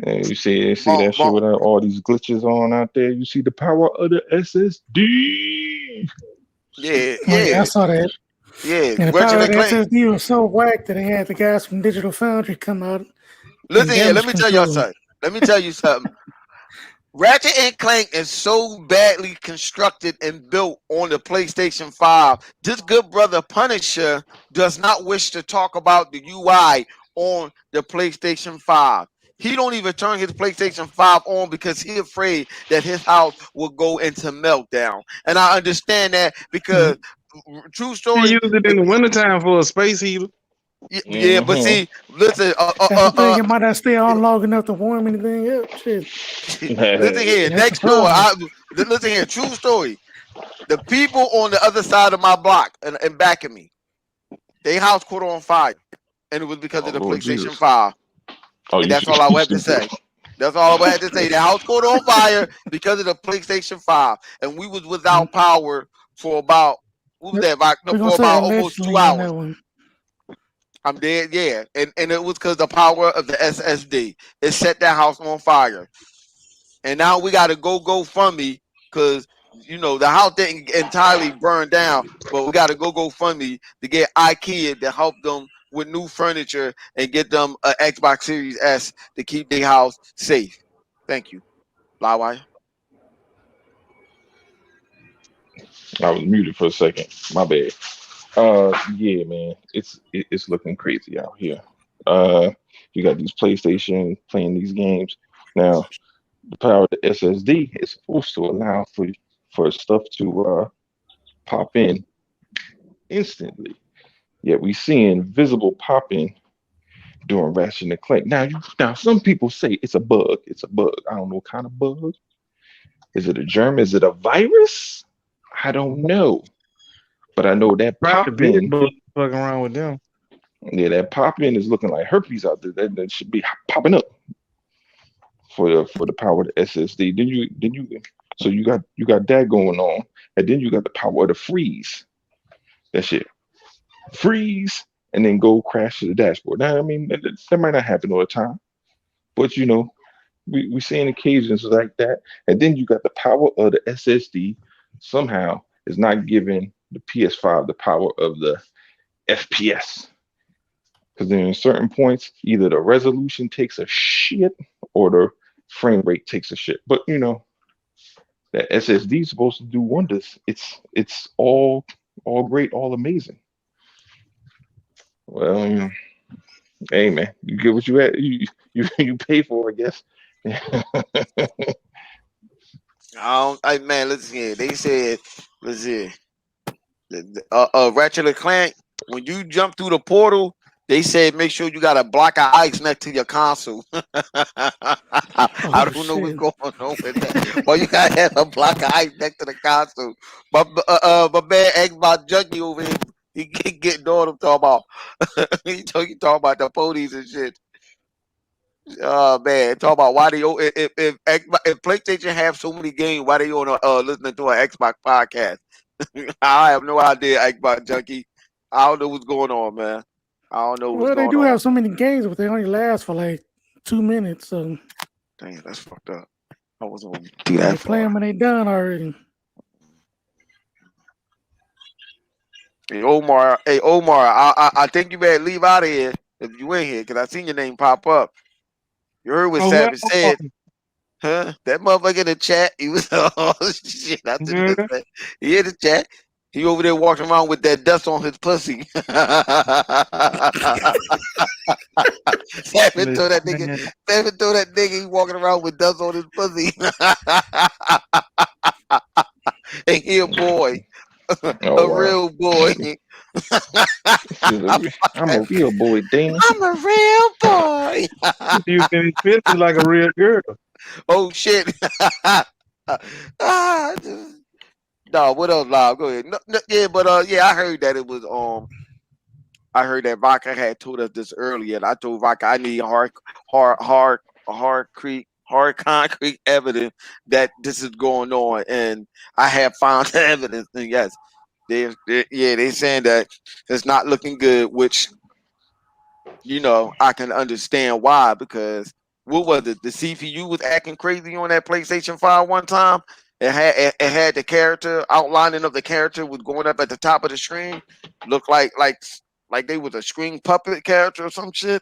Yeah, you see that shit without all these glitches on out there. You see the power of the SSD. Yeah, I saw that. Yeah, and the power of the SSD was so whack that they had the guys from Digital Foundry come out. Listen here, let me tell you something. Ratchet and Clank is so badly constructed and built on the PlayStation 5. This good brother Punisher does not wish to talk about the UI on the PlayStation 5. He don't even turn his PlayStation 5 on because he's afraid that his house will go into meltdown. And I understand that because true story. He used it in the wintertime for a space heater. Yeah, but see, listen. That's the thing. It might not stay on long enough to warm anything up. Shit. Listen here. Next door. Listen here. True story. The people on the other side of my block and back of me, their house caught on fire, and it was because of the PlayStation 5. And that's all I have to say. That's all I had to say. The house caught on fire because of the PlayStation 5, and we was without power for about for about almost 2 hours. I'm dead, yeah. And it was because the power of the SSD. It set that house on fire. And now we got to go fund me because, the house didn't entirely burn down, but we got to go fund me to get IKEA to help them with new furniture and get them an Xbox Series S to keep their house safe. Thank you. Livewire. I was muted for a second. My bad. Yeah, man, it's looking crazy out here. You got these PlayStation playing these games. Now, the power of the SSD is supposed to allow for stuff to pop in instantly. Yet we seeing visible popping during Ratchet and Clank. Now some people say it's a bug. It's a bug. I don't know what kind of bug. Is it a germ? Is it a virus? I don't know. But I know that popping. Fucking around with them. Yeah, that popping is looking like herpes out there. That should be popping up for the power of the SSD. So you got that going on, and then you got the power of the freeze. That shit freeze and then go crash to the dashboard. Now, I mean, that might not happen all the time, but we seeing occasions like that. And then you got the power of the SSD somehow is not giving the PS5 the power of the FPS. Because then in certain points, either the resolution takes a shit or the frame rate takes a shit. But that SSD is supposed to do wonders. It's all great, all amazing. Well, hey man, you get what you had. You pay for, I guess. Man, listen here. They said, listen here. Ratchet and Clank, when you jump through the portal, they said make sure you got a block of ice next to your console. I don't know what's going on with that. Well, you gotta have a block of ice next to the console. But my man Xbox Junkie over here, he getting on him talking about he talking about the ponies and shit. Oh man, talk about why they if PlayStation have so many games, why they on listening to an Xbox podcast? I have no idea, Xbox Junkie. I don't know what's going on, man. I don't know. Well, they do have so many games, but they only last for like 2 minutes. So, dang, that's fucked up. I was on. They play them when they done already. Hey Omar, I think you better leave out of here if you in here, because I seen your name pop up. You heard what Savage said? Huh? That motherfucker in the chat, he was oh shit. He in the chat. He over there walking around with that dust on his pussy. Savage told that nigga he walking around with dust on his pussy. And he a boy. Real boy. I'm a real boy, Dana. I'm a real boy. You can feel like a real girl. Oh shit. No, what else, Live? Go ahead. No, yeah, but yeah, I heard that it was I heard that Vodka had told us this earlier, and I told Vodka I need hard concrete evidence that this is going on, and I have found the evidence. And yes, they saying that it's not looking good, which I can understand why, because what was it? The CPU was acting crazy on that PlayStation 5 one time, it had the character outlining of the character was going up at the top of the screen. Looked like they was a screen puppet character or some shit.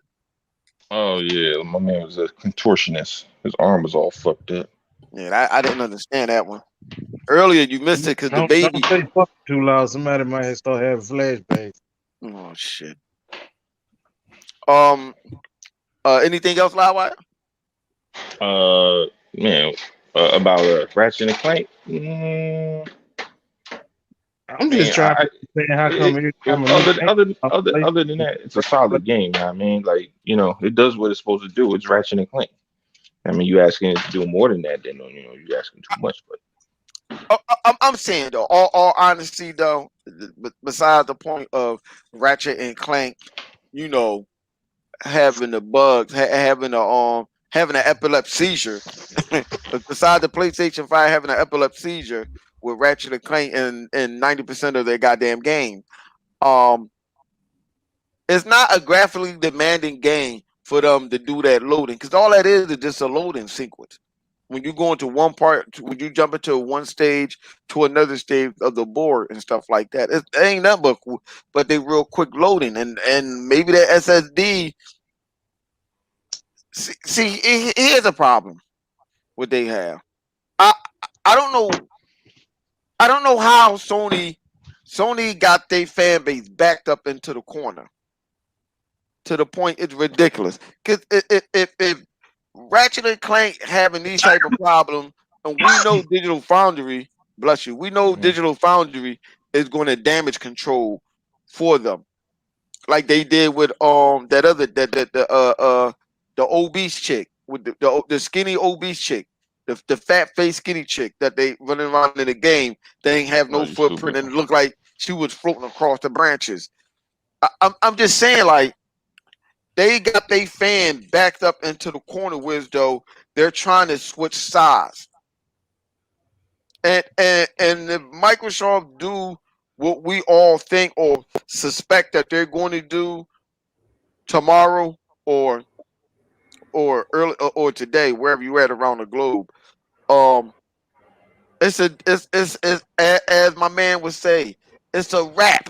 Oh yeah, my man was a contortionist. His arm was all fucked up. Yeah, I didn't understand that one. Earlier you missed it because the baby. Don't say fuck too loud. Somebody might start having flashbacks. Oh shit. Anything else, Livewire? Man, about Ratchet and Clank. I'm just trying to understand how come every time a new game Other than that, it's a solid game. You know what I mean, like it does what it's supposed to do. It's Ratchet and Clank. I mean, you asking it to do more than that, then you asking too much. But I'm saying though, all honesty though, besides the point of Ratchet and Clank, having the bugs, having an epilepsy seizure. Besides the PlayStation 5 having an epilepsy seizure with Ratchet and Clank in 90% of their goddamn game. It's not a graphically demanding game for them to do that loading, because all that is just a loading sequence. When you go into one part, when you jump into one stage to another stage of the board and stuff like that, it ain't nothing but they real quick loading, and maybe that SSD. See, here's a problem. What they have, I don't know. I don't know how Sony got their fan base backed up into the corner to the point it's ridiculous. Because if Ratchet and Clank having these type of problems, and we know Digital Foundry, bless you, we know Digital Foundry is going to damage control for them, like they did with that other the obese chick with the skinny obese chick, the fat face skinny chick that they running around in the game. They ain't have no footprint and it looked like she was floating across the branches. I'm just saying, like, they got their fan backed up into the corner, whereas though they're trying to switch sides. And if Microsoft do what we all think or suspect that they're going to do tomorrow or early or today, wherever you at around the globe, it's as my man would say, it's a wrap.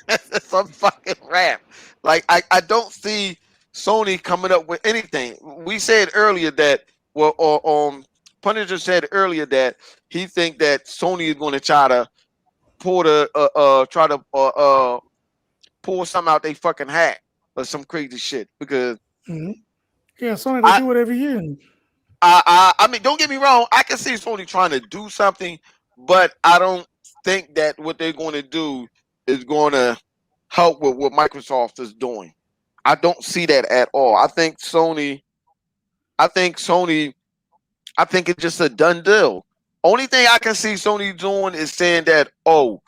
It's a fucking wrap. Like I don't see Sony coming up with anything. We said earlier that Punisher said earlier that he think that Sony is going to try to pull something out they fucking hat or some crazy shit because yeah, Sony they do whatever you. I mean, don't get me wrong. I can see Sony trying to do something, but I don't think that what they're going to do is going to help with what Microsoft is doing. I don't see that at all. I think it's just a done deal. Only thing I can see Sony doing is saying that, oh,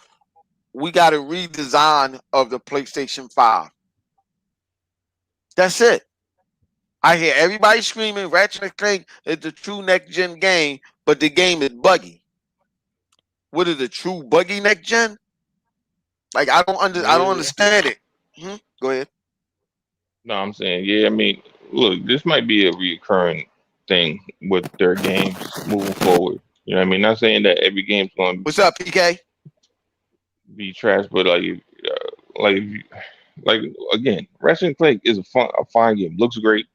we got a redesign of the PlayStation 5. That's it. I hear everybody screaming Ratchet & Clank is the true next-gen game, but the game is buggy. What is a true buggy next-gen? Like, I don't understand it. Go ahead. No, I'm saying, yeah, I mean, look, this might be a recurring thing with their games moving forward. You know what I mean? Not saying that every game's going to What's up, PK? Be trash, but like again, Ratchet & Clank is a fine game. Looks great.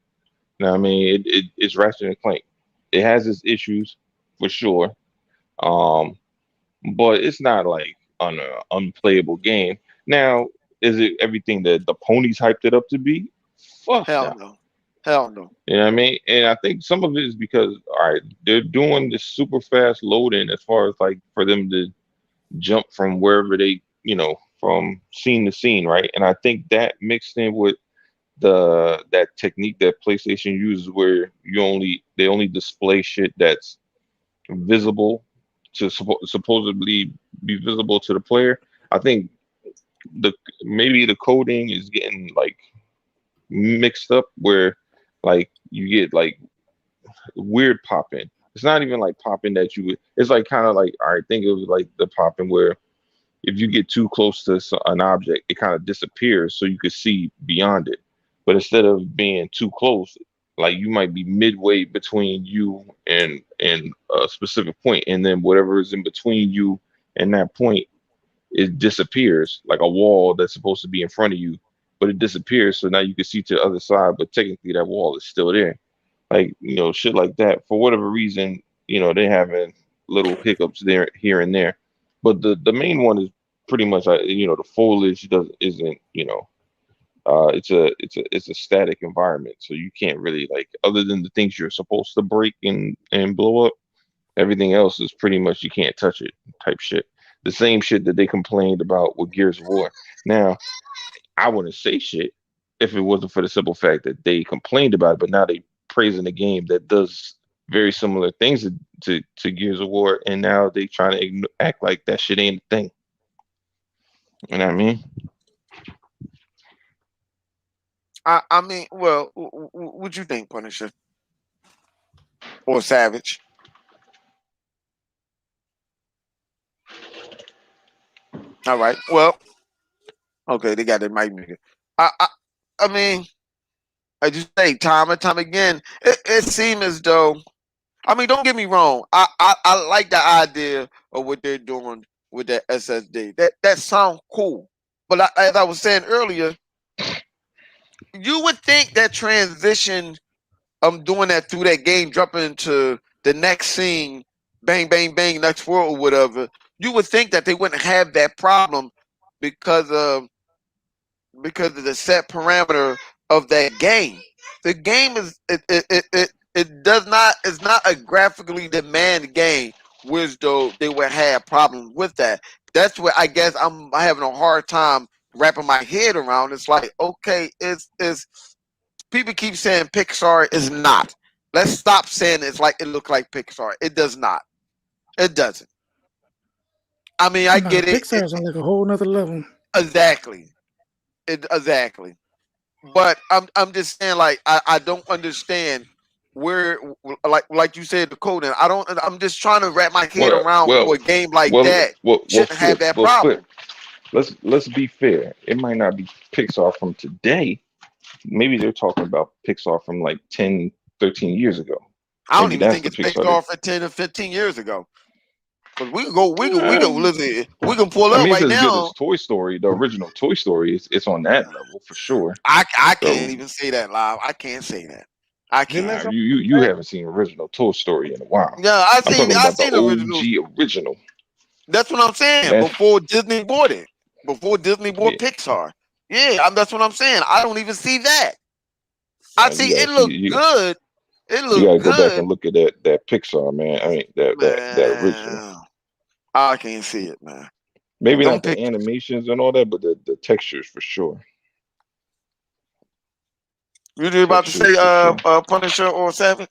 You know what I mean? It's Ratchet & Clank. It has its issues for sure. But it's not like an unplayable game. Now, is it everything that the ponies hyped it up to be? Fuck no. Hell no. You know what I mean? And I think some of it is because, all right, they're doing this super fast loading as far as like for them to jump from wherever they, from scene to scene, right? And I think that mixed in with that technique that PlayStation uses where they only display shit that's visible to supposedly be visible to the player. I think maybe the coding is getting like mixed up where like you get like weird popping. It's not even like popping that it's like kind of like, all right, think of like the popping where if you get too close to an object, it kind of disappears so you could see beyond it. But instead of being too close, like you might be midway between you and in a specific point, and then whatever is in between you and that point, it disappears, like a wall that's supposed to be in front of you, but it disappears. So now you can see to the other side, but technically that wall is still there. Like, shit like that. For whatever reason, they're having little hiccups there, here and there. But the main one is pretty much, the foliage isn't, it's a static environment, so you can't really, like, other than the things you're supposed to break and blow up, everything else is pretty much you can't touch it type shit. The same shit that they complained about with Gears of War. Now, I wouldn't say shit if it wasn't for the simple fact that they complained about it, but now they praising a game that does very similar things to Gears of War, and now they trying to act like that shit ain't a thing. You know what I mean? I mean, well, what you think, Punisher or Savage? All right. Well, okay, they got their mic nigga. I mean, I just say time and time again, it seems as though. I mean, don't get me wrong. I like the idea of what they're doing with that SSD. That sounds cool. But as I was saying earlier, you would think that transition, doing that through that game, jumping into the next scene, bang, bang, bang, next world or whatever. You would think that they wouldn't have that problem because of the set parameter of that game. The game is it does not, it's not a graphically demanding game, which though they would have problems with that. That's what I guess I'm having a hard time wrapping my head around. It's like, okay, it's people keep saying Pixar is not. Let's stop saying it's like it look like Pixar. It does not. It doesn't. I mean, I get it. Pixar's on like a whole nother level. Exactly. Exactly. But I'm just saying, like, I don't understand where, like you said, the coding. I'm just trying to wrap my head around for a game like that shouldn't have that problem. Let's be fair. It might not be Pixar from today. Maybe they're talking about Pixar from like 10, 13 years ago. I don't even think it's Pixar for 10 or 15 years ago. But we can listen. We can pull up right now. It's as good as Toy Story, the original Toy Story. It's on that level for sure. I can't even say that live. I can't say that. I can't. You haven't seen original Toy Story in a while. Yeah, I've seen the original. That's what I'm saying. Before Disney bought it. Before Disney bought Pixar. Yeah, that's what I'm saying. I don't even see that. I see it look good. It looks good. You gotta go back and look at that Pixar, man. I mean that original. I can't see it, man. Maybe not the animations and all that, but the textures for sure. You just about to say Punisher or Savage?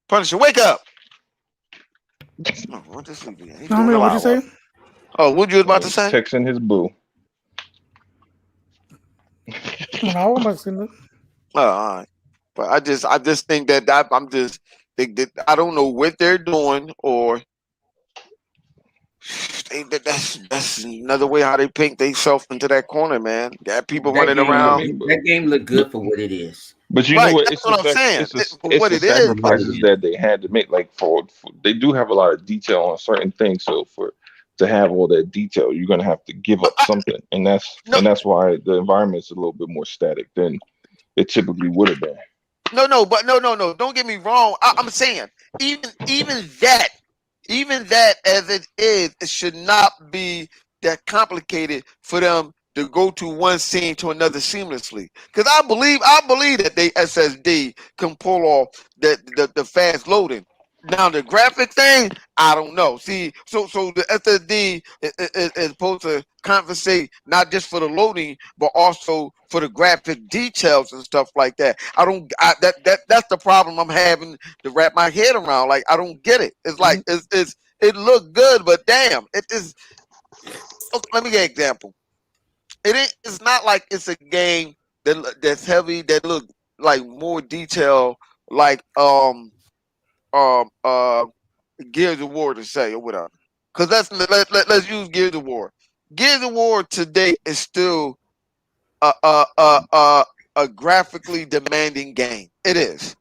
Punisher, wake up! Oh, what this what'd you say? Oh, what you was about to say? Texting his boo. No, I'm about to all right. But I just think that I don't know what they're doing, or that's another way how they paint themselves into that corner, man. Got people running around. That game look good for what it is. But you know what? It's what I'm saying. It's the sacrifices that they had to make. Like for they do have a lot of detail on certain things. So to have all that detail, you're gonna have to give up something, and that's why the environment's a little bit more static than it typically would have been. No. Don't get me wrong. I'm saying even that as it is, it should not be that complicated for them to go to one scene to another seamlessly. Because I believe that they SSD can pull off the fast loading. Now the graphic thing, I don't know. See, so the SSD is supposed to compensate not just for the loading, but also for the graphic details and stuff like that. That's the problem I'm having to wrap my head around. Like, I don't get it. It's like it looked good, but damn, it is. Okay, let me get an example. It's not like it's a game that's heavy, that look like more detail, like Gears of War to say or whatever. Because let's use Gears of War. Gears of War today is still a graphically demanding game. It is.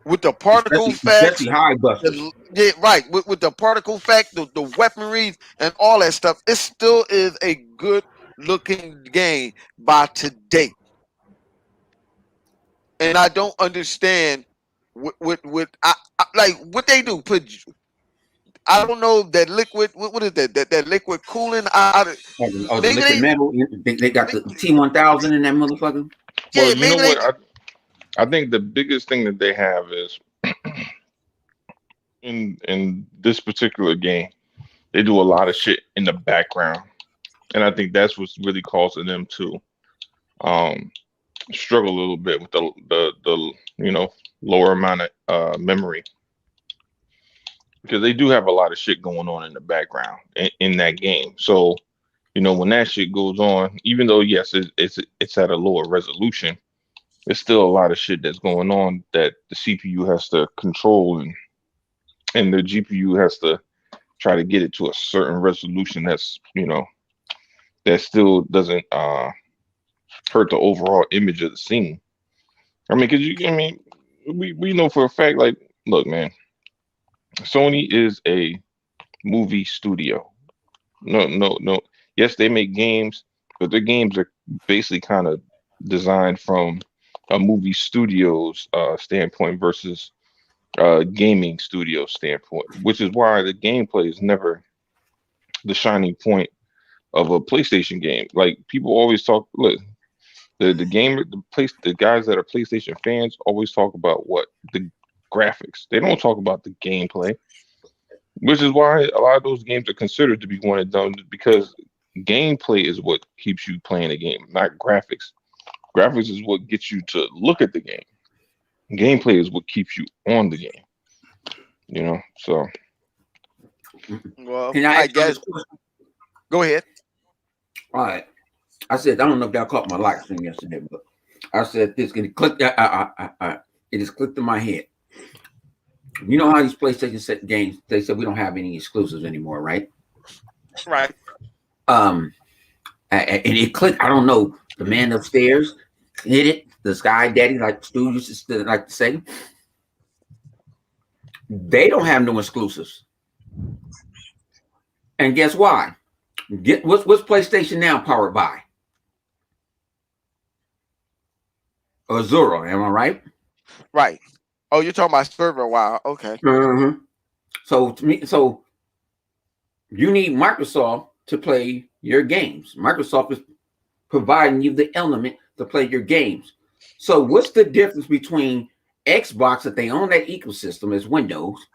With the particle effects, high busters. yeah, right. With the particle effect, the weaponry, and all that stuff, it still is a good looking game by today. And I don't understand what like what they do. I don't know that liquid. What is that liquid cooling? The liquid metal. They got the T1000 in that motherfucker. Yeah, well, you know what? I think the biggest thing that they have is in this particular game, they do a lot of shit in the background, and I think that's what's really causing them to struggle a little bit with the lower amount of memory, because they do have a lot of shit going on in the background in that game. So when that shit goes on, even though yes, it's at a lower resolution, there's still a lot of shit that's going on that the CPU has to control, and the GPU has to try to get it to a certain resolution that's that still doesn't hurt the overall image of the scene. I mean, we know for a fact, like, look, man, Sony is a movie studio. No. Yes, they make games, but their games are basically kind of designed from a movie studio's standpoint versus gaming studio standpoint, which is why the gameplay is never the shining point of a PlayStation game. Like, people always talk, look, the guys that are PlayStation fans always talk about what? The graphics. They don't talk about the gameplay, which is why a lot of those games are considered to be one and done, because gameplay is what keeps you playing a game, not graphics. Graphics is what gets you to look at the game. Gameplay is what keeps you on the game. So. Well, I guess. Go ahead. All right. I said, I don't know if y'all caught my live stream yesterday, but I said this, and it clicked. It just clicked in my head. You know how these PlayStation games, they said we don't have any exclusives anymore, right? Right. And it clicked. I don't know. The man upstairs hit it. The Sky Daddy, like Stu used to like to say, they don't have no exclusives. And guess why? What's PlayStation Now powered by? Azure, am I right? Right. Oh, you're talking about server. Wow. Okay. Mm-hmm. So you need Microsoft to play your games. Microsoft is providing you the element to play your games. So what's the difference between Xbox, that they own that ecosystem as Windows,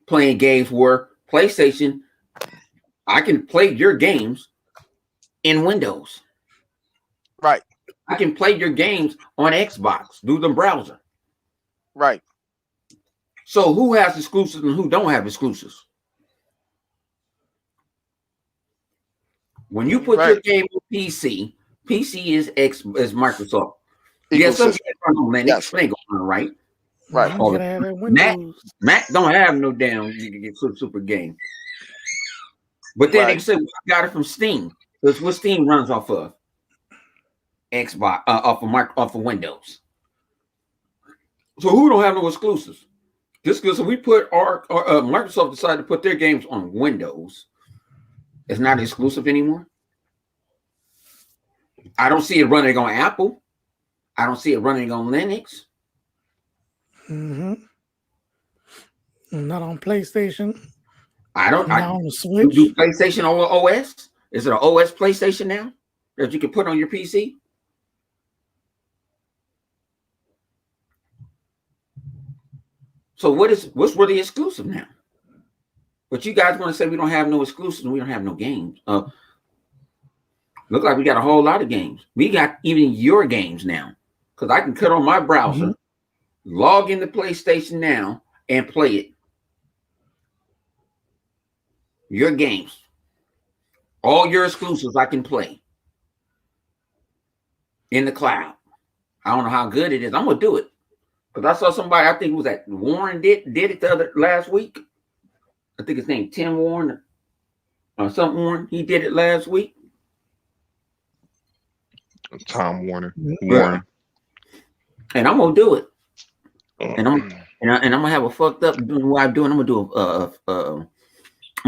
playing games, where PlayStation, I can play your games in Windows. Right. I can play your games on Xbox through the browser. Right. So who has exclusives and who don't have exclusives? When you put your game on PC is Microsoft. Yes, some games run on Linux. Yes. They ain't gonna run right. Right. Mac don't have no damn super game. But then they said we got it from Steam. Because what Steam runs off of? Xbox, off of Windows. So who don't have no exclusives? Just because we put our Microsoft decided to put their games on Windows, it's not exclusive anymore. I don't see it running on Apple. I don't see it running on Linux. Mm-hmm. Not on PlayStation. Not on the Switch. Do PlayStation OS? Is it an OS PlayStation now that you can put on your PC? So what's really exclusive now? But you guys want to say we don't have no exclusives and we don't have no games. Look like we got a whole lot of games. We got even your games now, because I can cut on my browser, log into PlayStation Now, and play it. Your games, all your exclusives, I can play in the cloud. I don't know how good it is. I'm gonna do it. Because I saw somebody, I think it was that Warren did it last week. I think his name Tim Warren or something Warren. He did it last week. Tom Warner. Warren. and I'm gonna do it. And I'm gonna have a fucked up doing what I'm doing. I'm gonna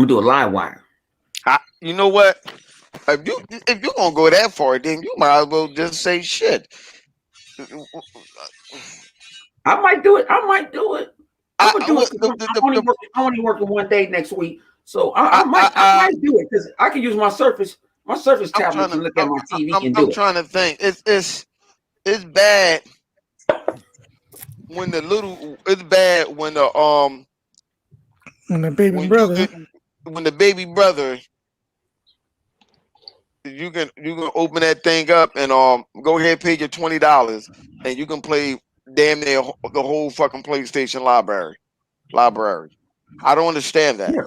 do a live wire. You know what? If you're gonna go that far, then you might as well just say shit. I might do it. I'm only working one day next week, so I might do it because I can use my Surface tablet to look at my TV and do it. I'm trying to think. It's bad when it's bad when the baby brother. When the baby brother, you can open that thing up and go ahead and pay your $20 and you can play damn near the whole fucking PlayStation library. I don't understand that. Yeah.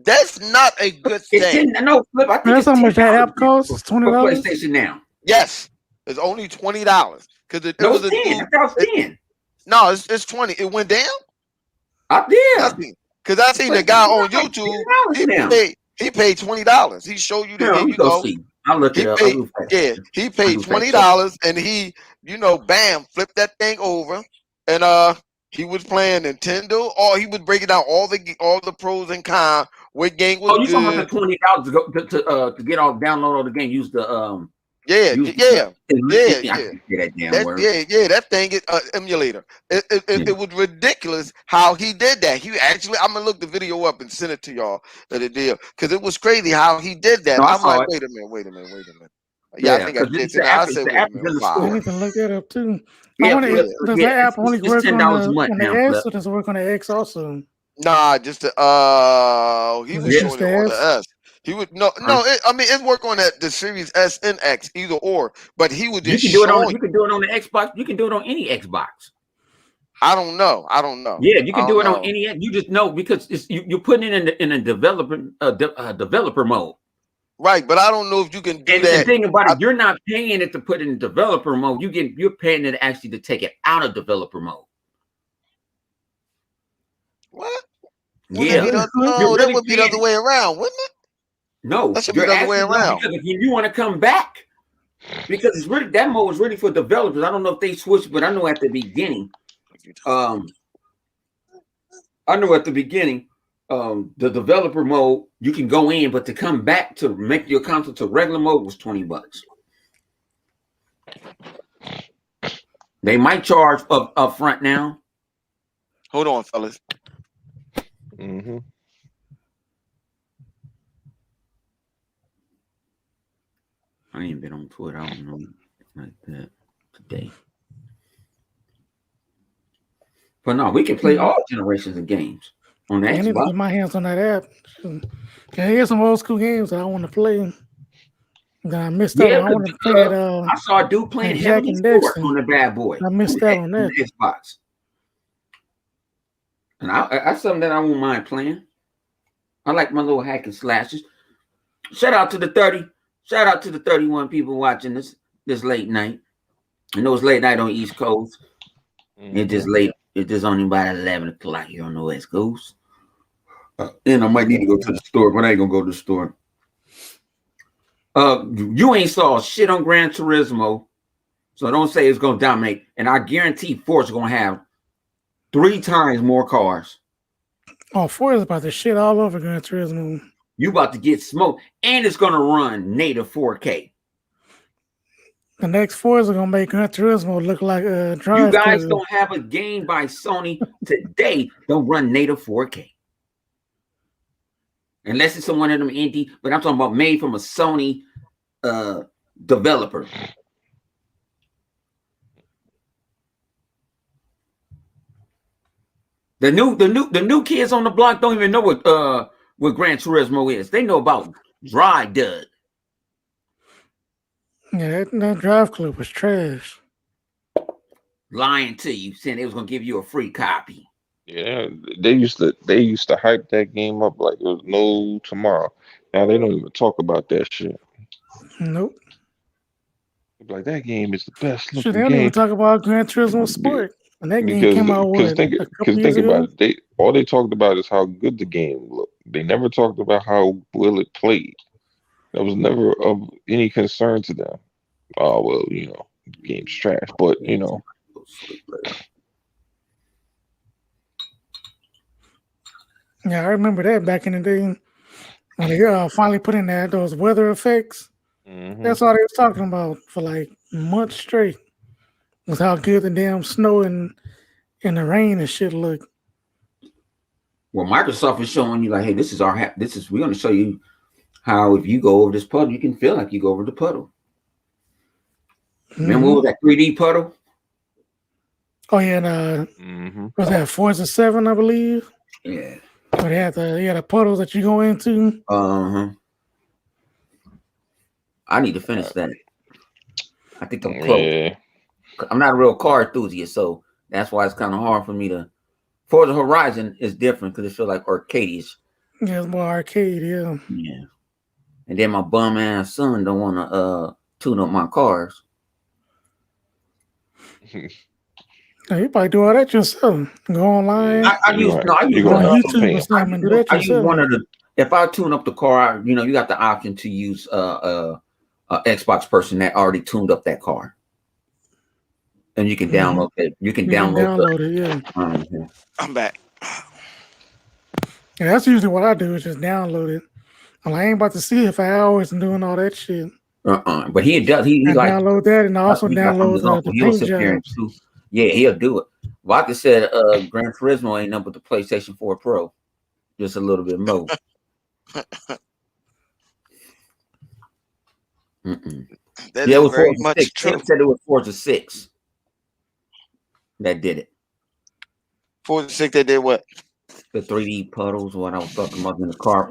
That's not a good thing. Flip. I think that's how much that app costs. It's $20 PlayStation now. Yes, it's only $20 because it was 10. That was 10. No, it's 20. It went down. Because I seen the guy on YouTube. He paid $20. He showed you that. Here you go. I'll look it up. He paid $20 and he, bam, flipped that thing over, and he was playing Nintendo, or he was breaking down all the pros and cons. What game was good? Oh, you talking about the $20 to get download all the game? Use the that thing is emulator. It was ridiculous how he did that. I'm gonna look the video up and send it to y'all the deal because it was crazy how he did that. I'm like, wait a minute. Yeah, I think I did. I said, wait a minute. Wow. I need to look that up too. Does that app only work on the S, or does it work on the X also? Nah, just he was showing it on the S. He would it work on the Series S and X, either or. But he would just you can do it on the Xbox. You can do it on any Xbox. I don't know. Yeah, you can do it on any. You just know because you're putting it in a developer mode. Right, but I don't know if you can do that. The thing about it, you're not paying it to put it in developer mode. You're paying it actually to take it out of developer mode. What? Yeah, that would be the other way around, wouldn't it? No, that should be the other way around. Because if you want to come back, because it's really that mode is really for developers. I don't know if they switched, but I know at the beginning, the developer mode you can go in, but to come back to make your console to regular mode was $20. They might charge up front now. Hold on, fellas. Mm-hmm. I ain't been on Twitter. I don't know like that today. But no, we can play all generations of games on that. I need to put my hands on that app. Here's some old school games that I want to play. That I missed out. I want to play it. I saw a dude playing Heavenly Sword on the Bad Boy. I missed out on that. Xbox. And that's something that I won't mind playing. I like my little hack and slashes. Shout out to the 31 people watching this late night. I know it's late night on East Coast. It's just late. It's just only about 11 o'clock here on the West Coast. And I might need to go to the store, but I ain't gonna go to the store. You ain't saw shit on Gran Turismo, so don't say it's gonna dominate. And I guarantee Forza gonna have 3 times more cars. Oh, Forza about to shit all over Gran Turismo. You about to get smoked, and it's gonna run native 4K. The next Forza gonna make Gran Turismo look like a drive. You guys don't have a game by Sony today. Don't run native 4K. Unless it's one of them indie, but I'm talking about made from a Sony developer. The new kids on the block don't even know what Gran Turismo is. They know about Dry Dud. Yeah, that drive club was trash. Lying to you, saying they was gonna give you a free copy. Yeah, they used to hype that game up like it was no tomorrow. Now they don't even talk about that shit. Nope. Like that game is the best looking game. They don't even talk about Gran Turismo Sport. And that game came out because think about it. All they talked about is how good the game looked. They never talked about how well it played. That was never of any concern to them. Oh well, game's trash. But you know, yeah, I remember that back in the day when they finally put in those weather effects. That's all they was talking about for like months straight. Was how good the damn snow and the rain and shit look. Well, Microsoft is showing you like, hey, this is we're going to show you how if you go over this puddle, you can feel like you go over the puddle. Remember what was that 3D puddle? Oh yeah, and was that Forza 7, I believe? Yeah. But they had the puddles that you go into. I need to finish that. I think I'm close. Yeah. I'm not a real car enthusiast, so that's why it's kind of hard for me to. Forza Horizon is different because it feels like arcade-ish. Yeah, it's more arcade, yeah. Yeah. And then my bum ass son don't want to tune up my cars. You probably do all that yourself. Go online. I use on YouTube or something and do that yourself. I use one of the. If I tune up the car, you got the option to use a Xbox person that already tuned up that car, and you can download it. You can download it. Yeah. I'm back. Yeah, that's usually what I do. Is just download it. I ain't about to see if I always doing all that shit. But he does. He like download that and also download the paint jobs. Yeah, he'll do it. Vodka said Gran Turismo ain't nothing but the PlayStation 4 Pro. Just a little bit more. That is very much true. He said it was Forza 6 that did it. Forza 6 that did what? The 3D puddles, what I was talking about in the car.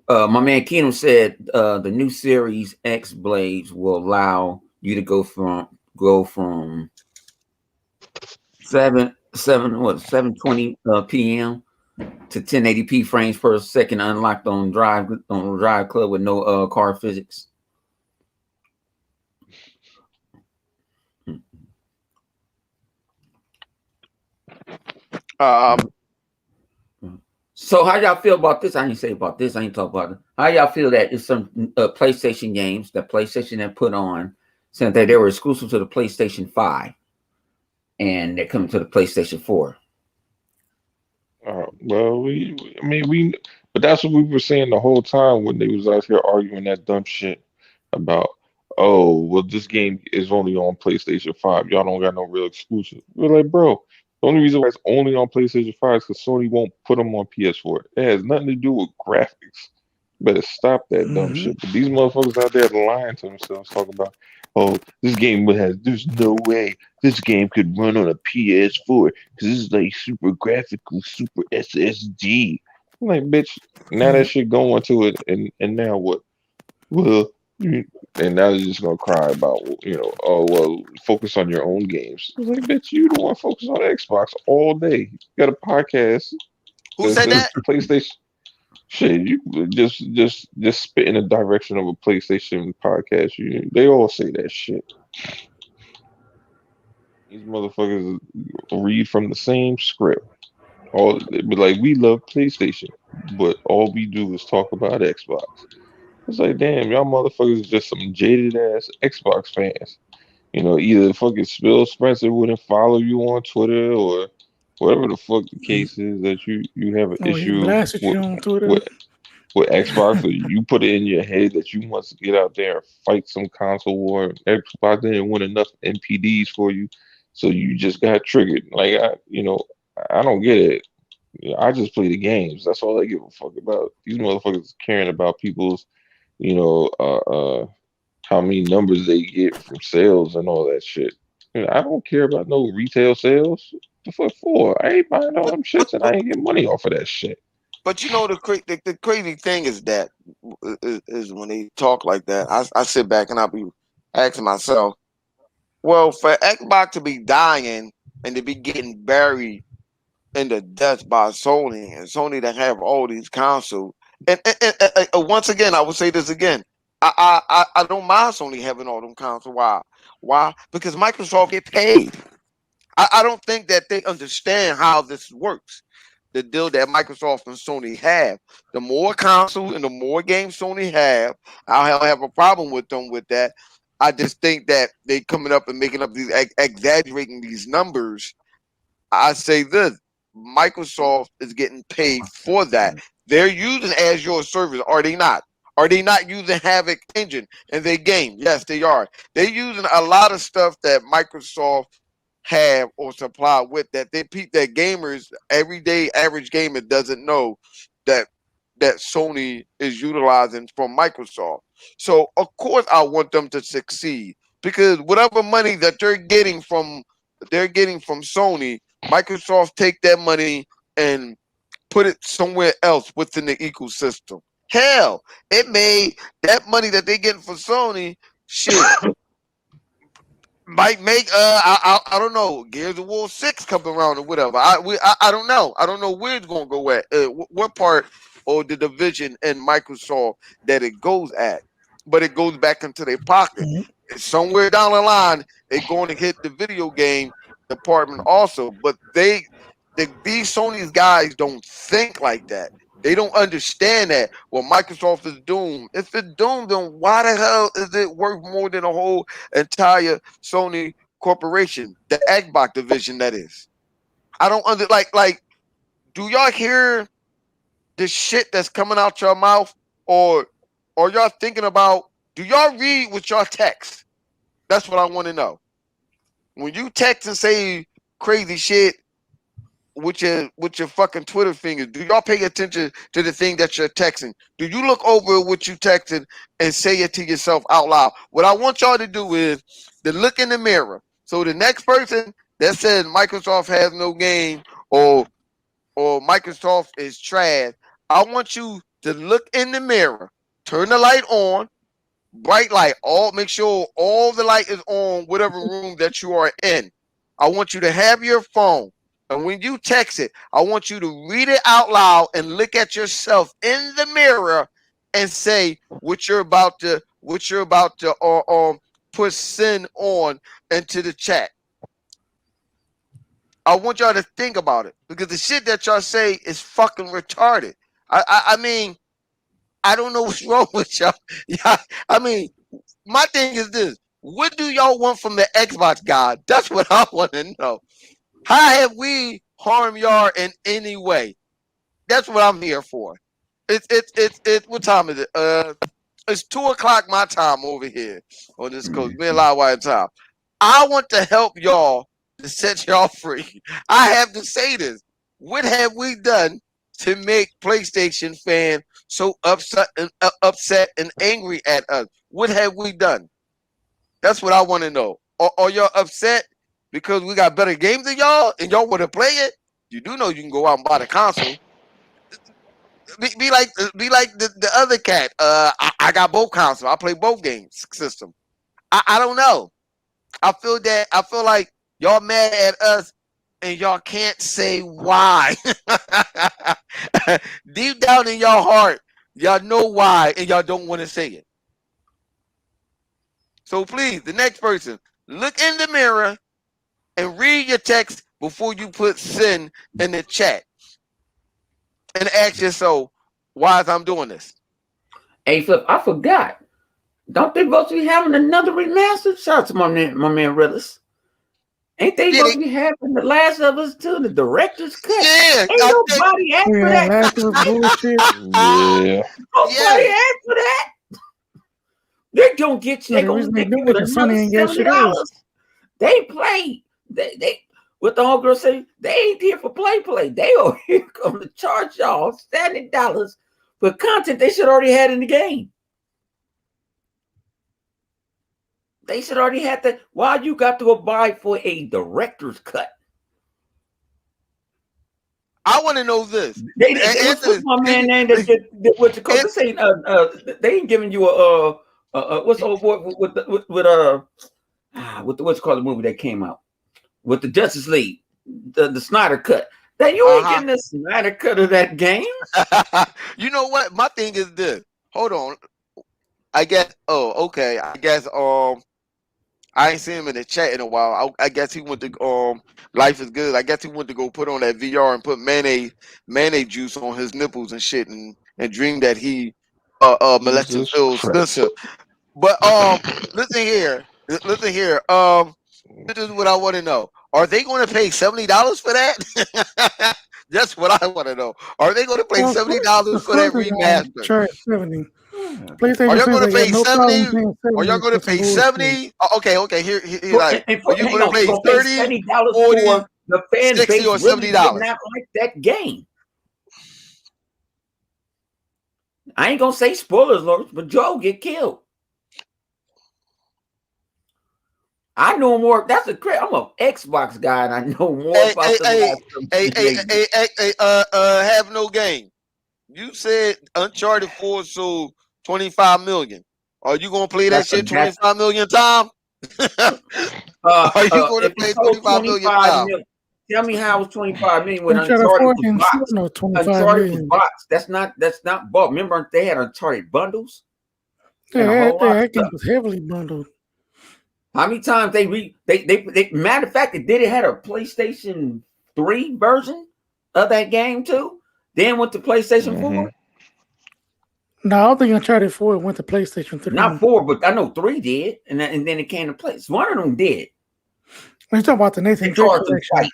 My man Keenum said the new Series X blades will allow you to go from 720 p.m. to 1080p frames per second unlocked on Drive Club with no car physics. So how y'all feel about this? I didn't say about this. I ain't talk about it. How y'all feel that it's some PlayStation games that PlayStation had put on, saying that they were exclusive to the PlayStation 5, and they're coming to the PlayStation 4? Well, but that's what we were saying the whole time when they was out here arguing that dumb shit about, oh, well, this game is only on PlayStation 5. Y'all don't got no real exclusive. We're like, bro, the only reason why it's only on PlayStation 5 is because Sony won't put them on PS4. It has nothing to do with graphics. Better stop that dumb shit. But these motherfuckers out there lying to themselves, talking about, oh, this game there's no way this game could run on a PS4 because this is like super graphical, super SSD. I'm like, bitch, now that shit going to it, and now what? Well, and now they're just gonna cry about, oh well, focus on your own games. I was like, bitch, you don't want to focus on Xbox all day. You got a podcast. Who said that? PlayStation. Shit, you just spit in the direction of a PlayStation podcast. They all say that shit. These motherfuckers read from the same script. They be like, we love PlayStation, but all we do is talk about Xbox. It's like, damn, y'all motherfuckers are just some jaded ass Xbox fans. Either fucking Phil Spencer wouldn't follow you on Twitter or whatever the fuck the case is that you have an issue with Xbox, or you put it in your head that you want to get out there and fight some console war. Xbox didn't win enough NPDs for you, so you just got triggered. Like, I don't get it. I just play the games. That's all I give a fuck about. These motherfuckers caring about people's, how many numbers they get from sales and all that shit. I don't care about no retail sales. The fuck for? I ain't buying all them shits and I ain't getting money off of that shit. But the crazy thing is that is when they talk like that, I sit back and I'll be asking myself, well, for Xbox to be dying and to be getting buried in the dust by Sony, and Sony to have all these consoles, and once again, I will say this again, I don't mind Sony having all them consoles. Why? Because Microsoft get paid. I don't think that they understand how this works. the deal that Microsoft and Sony have. The more consoles and the more games Sony have, I don't have a problem with them with that. I just think that they coming up and making up these exaggerating these numbers. I say this: Microsoft is getting paid for that. They're using Azure servers, are they not? Are they not using Havoc engine in their game? Yes, they are. They're using a lot of stuff that Microsoft have or supply with that they that gamers, everyday average gamer doesn't know that Sony is utilizing from Microsoft. So of course I want them to succeed because whatever money that they're getting from Sony, Microsoft take that money and put it somewhere else within the ecosystem. Hell, it made that money that they getting from Sony shit might make I don't know, Gears of War 6 come around or whatever. I don't know. I don't know where it's gonna go at. What part or the division in Microsoft that it goes at, but it goes back into their pocket. Somewhere down the line, they're going to hit the video game department also. But these Sony's guys don't think like that. They don't understand that what Microsoft is doomed. If it's doomed, then why the hell is it worth more than a whole entire Sony corporation, the Xbox division that is? I don't like. Do y'all hear the shit that's coming out your mouth, or y'all thinking about? Do y'all read what y'all text? That's what I want to know. When you text and say crazy shit with your fucking Twitter fingers, do y'all pay attention to the thing that you're texting? Do you look over what you texted and say it to yourself out loud? What I want y'all to do is to look in the mirror. So the next person that says Microsoft has no game or Microsoft is trash, I want you to look in the mirror, turn the light on, bright light, make sure all the light is on whatever room that you are in. I want you to have your phone. And when you text it, I want you to read it out loud and look at yourself in the mirror and say what you're about to put send on into the chat. I want y'all to think about it because the shit that y'all say is fucking retarded. I mean, I don't know what's wrong with y'all. Yeah, I mean, my thing is this: what do y'all want from the Xbox guy? That's what I want to know. How have we harmed y'all in any way? That's what I'm here for. It's what time is it? It's 2:00 my time over here on this coast. Me and Livewire time. I want to help y'all to set y'all free. I have to say this. What have we done to make PlayStation fans so upset and angry at us? What have we done? That's what I want to know. Are y'all upset because we got better games than y'all and y'all want to play it? You do know you can go out and buy the console. Be like the other cat. I got both consoles. I play both games system. I don't know. I feel like y'all mad at us and y'all can't say why. Deep down in your heart, y'all know why and y'all don't want to say it. So please, the next person, look in the mirror and read your text before you put send in the chat. And ask yourself, why is I'm doing this? Hey, Flip, I forgot. Don't they supposed to be having another remaster? Shout out to my man Rillis. Ain't they supposed to be having The Last of Us too? The director's cut. Yeah, ain't nobody asked for that. Last of Us bullshit. Yeah. Nobody asked for that. They're gonna get you. They're gonna get another $70. They play. They what the whole girl say. They ain't here for play. They are here going to charge y'all $70 for content they should already had in the game. They should already have that. Why you got to abide for a director's cut? I want to know this. What's my man name? What you call this? Ain't they ain't giving you a what's the old boy with what's called the movie that came out with the Justice League, the Snyder cut. That you ain't getting the Snyder cut of that game. You know what? My thing is this. Hold on. I guess. Oh, okay. I guess. I ain't seen him in the chat in a while. I guess he went to Life is Good. I guess he went to go put on that VR and put mayonnaise juice on his nipples and shit, and dream that he molested Phil Spencer. But listen here. This is what I want to know. Are they going to pay $70 for that? That's what I want to know. Are they going to pay $70 for that remaster? Charge 70. Are y'all going to pay 70? Are y'all going to pay 70? Okay. Here like, are you going to pay $30, $40, the fan $60, base or $70? Really did not like that game. I ain't gonna say spoilers, Lord, but Joe get killed. I know more. That's a credit. I'm an Xbox guy, and I know more about have no game. You said Uncharted 4 sold 25 million. Are you gonna play that shit 25 million times? Are you gonna pay 25 million times? Tell me how it was 25 million when Uncharted was boxed. No, 25 Uncharted million. was boxed. That's not bought. Remember they had Uncharted bundles? Yeah, that game was heavily bundled. How many times they matter of fact, it had a PlayStation 3 version of that game too. Then went to PlayStation 4. No, I don't think Uncharted 4 went to PlayStation 3. Not 4, but I know 3 did, and then it came to place. One of them did. We're talking about the Nathan Drake collection.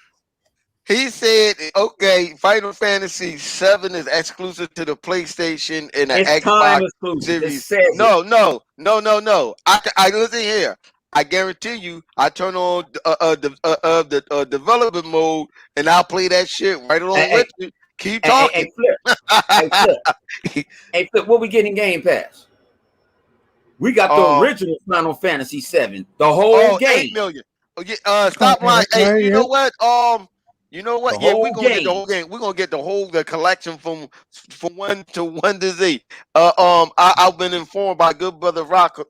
He said, okay, Final Fantasy 7 is exclusive to the PlayStation and the Xbox Series. No. I listen here. I guarantee you, I turn on the development mode and I'll play that shit right along with you. Keep talking. Hey, Flip, what we getting Game Pass? We got the original Final Fantasy 7, the whole game. 8 million. Stop lying. Hey, you know what? You know what? Yeah, we're gonna get the whole game. We're gonna get the collection from 1 to 1 to Z. I've been informed by good brother Vodka.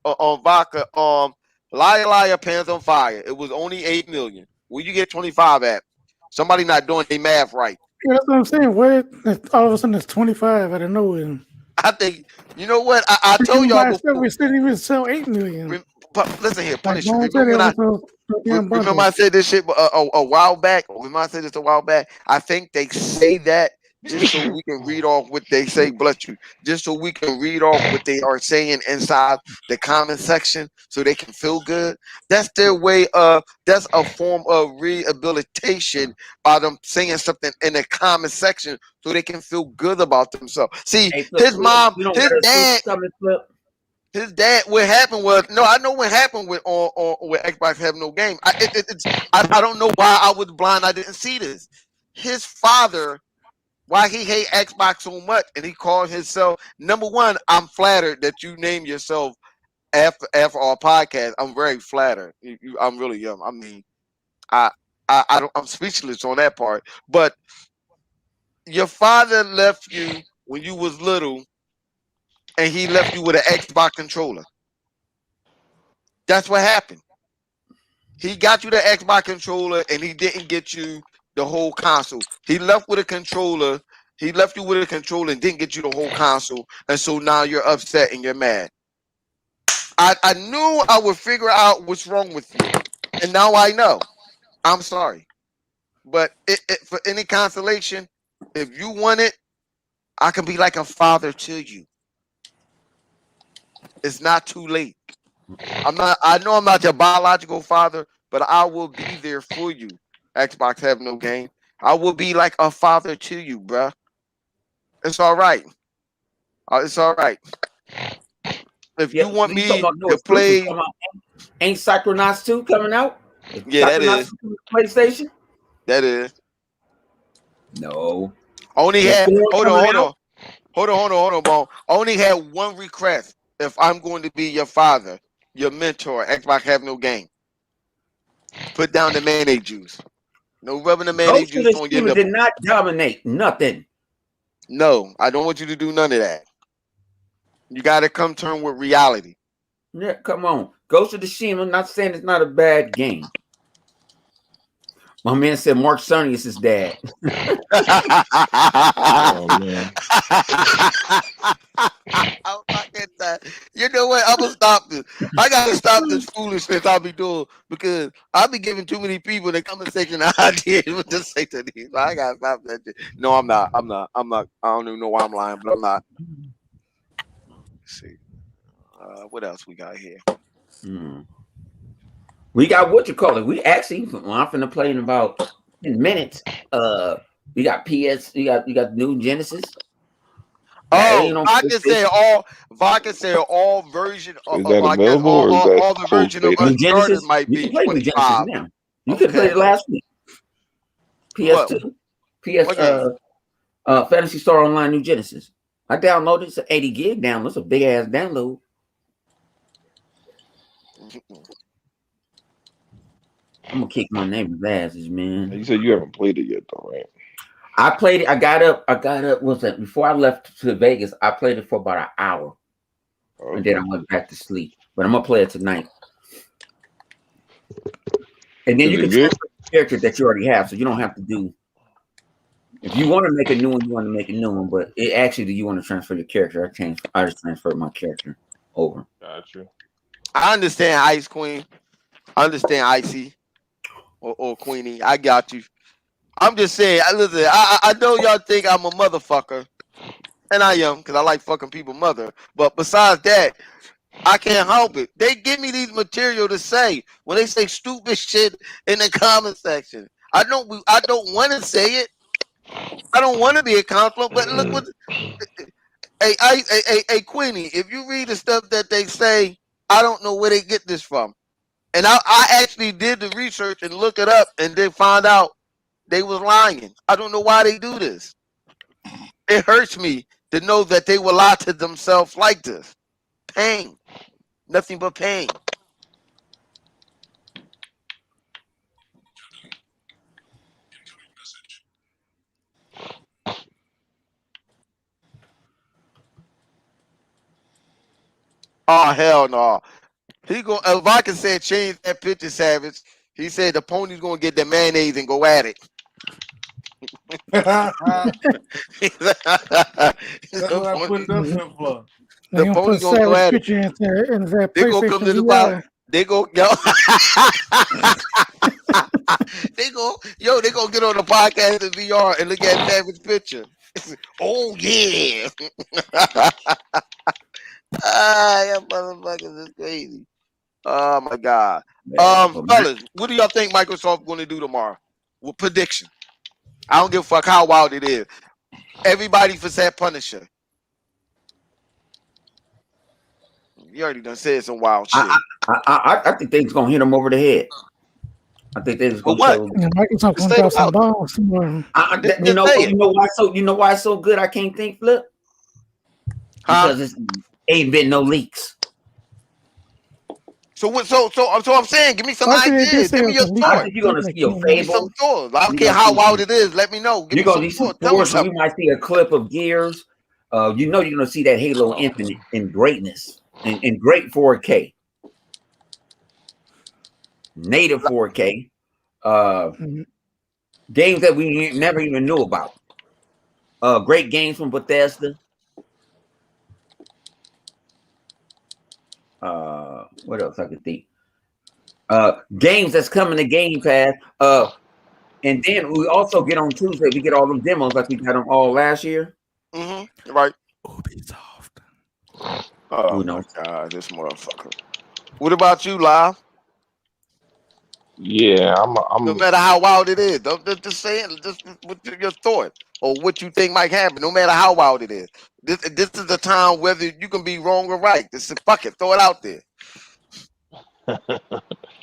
Liar, Pants on Fire. It was only 8 million. Where you get 25 at? Somebody not doing their math right. Yeah, that's what I'm saying. Where all of a sudden it's 25 out of nowhere. I think you know what I told y'all before. We still even sell 8 million. Listen here, Punisher. Remember I said this shit a while back. Remember I said this a while back. I think they say that just so we can read off what they say, bless you. Just so we can read off what they are saying inside the comment section so they can feel good. That's their way of, that's a form of rehabilitation by them saying something in the comment section so they can feel good about themselves. See, his mom, his dad, what happened was, I know what happened with Xbox Have No Game. I don't know why I was blind. I didn't see this. His father, why he hate Xbox so much, and he called himself, number one, I'm flattered that you name yourself after our podcast. I'm very flattered. I'm really young. I mean, I'm speechless on that part. But your father left you when you was little, and he left you with an Xbox controller. That's what happened. He got you the Xbox controller, and he didn't get you the whole console. He left with a controller. He left you with a controller and didn't get you the whole console. And so now you're upset and you're mad. I knew I would figure out what's wrong with you. And now I know. I'm sorry. But for any consolation, if you want it, I can be like a father to you. It's not too late. I know I'm not your biological father, but I will be there for you. Xbox Have No Game. I will be like a father to you, bruh. It's all right. It's all right. If you want me to play, ain't Psychonauts 2 coming out? Yeah, that is PlayStation. That is. No. Only had hold on, Bone. Only had one request. If I'm going to be your father, your mentor, Xbox Have No Game. Put down the mayonnaise juice. No rubbing the mayonnaise juice on your nipple. Did not dominate nothing. No, I don't want you to do none of that. You got to come turn with reality. Yeah, come on. Ghost of Tsushima, I'm not saying it's not a bad game. My man said Mark Cerny is his dad. Oh, man. You know what? I'm gonna stop this. I gotta stop this foolishness I'll be doing because I'll be giving too many people the conversation ideas with this say to these. I gotta stop that shit. No, I'm not. I don't even know why I'm lying, but I'm not. Let's see. What else we got here? We got what you call it. We actually, I'm finna play in about 10 minutes. We got PS. You got new Genesis. I can say all version. Is that I guess available or is that all the closed version of beta? New Uncharted Genesis might you be can play New Genesis 25. now. You could play it last week. PS2, Fantasy Star Online New Genesis. I downloaded it. It's an 80 gig download. It's a big ass download. I'm gonna kick my neighbor's asses, man. You said you haven't played it yet, though, right? I played it. I got up. What was that? Before I left to Vegas, I played it for about an hour, and then I went back to sleep. But I'm gonna play it tonight. And then you can transfer the character that you already have, so you don't have to do. If you want to make a new one, you want to make a new one. But it actually, you want to transfer your character. I just transferred my character over. Gotcha. I understand, Ice Queen. I understand, Icy or Queenie. I got you. I'm just saying. Listen, I know y'all think I'm a motherfucker, and I am because I like fucking people mother. But besides that, I can't help it. They give me these material to say when they say stupid shit in the comment section. I don't want to say it. I don't want to be a counselor. But look what. Hey, Queenie, if you read the stuff that they say, I don't know where they get this from. And I actually did the research and look it up and then find out they was lying. I don't know why they do this. It hurts me to know that they will lie to themselves like this. Pain. Nothing but pain. Oh, hell no. If I can say change that picture, Savage, he said the pony's going to get the mayonnaise and go at it. That's what I put it up there for. The pony gonna go at it. They gonna come to the bottom. They go, yo. They gonna get on the podcast in VR and look at Savage's picture. Oh yeah. That motherfuckers is crazy. Oh my god. Fellas, what do y'all think Microsoft gonna do tomorrow? With prediction. I don't give a fuck how wild it is. Everybody for said Punisher. You already done said some wild shit. I think they's gonna hit them over the head. I think they're just gonna show. Microsoft gonna drop some bombs. You know why it's so good? I can't think, Flip. Because it ain't been no leaks. So I'm saying, give me some ideas. Give me your thoughts. You're gonna see a Fable. Some thoughts. I don't care how wild it is. Let me know. You're gonna see some thoughts. You might see a clip of Gears. You're gonna see that Halo Infinite in greatness, in great 4K, native 4K, games that we never even knew about. Great games from Bethesda. What else I could think? Games that's coming to Game Pass. And then we also get on Tuesday. We get all them demos like we got them all last year. Mm-hmm. Right. Ubisoft. Oh my god, this motherfucker. What about you, Live? Yeah, I'm. No matter how wild it is, just saying, just what your thought or what you think might happen. No matter how wild it is, this is the time whether you can be wrong or right. This is fuck it. Throw it out there.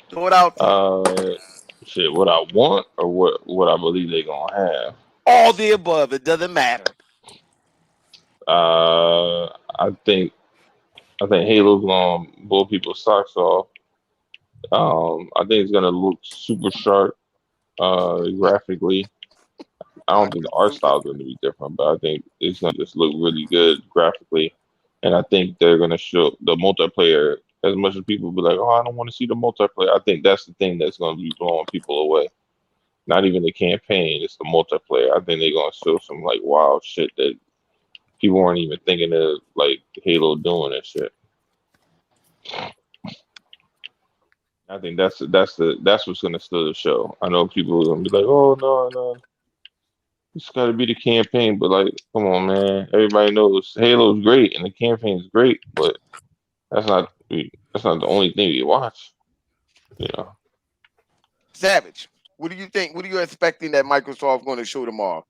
Throw it out there. Shit, what I want or what I believe they're gonna have. All the above. It doesn't matter. I think Halo's gonna blow people's socks off. I think it's gonna look super sharp, graphically. I don't think the art style is going to be different, but I think it's going to just look really good graphically. And I think they're going to show the multiplayer. As much as people be like, "Oh, I don't want to see the multiplayer," I think that's the thing that's going to be blowing people away. Not even the campaign; it's the multiplayer. I think they're going to show some like wild shit that people weren't even thinking of like Halo doing that shit. I think that's what's gonna steal the show. I know people are gonna be like, "Oh no, it's got to be the campaign," but like, come on, man. Everybody knows Halo's great and the campaign's great, but that's not the only thing we watch. You know. Savage, what do you think? What are you expecting that Microsoft going to show tomorrow?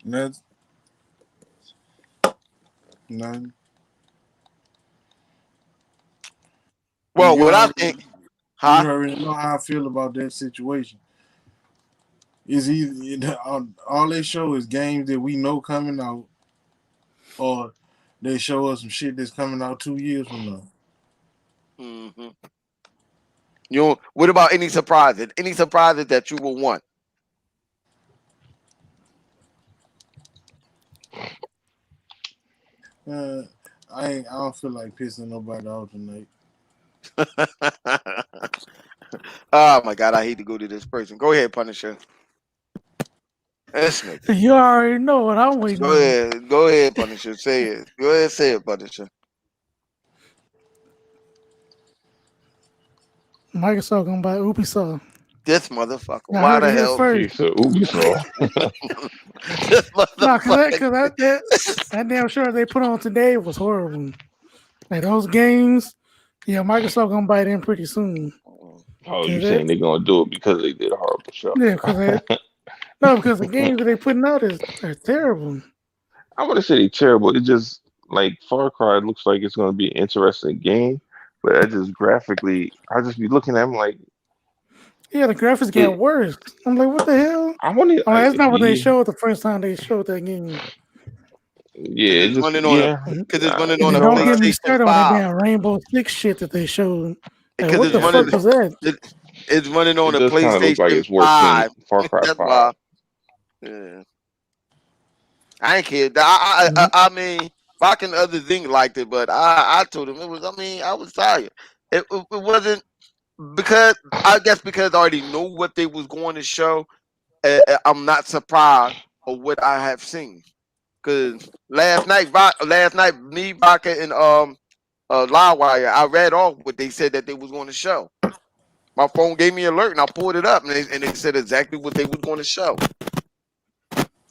None. Well, what I think, you already know how I feel about that situation. Is either all they show is games that we know coming out, or they show us some shit that's coming out 2 years from now. Mm-hmm. You know, what about any surprises? Any surprises that you will want? I don't feel like pissing nobody off tonight. Oh my God, I hate to go to this person. Go ahead, Punisher. You already know what I'm waiting on. Go ahead, Punisher. Say it. Go ahead, say it, Punisher. Microsoft gonna buy Ubisoft. This motherfucker. Why the hell? So Ubisoft. This motherfucker. Because that damn show they put on today was horrible. Like those games, yeah, Microsoft gonna buy them pretty soon. Oh, you saying they're gonna do it because they did a horrible show? Yeah, because the games that they putting out are terrible. I wouldn't say they're terrible. It just like Far Cry looks like it's gonna be an interesting game, but I just graphically, I just be looking at them like, yeah, the graphics get worse. I'm like, what the hell? That's not what they showed the first time they showed that game. Yeah, it's running on because it's running on a don't get me PlayStation started 5. on that damn Rainbow Six shit that they showed. Like, what the running, fuck was that? It's running on a Look PlayStation like it's worse 5. Than Far Cry That's 5. why. Yeah. I ain't care. I mean, Rock and other things liked it, but I told him it was. I mean, I was tired. It wasn't because I guess because I already know what they was going to show. I'm not surprised of what I have seen. Cause last night, me, Vodka, and Livewire, I read off what they said that they was going to show. My phone gave me an alert, and I pulled it up, and they said exactly what they was going to show,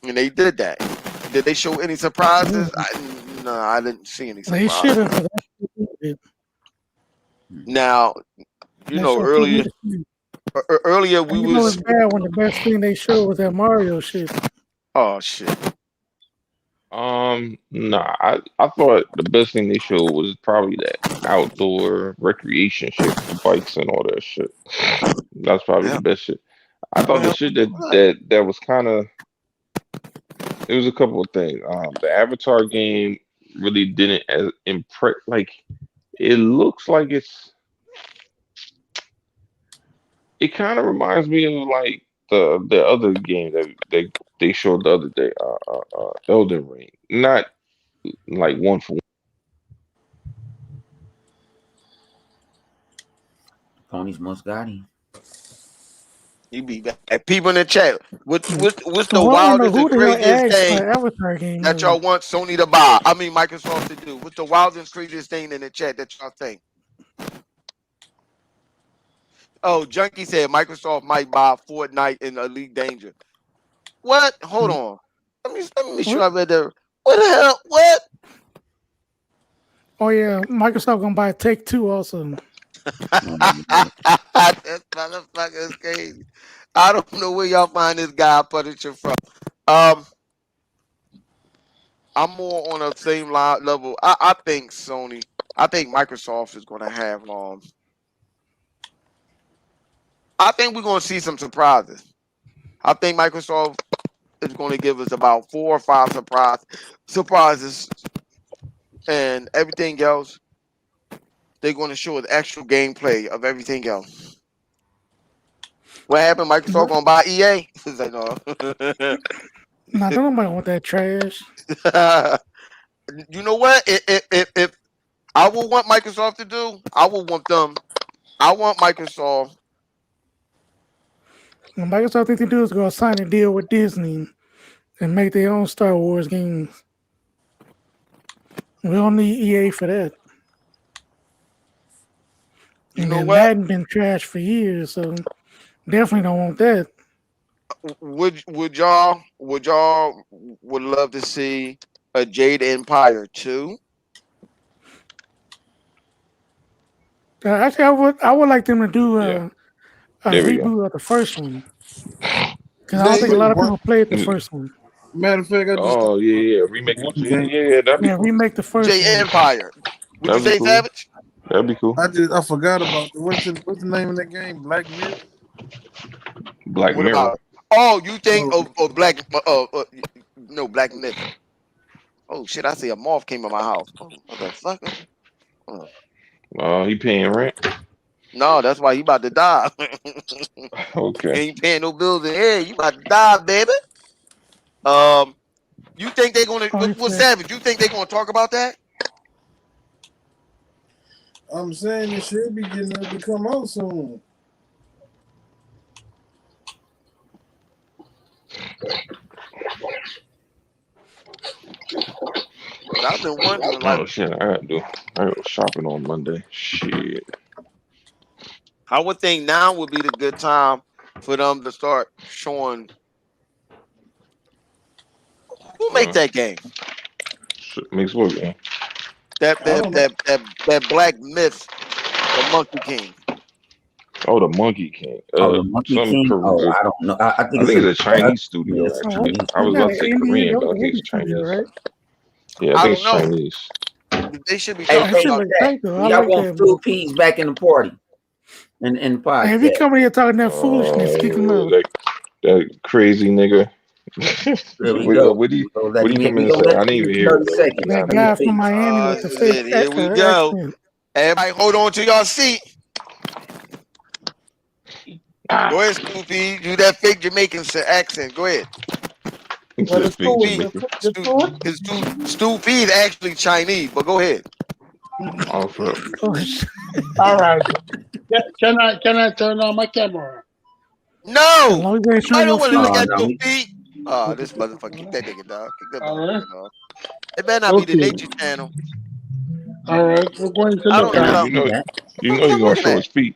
and they did that. Did they show any surprises? No, I didn't see any surprises. They should have. Now, you know, earlier we was. It was bad when the best thing they showed was that Mario shit. Oh shit. Nah, I thought the best thing they showed was probably that outdoor recreation shit, the bikes and all that shit. That's probably the best shit. I thought the shit that was kind of. It was a couple of things. The Avatar game really didn't impress. Like, it looks like it kind of reminds me of like the other game that they showed the other day, Elden Ring. Not like one for one. Pony's most got him. You be back. People in the chat. What's the wildest and craziest thing that y'all want Sony to buy? I mean Microsoft to do. What's the wildest and craziest thing in the chat that y'all think? Oh, Junkie said Microsoft might buy Fortnite and Elite Danger. What? Hold on. Let me make sure I read that. What the hell? What? Oh yeah, Microsoft gonna buy Take-Two also. That motherfucker is crazy. I don't know where y'all find this guy Punisher from. I'm more on the same level. I think Sony. I think Microsoft is gonna have I think we're gonna see some surprises. I think Microsoft is going to give us about 4 or 5 surprises, and everything else. They're going to show the actual gameplay of everything else. What happened? Microsoft going to buy EA? It's like, no. Nah, don't nobody want that trash. You know what? If I would want Microsoft to do, I would want them. I want Microsoft. What Microsoft think they do is go sign a deal with Disney and make their own Star Wars games. We don't need EA for that. You and know then what? Madden been trashed for years, so definitely don't want that. Would y'all would love to see a Jade Empire 2? Actually, I would like them to do a There we go. reboot of the first one, because I don't They think a lot of what? people played the first one. Matter of fact, I just Oh yeah, remake it. Yeah, that'd be cool. Remake the first Jade one. Empire. Would you That'd be say cool. Savage? That'd be cool. I forgot about what's the name of that game? Black Mirror. Black What Mirror. about? Oh, you think of Black? No, Black Myth. Oh shit! I see a moth came in my house. Oh, motherfucker. He paying rent. No, that's why he about to die. Okay. Ain't paying no bills in here. You about to die, baby. You think they're gonna? What's Savage? You think they're gonna talk about that? I'm saying it should be getting ready to come out soon. I've been wondering, like, Oh shit, I go shopping on Monday. Shit. I would think now would be the good time for them to start showing who make that game. Makes what game? That Black Myth, the Monkey King. Oh, the Monkey King. The Monkey King. Oh, I don't know. I think it's a Chinese studio. Yes, Actually, Chinese. I was about to say Korean, but I think it's Chinese. Right? Yeah, I think it's Chinese. They should be Hey, talking about that. Y'all want Blue Peas back in the party? And podcast. Hey, if he come here talking that foolishness, kick him out. That crazy nigga. There we go. What do you come in and say? I didn't even hear it. That guy from Miami with the fake here we go. accent. Everybody hold on to your seat. Go ahead, Snoopy. Do that fake Jamaican accent. Go ahead. Snoopy is actually Chinese, but go ahead. All right. Can I turn on my camera? No! I don't want to look at your feet. Oh, this motherfucker. Kick that nigga, dog. Kick that motherfucker, dog. It better not be the nature channel. All right. We're going to look at it. You know you're going to show his feet.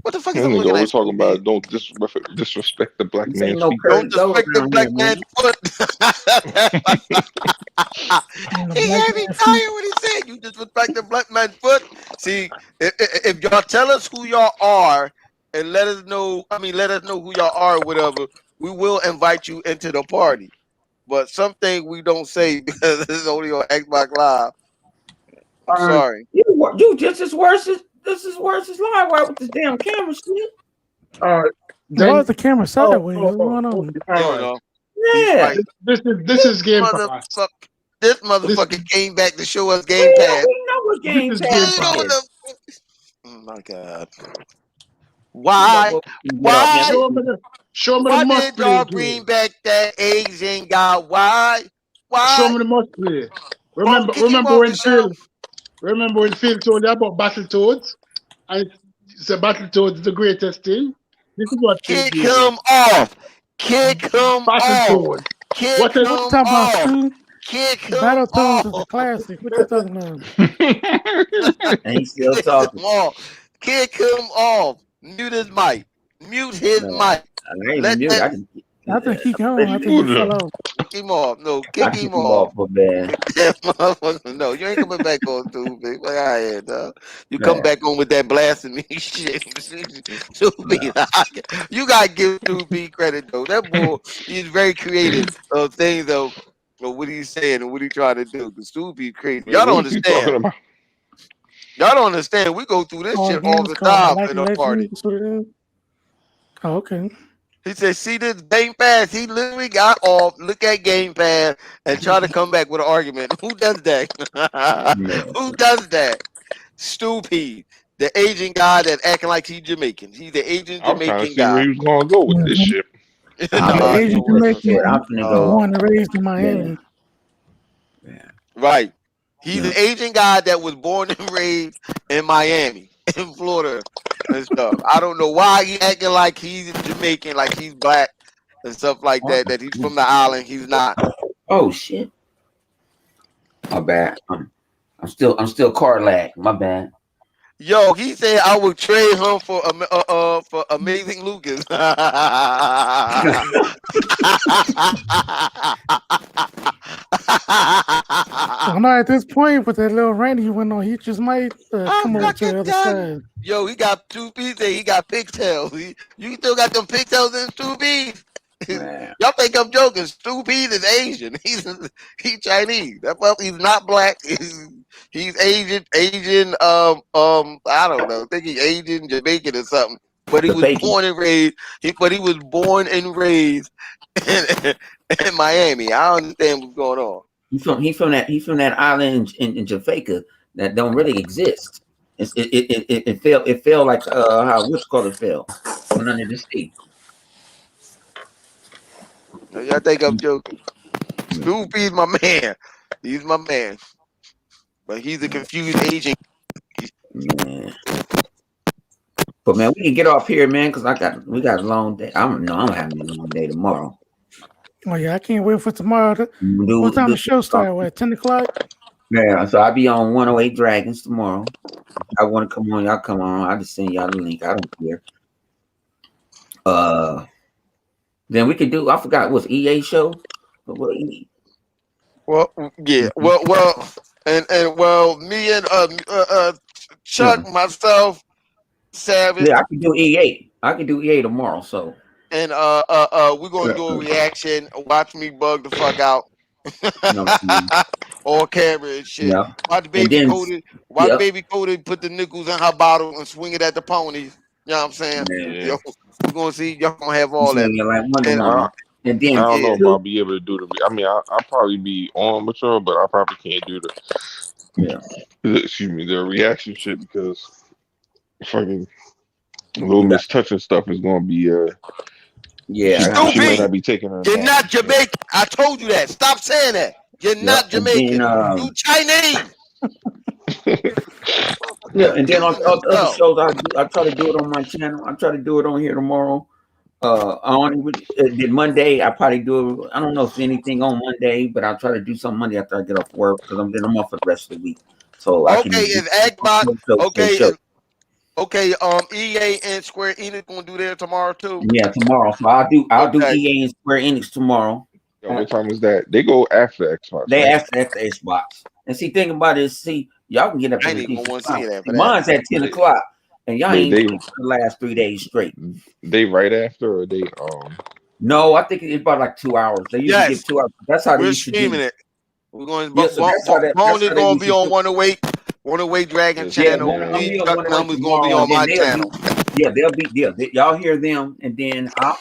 What the fuck is looking at? We're talking about don't disrespect the black man's feet. Don't disrespect the black man's foot. He had me tired when he said you disrespect the black man's foot. See, if y'all tell us who y'all are and let us know who y'all are or whatever, we will invite you into the party. But something we don't say because it's only on Xbox Live. I'm sorry. You just as worse as live right with this damn camera shit. Why is the camera set that way? What's going on? Yeah. This is Game Pass. This motherfucker came back to show us Game Pass. We know what Game Pass is. Oh my God. Why? Show me Why the must did y'all bring back that Asian guy? Why? Show me the must play. Remember when Phil told you about Battletoads? And he said Battletoads is the greatest thing. This is what Kick him off. Kick him off. Kick him off. Kick him off. Battletoads is a classic. What you talking about? And he's still talking. Kick him off. Mute his mic. Mute his mic. I think he gone. I think he fell off. Kick him off. No, kick him off. No, you ain't coming back on, stupid. Like I had, dog. You come back on with that blasphemy shit. You gotta give Stupid credit though. That boy, he's very creative of things though. What he's saying and what he trying to do. Because Stupid crazy. Y'all don't understand. Y'all don't understand. We go through this shit all the time in a party. Oh, okay. He said, see this Game Pass? He literally got off, look at Game Pass, and try to come back with an argument. Who does that? Who does that? Stupid. The Asian guy that acting like he's Jamaican. He's the Asian Jamaican guy. Where he was going to go with this shit. Asian Jamaican, born and raised in Miami. Right. He's an Asian guy that was born and raised in Miami, in Florida and stuff. I don't know why he acting like he's Jamaican, like he's black. and stuff like that. That he's from the island. He's not. Oh shit. My bad. I'm still car lag. My bad. Yo, he said I would trade him for Amazing Lucas. Well, no, at this point, with that little Randy he went on, he just might come over to the other side. Yo, he got 2 B's and he got pigtails. You still got them pigtails in 2 B's? Y'all think I'm joking? Stu Pete is Asian. He's Chinese. He's not black. He's Asian. I don't know. I think he's Asian, Jamaican, or something. But he was born and raised. He was born and raised in Miami. I don't understand what's going on. He's from that island in Jamaica that don't really exist. It fell like how what's called it fell when under the sea. Y'all think I'm joking? Snoopy's my man. He's my man. But he's a confused Asian. Man. But man, we can get off here, man, because we got a long day. I'm having a long day tomorrow. Oh yeah, I can't wait for tomorrow. What time the show start? What, 10 o'clock? Yeah, so I'll be on 108 Dragons tomorrow. I want to come on, y'all come on. I'll just send y'all the link. I don't care. Then we could do. I forgot what's EA show. Well, yeah. Well, me and Chuck, myself, Savage. Yeah, I can do EA. I can do EA tomorrow. So. And we're gonna do a reaction. Watch me bug the fuck out. All camera and shit. Yeah. Watch baby Cody put the nickels in her bottle and swing it at the ponies. You know what I'm saying? Yeah. Yo, we're gonna see. Y'all gonna have all that. And then I don't know if I'll be able to do the. I mean, I'll probably be on with y'all, but I probably can't do the reaction shit because fucking little Miss Touching stuff is gonna be she might not be taking her. You're not Jamaican. I told you that. Stop saying that. You're not Jamaican. You Chinese. Yeah, and then on other shows, I try to do it on my channel. I try to do it on here tomorrow. Did Monday? I probably do it. I don't know if anything on Monday, but I'll try to do something Monday after I get off work because I'm off for the rest of the week. So is Xbox okay? EA and Square Enix gonna do that tomorrow too. Yeah, tomorrow. So I'll do EA and Square Enix tomorrow. What time is that? They go after Xbox. They after Xbox. And think about it. Y'all can get up. Mine's at 10 o'clock, and y'all ain't for the last 3 days straight. They right after, or they No, I think it's about like 2 hours. They usually give 2 hours. That's how we're streaming it. We're going. Bone is going to be on 108 Dragon channel. Numbers going to be on my channel. They'll be. Y'all hear them, and then I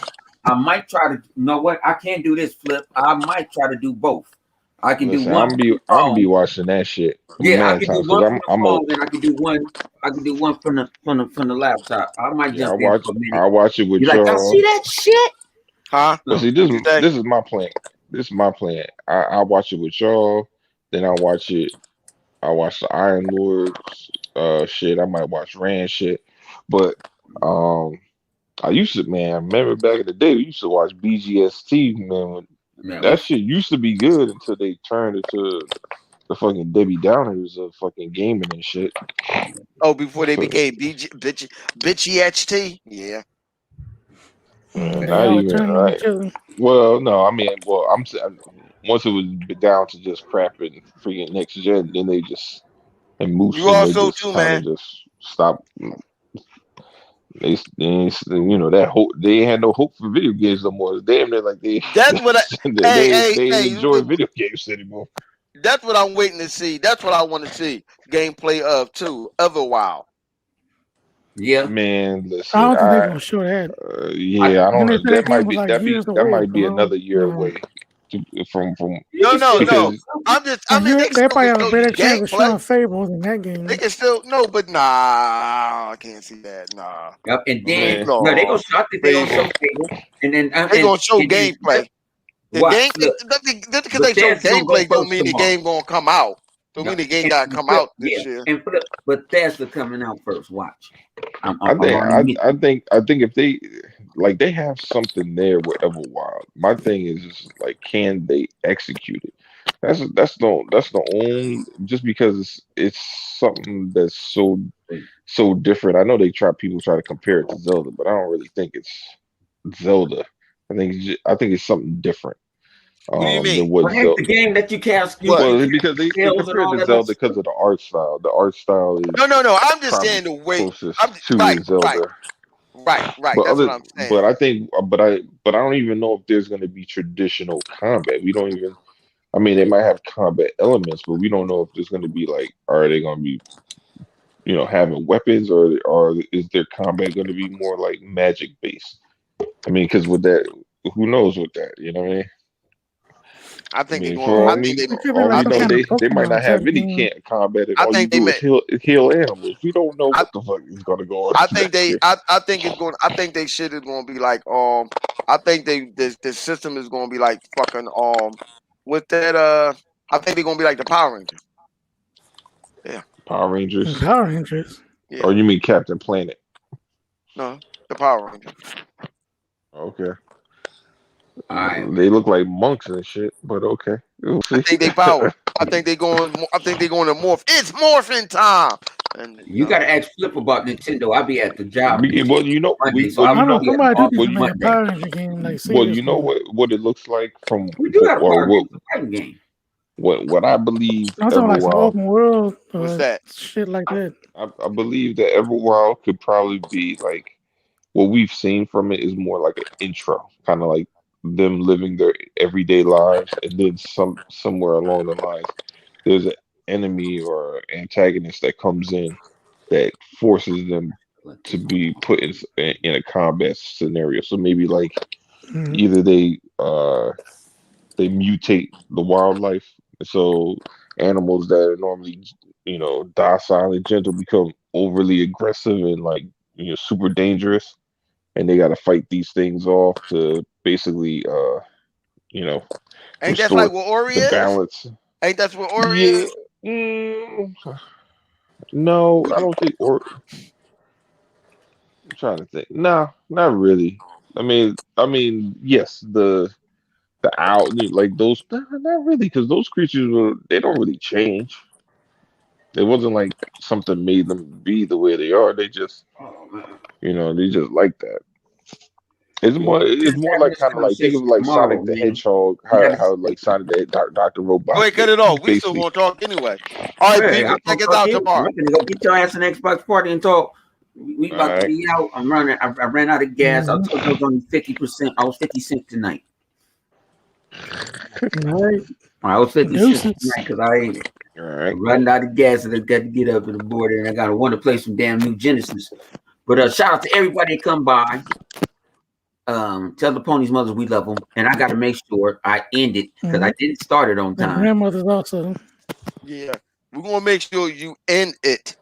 might try to. You know what? I can't do this flip. I might try to do both. I can do one. I'm be watching that shit. Yeah, I can do one from the phone, and I can do one. I can do one from the laptop. I might just. I'll watch it with y'all. Like, I see that shit. Huh? But see, this is my plan. This is my plan. I'll watch it with y'all. Then I'll watch it. I watch the Iron Lords shit. I might watch Rand shit. But I used to, man. I remember back in the day, we used to watch BGST, man. That shit used to be good until they turned into the fucking Debbie Downers of fucking gaming and shit. Oh, before they became bitchy HT? Yeah. Not even right. Well, no, I mean, I'm once it was down to just crap and freaking next gen, then they just moved. You also too, man. Just stop. They that hope they had no hope for video games no more. Damn, they're like they. That's what they enjoy video games anymore. That's what I'm waiting to see. That's what I want to see gameplay of too. Otherwise, yeah, man. Listen, I don't think they're gonna show that. Yeah, I don't know. That might be another year away. From no. I'm just. I mean, they probably have a better chance of showing Fable than that game. They can still but I can't see that. Nah. Yep, and then they gonna show Fable, and then they gonna show gameplay. Just because they show gameplay don't mean the game gonna come out. Don't mean the game gotta come out this year. But Bethesda coming out first. Watch. I think if they like they have something there with Everwild. My thing is just like, can they execute it? That's the only, just because it's something that's so different. I know people try to compare it to Zelda, but I don't really think it's Zelda. I think it's something different. What do you mean? Than what Well, Zelda. the game that you can't. Well, because they compare it to Zelda because of the art style. The art style is No. I'm just probably saying the way. closest I'm to right, Zelda. right. But That's what I'm saying. I think, but I don't even know if there's going to be traditional combat. We don't even. I mean, they might have combat elements, but we don't know if there's going to be like, are they going to be, having weapons, or is their combat going to be more like magic based? I mean, because with that, who knows with that? You know what I mean? I I think they're mean, going. for I all think they. It could be all like we some know, kind of they might Pokemon not have type any game. combat, and I all you think they do is meant. heal animals. We don't know I, what the fuck is going to go on. I think back they. there. I think it's going. I think they shit is going to be like. I think the system is going to be like fucking. With that. I think they're going to be like the Power Rangers. Yeah. Power Rangers, Power Rangers. Yeah. or you mean Captain Planet? No, the Power Rangers. Okay, All right. they look like monks and shit, but okay, we'll I see. think they power. I think they going. I think they're going to morph. It's morphing time. And You got to ask Flip about Nintendo. I'll be at the job Well, Monday, so well, I I'll know be at the somebody do need office to make a Monday. Power Ranger game, like well, you know seriously. what it looks like from, We do have a or Power Rangers fighting game. what I believe I'm talking like some Everwild. open world what's that? shit like that. I believe that Everwild could probably be like, what we've seen from it is more like an intro, kind of like them living their everyday lives, and then somewhere along the lines, there's an enemy or antagonist that comes in that forces them to be put in a combat scenario. So maybe like Mhm. either they mutate the wildlife, so animals that are normally docile and gentle become overly aggressive and like super dangerous, and they got to fight these things off to basically you know Ain't that restore like what Ori the is? balance. Ain't that's what Ori Yeah. is? No, I don't think. Or I'm trying to think. No, not really. Yes, the owl, like those. Not really, because those creatures they don't really change. It wasn't like something made them be the way they are. They just, Oh man. they just like that. It's Let's more have like, this kind of like, think of conversation it like tomorrow, Sonic the man. Hedgehog, We got how like Sonic the Dr. Go ahead, cut Robotnik it off. We still basically. gonna talk anyway. All right, Hey, people, I'm gonna check us talk out to you. I'm tomorrow. gonna go get your ass an Xbox party and talk. We All about to right. be out. I'm running. I ran out of gas. I Mhm. told you I was only 50%. I was 50 cents tonight. All right. I was 50 cents Deuces. tonight because I All right. running out of gas and I got to get up to the border and I got to want to play some damn new Genesis. But shout out to everybody that come by. Tell the ponies mothers we love them, and I got to make sure I end it because I didn't start it on My time. grandmother's also. Yeah, we're gonna make sure you end it.